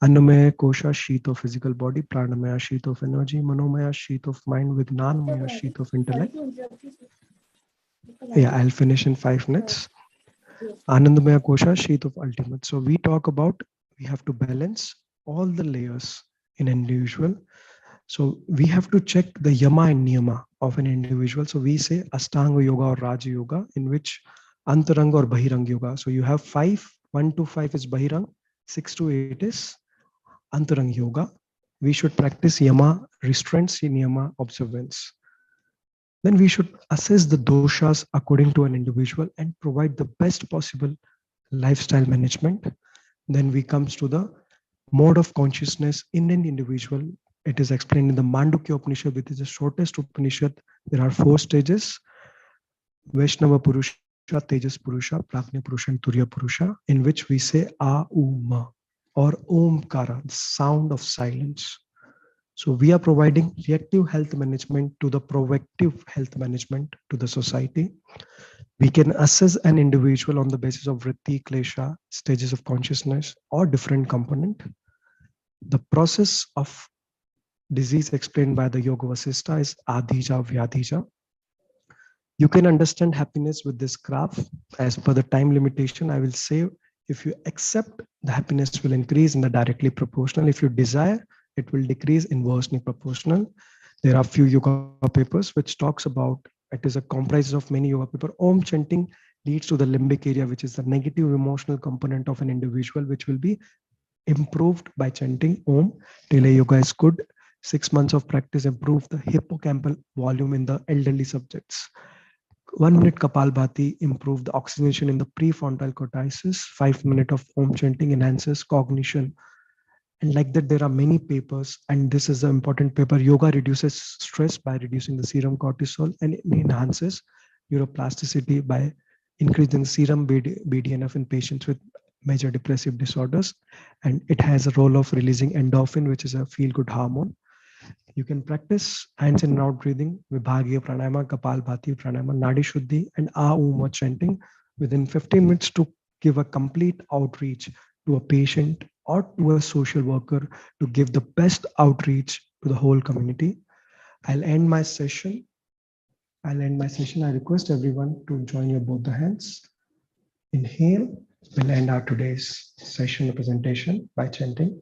Annamaya Kosha, sheath of physical body; Pranamaya, sheath of energy; Manomaya, sheath of mind; with Jnanamaya, sheath of intellect. Yeah, I'll finish in 5 minutes. Anandamaya Kosha, sheath of ultimate. So we talk about, we have to balance all the layers in an individual. So we have to check the yama and niyama of an individual. So we say Ashtanga Yoga or Raja Yoga, in which Antaranga or Bahirang Yoga. So you have 5, 1 to 5 is Bahirang, 6 to 8 is Antarang Yoga. We should practice yama, restraints, niyama, observance. Then we should assess the doshas according to an individual and provide the best possible lifestyle management. Then we comes to the mode of consciousness in an individual. It is explained in the Mandukya Upanishad, which is the shortest Upanishad. There are 4 stages: Vaishnava Purusha, Tejas Purusha, Prajna Purusha, and Turiya Purusha, in which we say A-U-Ma or Omkara, the sound of silence. So we are providing reactive health management to the proactive health management to the society. We can assess an individual on the basis of vritti, klesha, stages of consciousness, or different component. The process of disease explained by the Yoga Vasistha is Adhija, Vyadhija. You can understand happiness with this graph. As per the time limitation, I will say if you accept, the happiness will increase in the directly proportional. If you desire, it will decrease inversely proportional. There are few yoga papers which talks about, it is a comprises of many yoga papers. Om chanting leads to the limbic area, which is the negative emotional component of an individual, which will be improved by chanting Om. Delay yoga is good. 6 months of practice improve the hippocampal volume in the elderly subjects. 1 minute Kapalbhati improve the oxygenation in the prefrontal cortices. 5 minutes of Om chanting enhances cognition. And like that, there are many papers, and this is an important paper. Yoga reduces stress by reducing the serum cortisol, and it enhances neuroplasticity by increasing serum BDNF in patients with major depressive disorders. And it has a role of releasing endorphin, which is a feel-good hormone. You can practice hands in and out breathing, Vibhagiya Pranayama, Kapalbhati Pranayama, Nadi Shuddhi, and Aum chanting within 15 minutes to give a complete outreach to a patient or to a social worker to give the best outreach to the whole community. I'll end my session. I request everyone to join your both the hands. Inhale. We'll end our today's session presentation by chanting.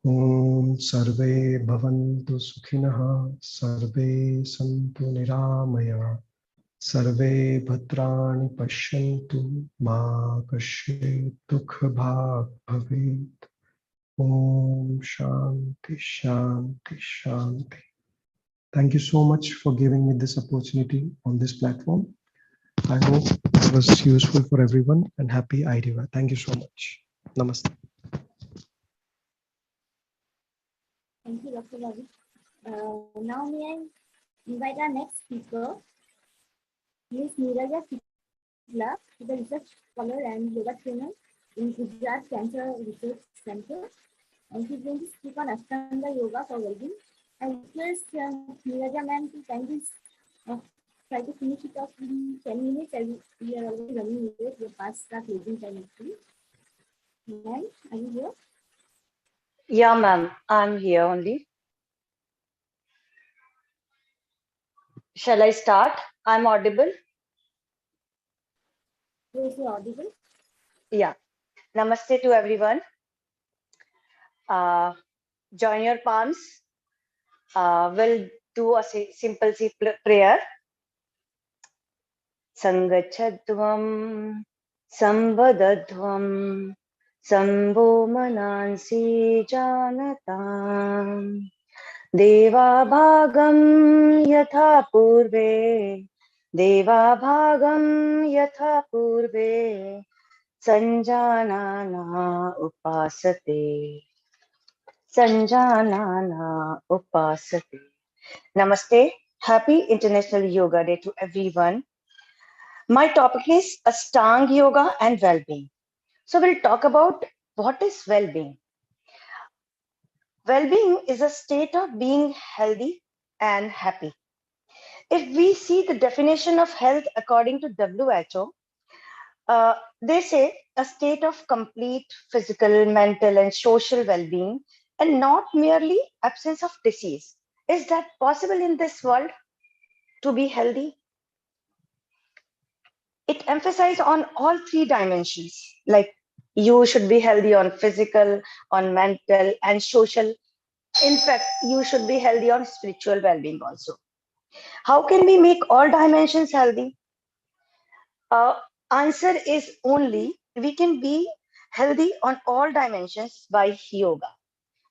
Om Sarve Bhavantu Sukhinah, Sarve Santu Niramaya, Sarve Bhadrani Pashyantu, Ma Kashyit Dukha Bhag Bhavet. Om Shanti Shanti Shanti. Thank you so much for giving me this opportunity on this platform. I hope it was useful for everyone, and happy IDEVA. Thank you so much. Namaste. Thank you, Dr. Ravi. Now may I invite our next speaker, Ms. Neeraja Shukla, who is a research scholar and yoga trainer in Gujarat Cancer Research Center. And she's going to speak on Ashtanga Yoga for well-being. I request Neeraja ma'am to kindly try to finish it off in 10 minutes. We are already running late. We're past our closing time actually. Ma'am, are you here? Yeah, ma'am, I'm here only. Shall I start? I'm audible? Yes, you're audible. Yeah. Namaste to everyone. Join your palms. We'll do a simple prayer. Sangachadvam, Sambadadvam, Sambho Manansi Janatam, Deva Bhagam Yatha Purve, Deva Bhagam Yatha Purve, Sanjanana Upasate, Sanjanana Upasate. Namaste. Happy International Yoga Day to everyone. My topic is Ashtanga Yoga and well-being. So we'll talk about what is well-being. Well-being is a state of being healthy and happy. If we see the definition of health according to WHO, they say a state of complete physical, mental, and social well-being, and not merely absence of disease. Is that possible in this world to be healthy? It emphasizes on all three dimensions, like you should be healthy on physical, on mental, and social. In fact, you should be healthy on spiritual well-being also. How can we make all dimensions healthy? Answer is only we can be healthy on all dimensions by yoga.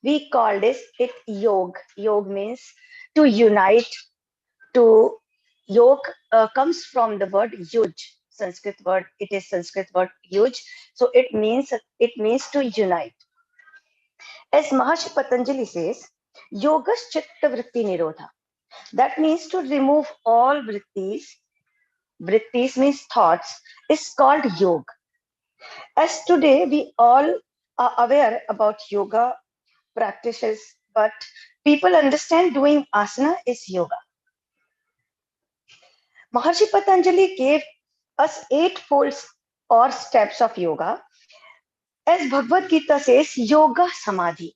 We call this yoga. Yoga means to unite. To yoga comes from the word yuj. Sanskrit word. It is Sanskrit word yuj. So it means to unite. As Maharshi Patanjali says, yogas chitta vritti nirodha. That means to remove all vrittis. Vrittis means thoughts. Is called yoga. As today we all are aware about yoga practices, but people understand doing asana is yoga. Maharshi Patanjali gave us 8 folds or steps of yoga. As Bhagavad Gita says, yoga samadhi.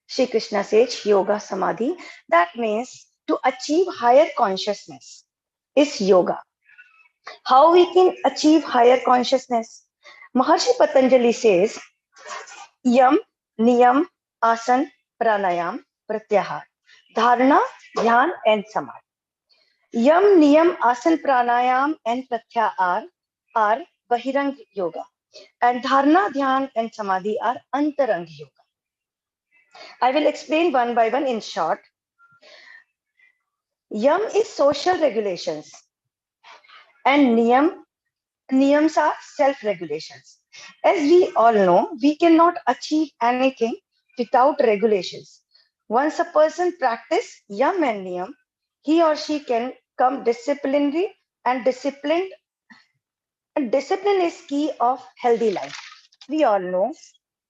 Shri Krishna says yoga samadhi. That means to achieve higher consciousness is yoga. How we can achieve higher consciousness? Maharshi Patanjali says, Yam, Niyam, Asan, Pranayam, Pratyahar, Dharana, Dhyan, and Samadhi. Yam, Niyam, Asan, Pranayam, and Pratyahar are Bahirang Yoga, and Dharana, Dhyan, and Samadhi are Antarang Yoga. I will explain one by one in short. Yam is social regulations, and niyams are self-regulations. As we all know, we cannot achieve anything without regulations. Once a person practices yam and niyam, he or she can come disciplinary and disciplined. And discipline is key of healthy life. We all know,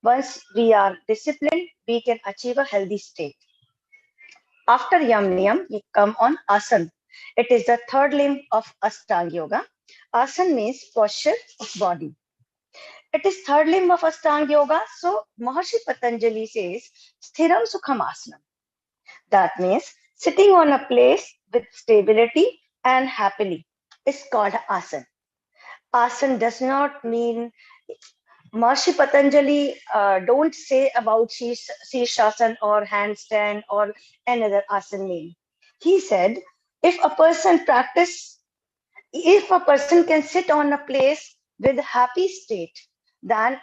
once we are disciplined, we can achieve a healthy state. After yam niyam, we come on asan. It is the third limb of Ashtanga Yoga. Asan means posture of body. It is third limb of Ashtanga Yoga. So Maharshi Patanjali says, Sthiram Sukham Asanam. That means sitting on a place with stability and happily is called asan. Asan does not mean, Maharshi Patanjali don't say about Shirshasana or handstand or another asan name. He said, if a person can sit on a place with happy state, then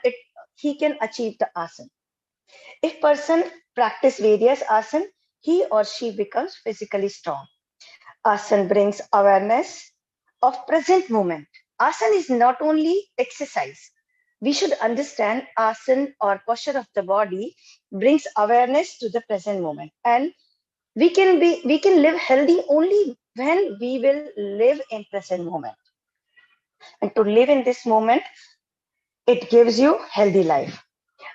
he can achieve the asan. If person practice various asan, he or she becomes physically strong. Asan brings awareness of present moment. Asan is not only exercise. We should understand asan or posture of the body brings awareness to the present moment, and we can live healthy only when we will live in present moment. And to live in this moment, it gives you healthy life.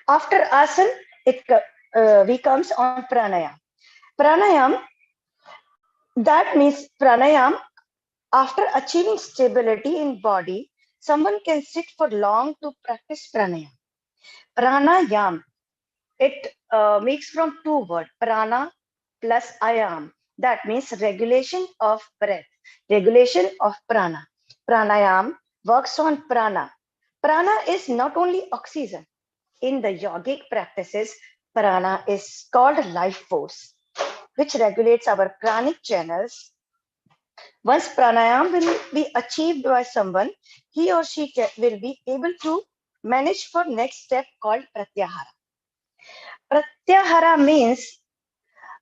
After asan, we comes on pranayam. Pranayam, that means pranayam. After achieving stability in body, someone can sit for long to practice pranayam. Pranayam, it makes from two words, prana plus ayam. That means regulation of breath, regulation of prana. Pranayam works on prana. Prana is not only oxygen. In the yogic practices, prana is called life force, which regulates our pranic channels. Once pranayam will be achieved by someone, he or she will be able to manage for next step called pratyahara. Pratyahara means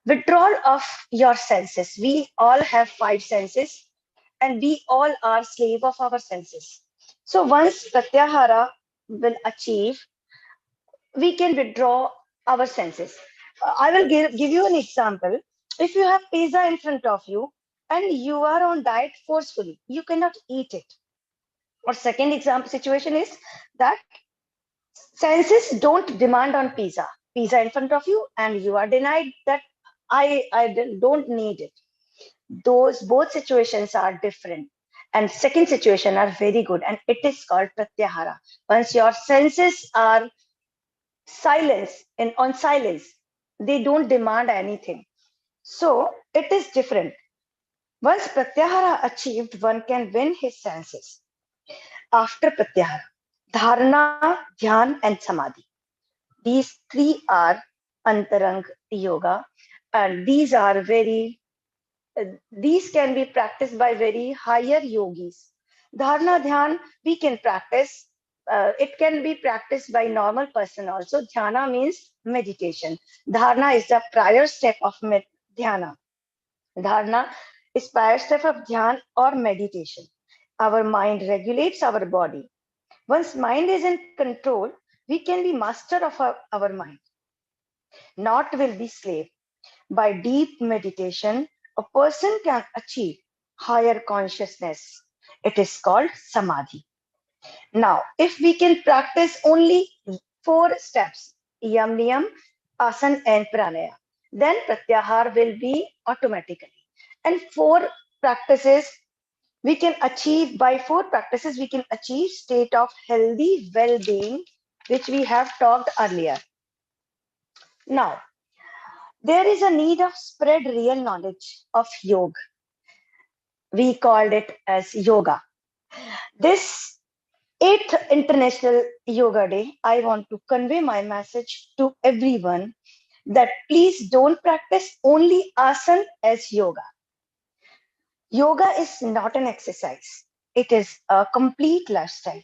withdrawal of your senses. We all have 5 senses and we all are slave of our senses. So once pratyahara will achieve, we can withdraw our senses. I will give you an example. If you have pizza in front of you and you are on diet forcefully, you cannot eat it. Or second example situation is that senses don't demand on pizza in front of you and you are denied that I don't need it. Those both situations are different, and second situation are very good, and it is called pratyahara. Once your senses are on silence, they don't demand anything, so it is different. Once pratyahara achieved, one can win his senses. After pratyahara, dharana, dhyan, and samadhi. These three are antarang yoga, and these can be practiced by very higher yogis. Dharana Dhyan, we can practice. It can be practiced by normal person also. Dhyana means meditation. Dharana is the prior step of dhyana. Dharana is prior step of dhyan or meditation. Our mind regulates our body. Once mind is in control, we can be master of our mind. Not will be slave. By deep meditation, a person can achieve higher consciousness. It is called samadhi. Now, if we can practice only 4 steps, yam, niyam, asan, and pranaya, then pratyahar will be automatically. And 4 practices we can achieve, by 4 practices we can achieve state of healthy well-being, which we have talked earlier. Now, there is a need of spread real knowledge of yoga. We called it as yoga. This 8th International Yoga Day, I want to convey my message to everyone that please don't practice only asana as yoga. Yoga is not an exercise. It is a complete lifestyle.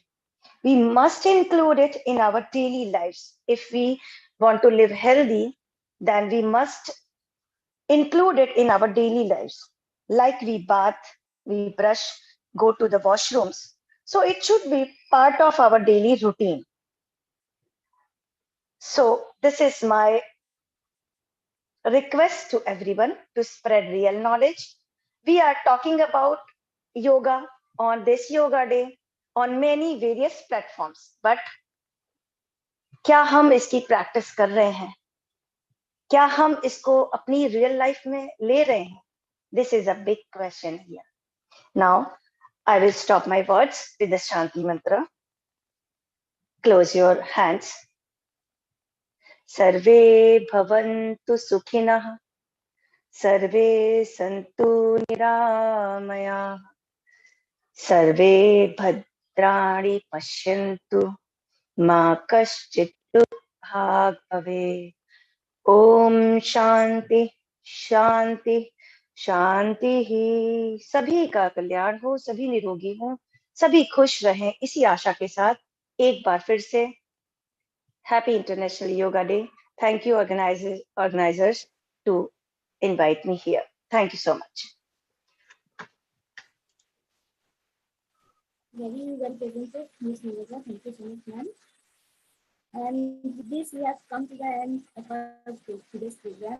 We must include it in our daily lives. If we want to live healthy, then we must include it in our daily lives. Like we bath, we brush, go to the washrooms. So it should be part of our daily routine. So this is my request to everyone to spread real knowledge. We are talking about yoga on this yoga day on many various platforms, but क्या हम इसकी practice कर रहे हैं? क्या हम इसको अपनी रियल लाइफ में ले रहे हैं? This is a big question here. Now, I will stop my words with the Shanti mantra. Close your hands. Sarve bhavantu sukhinah. Sarve santu niramaya. Sarve bhadrani pashyantu. Ma kaschit bhag bhave. Om Shanti Shanti शांति ही. सभी का कल्याण हो, सभी निरोगी हो, सभी खुश रहें, इसी आशा के साथ एक बार फिर से happy international yoga day. Thank you organizers to invite me here. Thank you so much. Very well presented, Ms. Nivedita. Thank you so much, ma'am. And with this, we have come to the end of our today's program.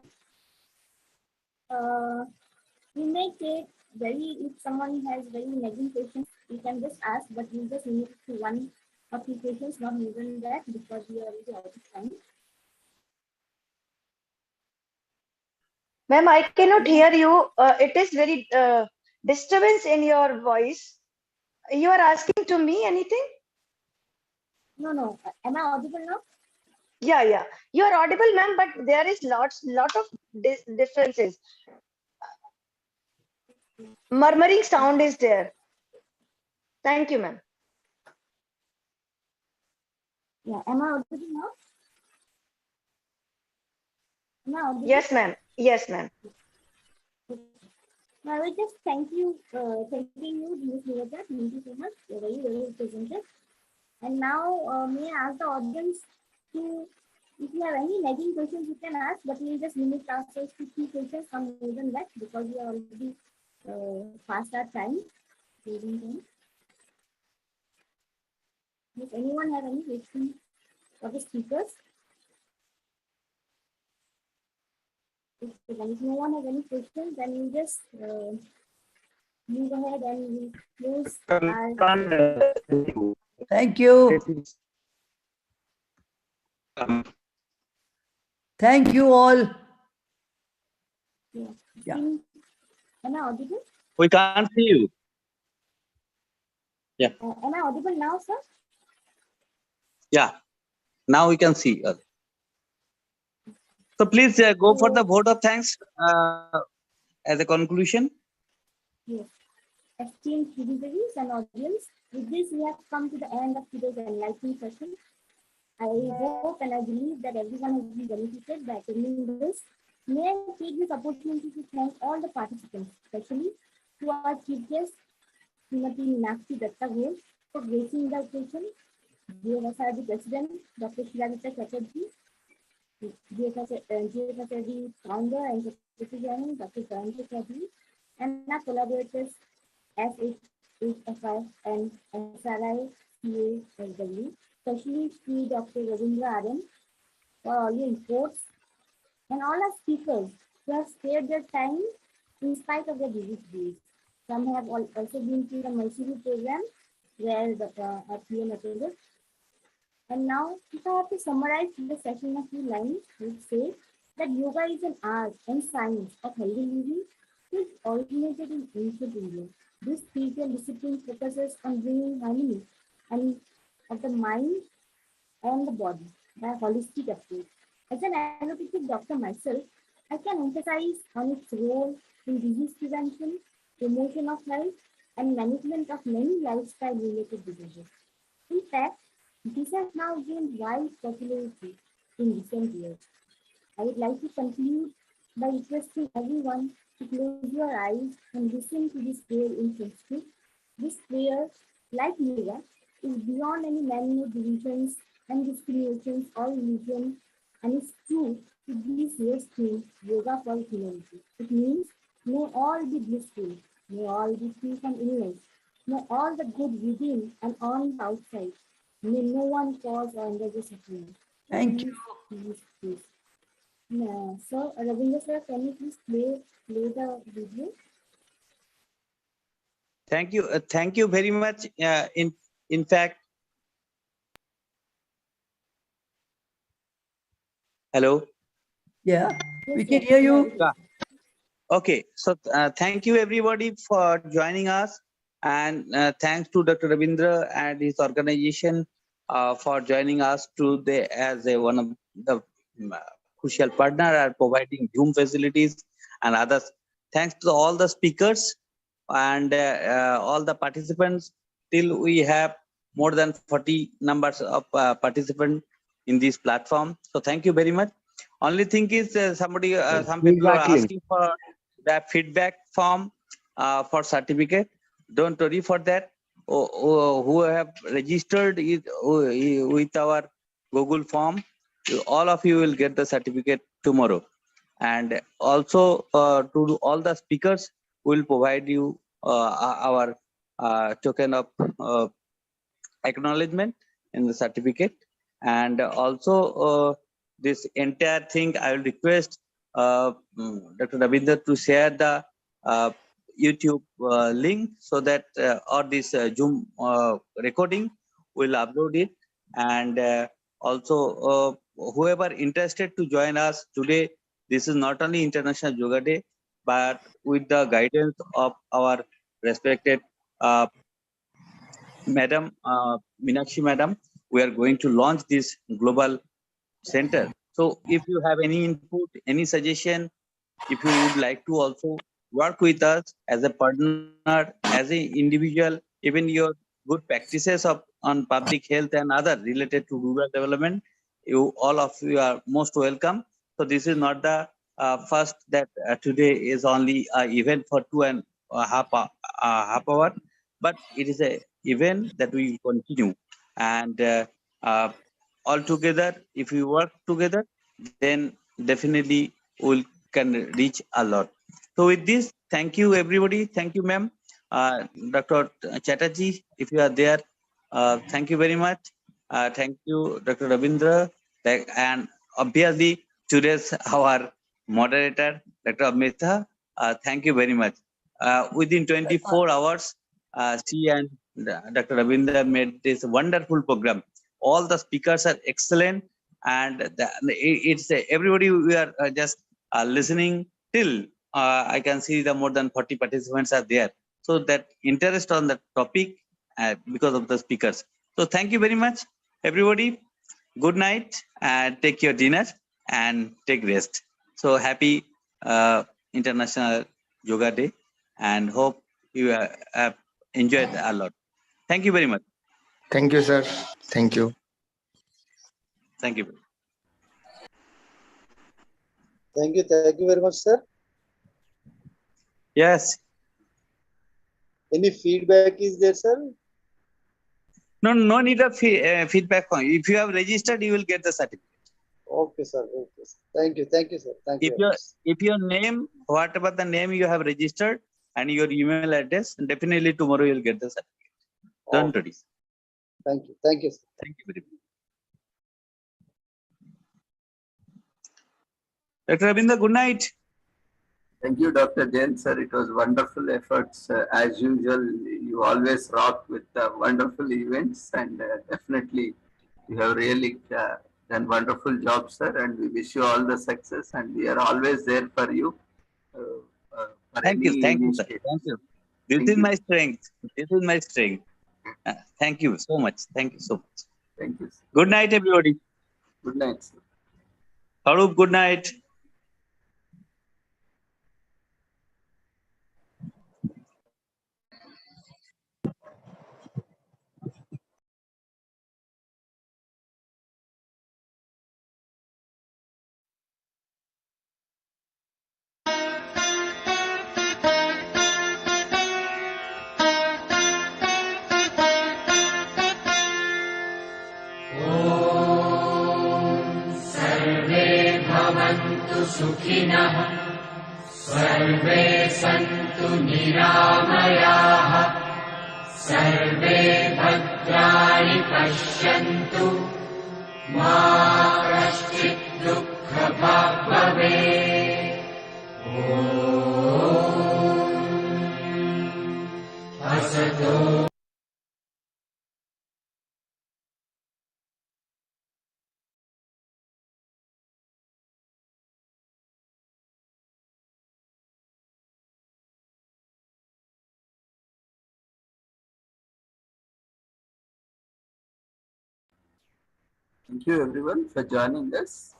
We may take if someone has very nagging questions, we can just ask, but we just limit to one or two questions, not more than that, because we are already out of time. Ma'am, I cannot hear you. It is very disturbance in your voice. You are asking to me anything? No. Am I audible now? Yeah. You are audible, ma'am, but there is lot of differences. Murmuring sound is there. Thank you, ma'am. Yeah, am I audible now? Am I audible? Yes, ma'am. Yes, ma'am. I will just thanking you, Ms. Nivedita. Thank you so much. You're very well presented. And now, may I ask the audience to, if you have any nagging questions, you can ask, but we'll just limit ourselves to 2 questions, not more than that, because we are already past our time. Does anyone have any questions for the speakers? If no one has any questions, then we'll just move ahead and we'll close our... Thank you. Thank you all. Yeah. Am I audible? We can't see you. Yeah. Am I audible now, sir? Yeah. Now we can see. So please go for the vote of thanks as a conclusion. Yes. Esteemed dignitaries and audience, with this we have come to the end of today's enlightening session. I hope and I believe that everyone has been benefited by attending this. May I take this opportunity to thank all the participants, especially to our chief guest, Srimati Meenakshi Datta Ghosh, for gracing the occasion, GFSRD President, Dr. Shiladita Chatterjee, GFSRD Founder and Secretary, Dr. Dhananjay Chaudhary, and our collaborators, SHFI and SRI CASW, especially Sri Dr. Ravindra Aryan, for all your reports, and all our speakers who have spared their time in spite of their busy days. Some have also been to the Mysuru program where our PM attended. And now, if I have to summarize the session in a few lines, I would say that yoga is an art and science of healthy living which originated in ancient India. This spiritual discipline focuses on bringing harmony and of the mind and the body by a holistic approach. As an allopathic doctor myself, I can emphasize on its role in disease prevention, promotion of health, and management of many lifestyle-related diseases. In fact, this has now gained wide popularity in recent years. I would like to conclude by requesting everyone to close your eyes and listen to this prayer in Sanskrit. This prayer, like yoga, is beyond any man-made divisions and discriminations or religion, and is true to this year's theme, Yoga for Humanity. It means, may all be blissful, may all be free from illness, may all the good within and on the outside, may no one cause or undergo suffering. Thank you. Please. So, Ravindra sir, can you please play the video? Thank you very much. In fact, hello. Yeah, we can hear you. Okay, so thank you everybody for joining us, and thanks to Dr. Ravindra and his organization for joining us today as one of the crucial partner are providing Zoom facilities and others. Thanks to all the speakers and all the participants. Till we have more than 40 numbers of participants in this platform. So thank you very much. Only thing is some people are asking for the feedback form for certificate. Don't worry for that. Who have registered with our Google form, all of you will get the certificate tomorrow. And also to all the speakers, we will provide you our token of acknowledgement in the certificate. And also this entire thing, I will request Dr. Ravindra to share the YouTube link so that or this Zoom recording will upload it. And also whoever interested to join us today, this is not only International Yoga Day, but with the guidance of our respected Madam Meenakshi Madam, we are going to launch this global center. So if you have any input, any suggestion, if you would like to also work with us as a partner, as an individual, even your good practices on public health and other related to rural development, all of you are most welcome. So this is not the first that today is only an event for 2.5 hours, but it is an event that we will continue. And all together, if we work together, then definitely we can reach a lot. So with this, thank you everybody. Thank you, ma'am. Dr. Chatterjee, if you are there, thank you very much. Thank you, Dr. Ravindra, and obviously today's our moderator, Dr. Amita. Thank you very much. Within 24 hours, she and Dr. Ravindra made this wonderful program. All the speakers are excellent, and it's everybody. We are just listening till I can see the more than 40 participants are there. So that interest on the topic because of the speakers. So thank you very much, everybody. Good night, and take your dinner and take rest. So happy International Yoga Day, and hope you have enjoyed a lot. Thank you very much. Thank you, sir. Thank you. Thank you. Thank you very much, sir. Yes. Any feedback is there, sir? No need of feedback. If you have registered, you will get the certificate. Okay, sir. Okay, sir. Thank you, sir. Thank you. If your name, whatever the name you have registered, and your email address, definitely tomorrow you'll get the certificate. Don't worry. Thank you. Thank you, sir. Thank you very much. Dr. Ravindra, good night. Thank you, Dr. Jain, sir. It was wonderful efforts. As usual, you always rock with wonderful events, and definitely you have really done wonderful job, sir. And we wish you all the success, and we are always there for you. Thank you, sir. Thank you. This is my strength. Thank you so much. Thank you so much. Thank you, sir. Good night, everybody. Good night, sir. Harup, good night. भवन्तु सुखिनः सर्वे सन्तु निरामयाः सर्वे भद्राणि पश्यन्तु मा कश्चित् दुःखभाग् भवेत् असतो Thank you everyone for joining us.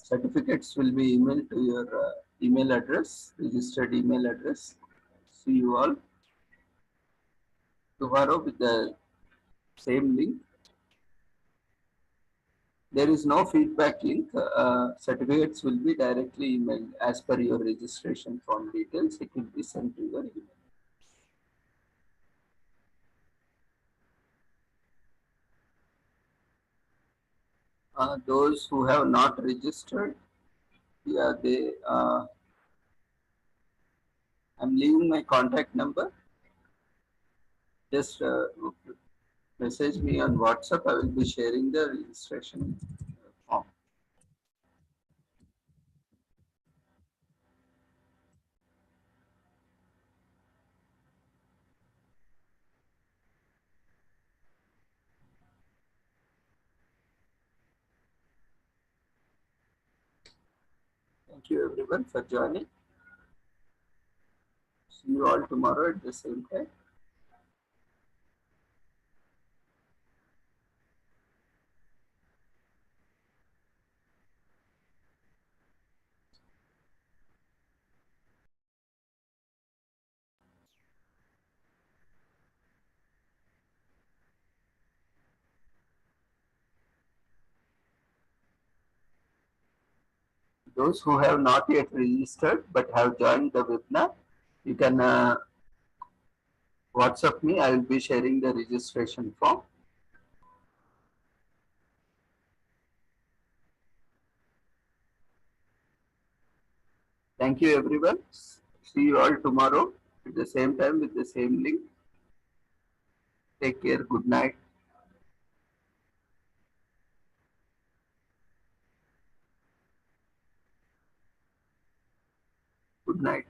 Certificates will be emailed to your email address, registered email address. See you all tomorrow with the same link. There is no feedback link. Certificates will be directly emailed as per your registration form details. It will be sent to your email. Those who have not registered, yeah, I'm leaving my contact number. Just message me on WhatsApp. I will be sharing the registration form. Thank you everyone for joining. See you all tomorrow at the same time. Those who have not yet registered but have joined the webinar, you can WhatsApp me. I will be sharing the registration form. Thank you everyone. See you all tomorrow at the same time with the same link. Take care. Good night. Good night.